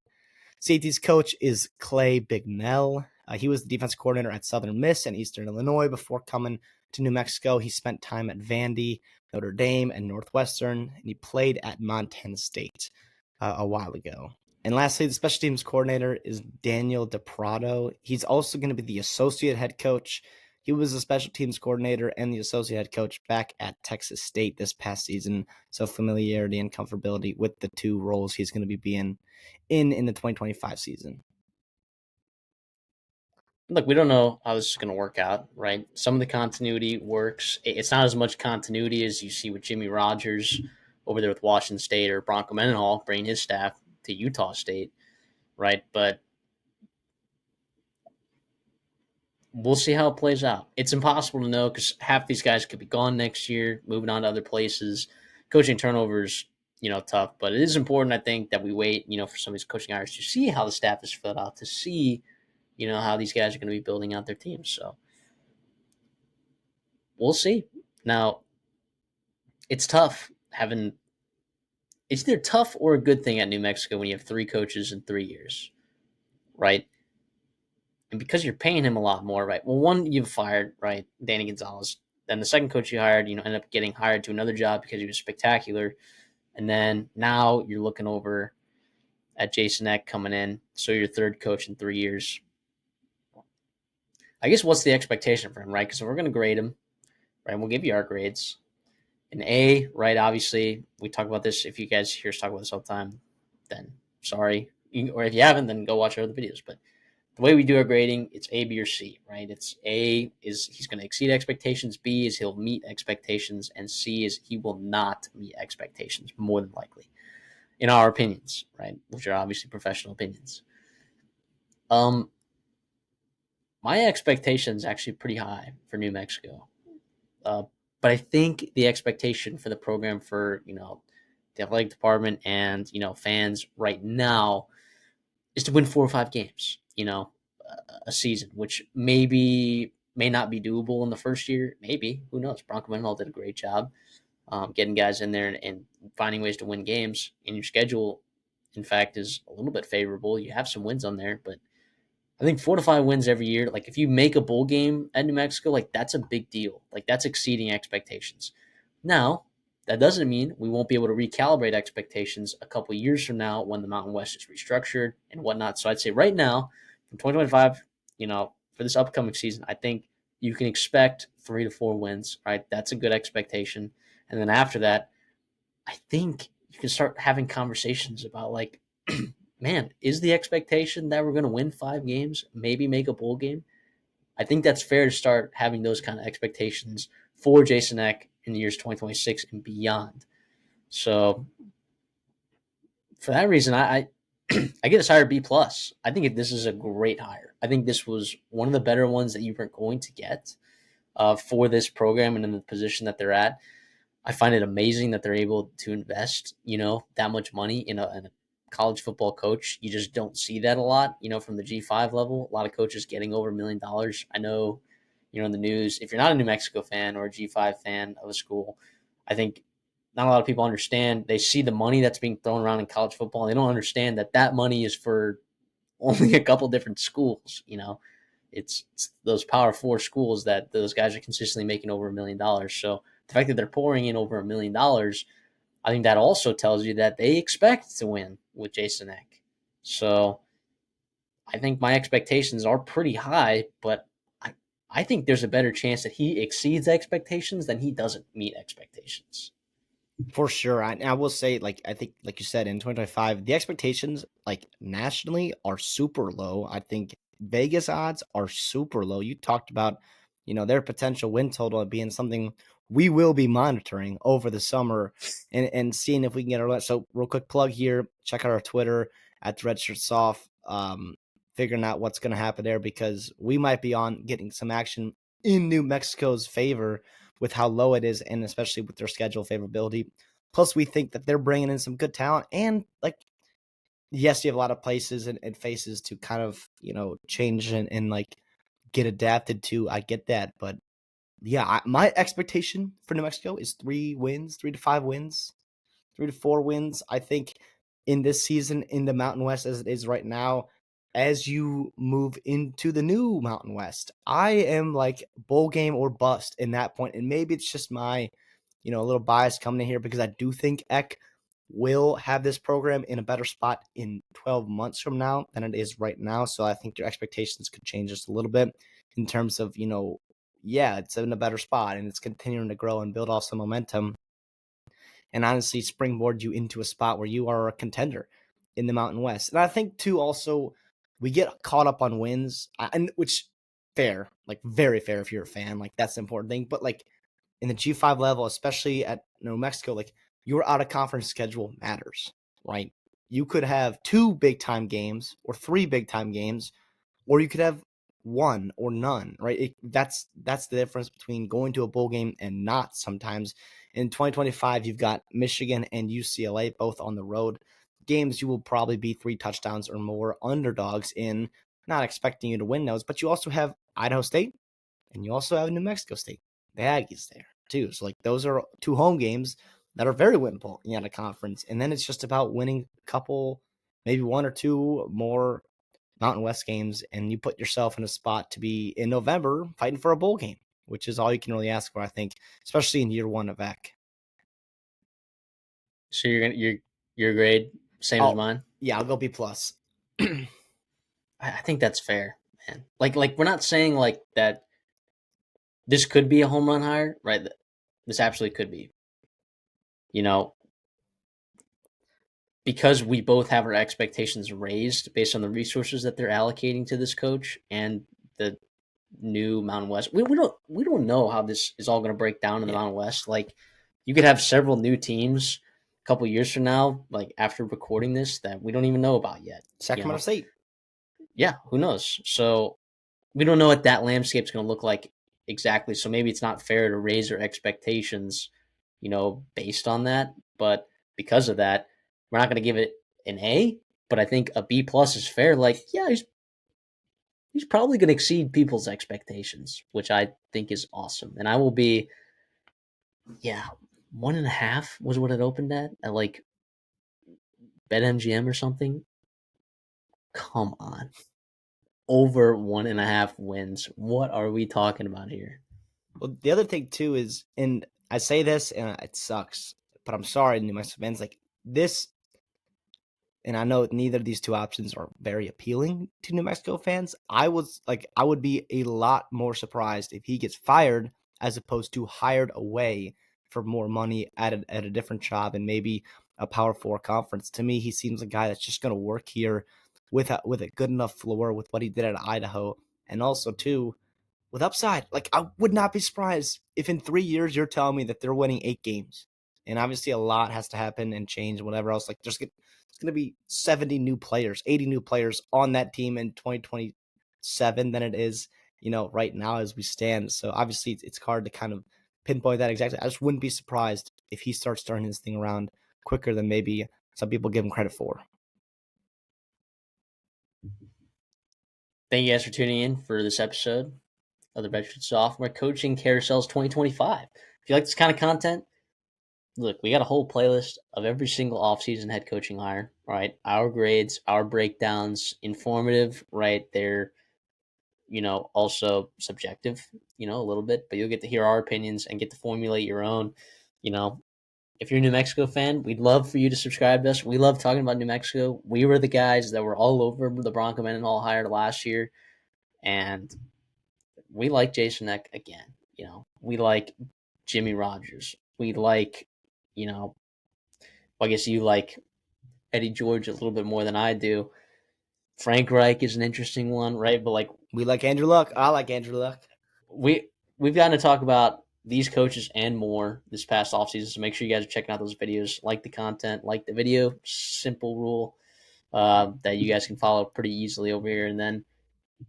Safeties coach is Clay Bignell. He was the defense coordinator at Southern Miss and Eastern Illinois before coming to New Mexico. He spent time at Vandy, Notre Dame, and Northwestern, and he played at Montana State. a while ago. And lastly, the special teams coordinator is Daniel DePrado. He's also going to be the associate head coach. He was the special teams coordinator and the associate head coach back at Texas State this past season. So familiarity and comfortability with the two roles he's going to be being in the 2025 season.
Look, we don't know how this is going to work out, right? Some of the continuity works. It's not as much continuity as you see with Jimmy Rogers over there with Washington State, or Bronco Mendenhall bringing his staff to Utah State, right? But we'll see how it plays out. It's impossible to know because half these guys could be gone next year, moving on to other places. Coaching turnovers, tough, but it is important, I think, that we wait, for some of these coaching hires to see how the staff is filled out, to see, how these guys are going to be building out their teams. So we'll see. Now, it's tough having. It's either tough or a good thing at New Mexico when you have three coaches in 3 years, right? And because you're paying him a lot more, right? Well, one you've fired, right, Danny Gonzalez. Then the second coach you hired, ended up getting hired to another job because he was spectacular. And then now you're looking over at Jason Eck coming in. So your third coach in 3 years. I guess what's the expectation for him, right? Because we're going to grade him, right? We'll give you our grades. An A, right? Obviously, we talk about this. If you guys hear us talk about this all the time, then sorry. Or if you haven't, then go watch our other videos. But the way we do our grading, it's A, B, or C, right? It's A is he's going to exceed expectations, B is he'll meet expectations, and C is he will not meet expectations, more than likely, in our opinions, right? Which are obviously professional opinions. My expectation is actually pretty high for New Mexico. Uh, but I think the expectation for the program, for the athletic department and fans right now, is to win 4 or 5 games. A season, which may not be doable in the first year. Maybe, who knows? Bronco Mendenhall did a great job getting guys in there and finding ways to win games. And your schedule, in fact, is a little bit favorable. You have some wins on there, but I think 4 to 5 wins every year. Like if you make a bowl game at New Mexico, like that's a big deal. Like that's exceeding expectations. Now, that doesn't mean we won't be able to recalibrate expectations a couple of years from now when the Mountain West is restructured and whatnot. So I'd say right now, from 2025, for this upcoming season, I think you can expect 3 to 4 wins, right? That's a good expectation. And then after that, I think you can start having conversations about like, man, is the expectation that we're going to win 5 games, maybe make a bowl game? I think that's fair to start having those kind of expectations for Jason Eck in the years 2026 and beyond. So for that reason, I I get this hire B plus. I think this is a great hire. I think this was one of the better ones that you were going to get for this program and in the position that they're at. I find it amazing that they're able to invest, that much money in a college football coach. You just don't see that a lot, from the G5 level. A lot of coaches getting over $1 million. I know, in the news, if you're not a New Mexico fan or a G5 fan of a school, I think not a lot of people understand. They see the money that's being thrown around in college football, and they don't understand that that money is for only a couple different schools. It's those Power Four schools that those guys are consistently making over $1 million. So the fact that they're pouring in over $1 million, I think that also tells you that they expect to win with Jason Eck. So I think my expectations are pretty high, but I think there's a better chance that he exceeds expectations than he doesn't meet expectations.
For sure. I will say, like, I think, like you said, in 2025, the expectations, like, nationally are super low. I think Vegas odds are super low. You talked about, their potential win total being something we will be monitoring over the summer and seeing if we can get our. So, real quick plug here, check out our Twitter at Redshirt Soft, figuring out what's going to happen there because we might be on getting some action in New Mexico's favor with how low it is and especially with their schedule favorability. Plus, we think that they're bringing in some good talent and like, yes, you have a lot of places and faces to kind of, change and like get adapted to. I get that. But yeah, my expectation for New Mexico is 3 wins, 3 to 5 wins, 3 to 4 wins. I think in this season in the Mountain West as it is right now, as you move into the new Mountain West, I am like bowl game or bust in that point. And maybe it's just my, a little bias coming in here because I do think Eck will have this program in a better spot in 12 months from now than it is right now. So I think your expectations could change just a little bit in terms of, yeah, it's in a better spot and it's continuing to grow and build off some momentum and honestly springboard you into a spot where you are a contender in the Mountain West. And I think too, also we get caught up on wins, and which fair, like very fair if you're a fan, like that's the important thing. But like in the G5 level, especially at New Mexico, like your out of conference schedule matters, right? You could have 2 big time games or 3 big time games, or you could have one or none, right? That's the difference between going to a bowl game and not sometimes. In 2025, you've got Michigan and UCLA both on the road. Games you will probably be 3 touchdowns or more underdogs in, not expecting you to win those, but you also have Idaho State and you also have New Mexico State, the Aggies there too. So like those are 2 home games that are very winnable in a conference. And then it's just about winning a couple, maybe 1 or 2 more Mountain West games, and you put yourself in a spot to be in November fighting for a bowl game, which is all you can really ask for, I think, especially in year 1 of VEC.
So your grade same as
Oh,
mine.
yeah, I'll go B plus.
I think that's fair, man. Like we're not saying like that. This could be a home run hire, right? This absolutely could be. You know, because we both have our expectations raised based on the resources that they're allocating to this coach and the new Mountain West. We don't know how this is all going to break down in the
Yeah,
Mountain West. Like you could have several new teams a couple years from now, like after recording this, that we don't even know about yet. You
Sacramento
know,
State.
yeah, who knows? So we don't know what that landscape is going to look like exactly. So maybe it's not fair to raise our expectations, based on that. But because of that, we're not going to give it an A. But I think a B plus is fair. Like, yeah, he's probably going to exceed people's expectations, which I think is awesome. And I will be, yeah, 1.5 was what it opened at like BetMGM or something. Come on, over 1.5 wins. What are we talking about here?
Well, the other thing too is, and I say this and it sucks, but I'm sorry, New Mexico fans. Like this, and I know neither of these 2 options are very appealing to New Mexico fans. I would be a lot more surprised if he gets fired as opposed to hired away for more money at a different job and maybe a Power 4 conference. To me, he seems a guy that's just going to work here with a good enough floor with what he did at Idaho, and also too with upside. Like I would not be surprised if in 3 years you're telling me that they're winning 8 games. And obviously a lot has to happen and change and whatever else. Like there's going to be 70 new players, 80 new players on that team in 2027 than it is, right now as we stand. So obviously it's hard to kind of pinpoint that exactly. I just wouldn't be surprised if he starts turning this thing around quicker than maybe some people give him credit for.
Thank you guys for tuning in for this episode of the Redshirt Sophomore Coaching Carousels 2025. If you like this kind of content, look, we got a whole playlist of every single offseason head coaching hire, right? Our grades, our breakdowns, informative, right? They're, also subjective, a little bit, but you'll get to hear our opinions and get to formulate your own. You know, if you're a New Mexico fan, we'd love for you to subscribe to us. We love talking about New Mexico. We were the guys that were all over the Bronco Mendenhall hired last year, and we like Jason Eck again. We like Jimmy Rogers. We like, you know, well, I guess you like Eddie George a little bit more than I do. Frank Reich is an interesting one, right? But like
We like Andrew Luck. I like Andrew Luck.
we we've gotten to talk about these coaches and more this past offseason. So make sure you guys are checking out those videos, like the content, like the video. Simple rule that you guys can follow pretty easily over here, and then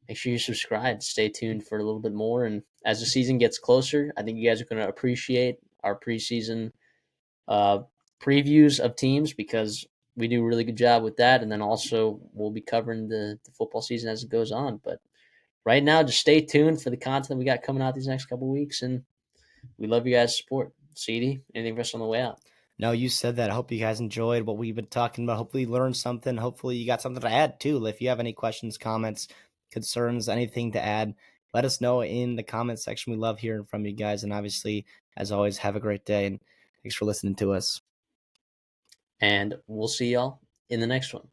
make sure you subscribe. Stay tuned for a little bit more. And as the season gets closer, I think you guys are going to appreciate our preseason uh, previews of teams because we do a really good job with that. And then also we'll be covering the football season as it goes on. But right now, just stay tuned for the content we got coming out these next couple of weeks. And we love you guys' support. CD, anything for us on the way out?
No, you said that. I hope you guys enjoyed what we've been talking about. Hopefully, you learned something. Hopefully, you got something to add too. If you have any questions, comments, concerns, anything to add, let us know in the comment section. We love hearing from you guys. And obviously, as always, have a great day. And thanks for listening to us.
and we'll see y'all in the next one.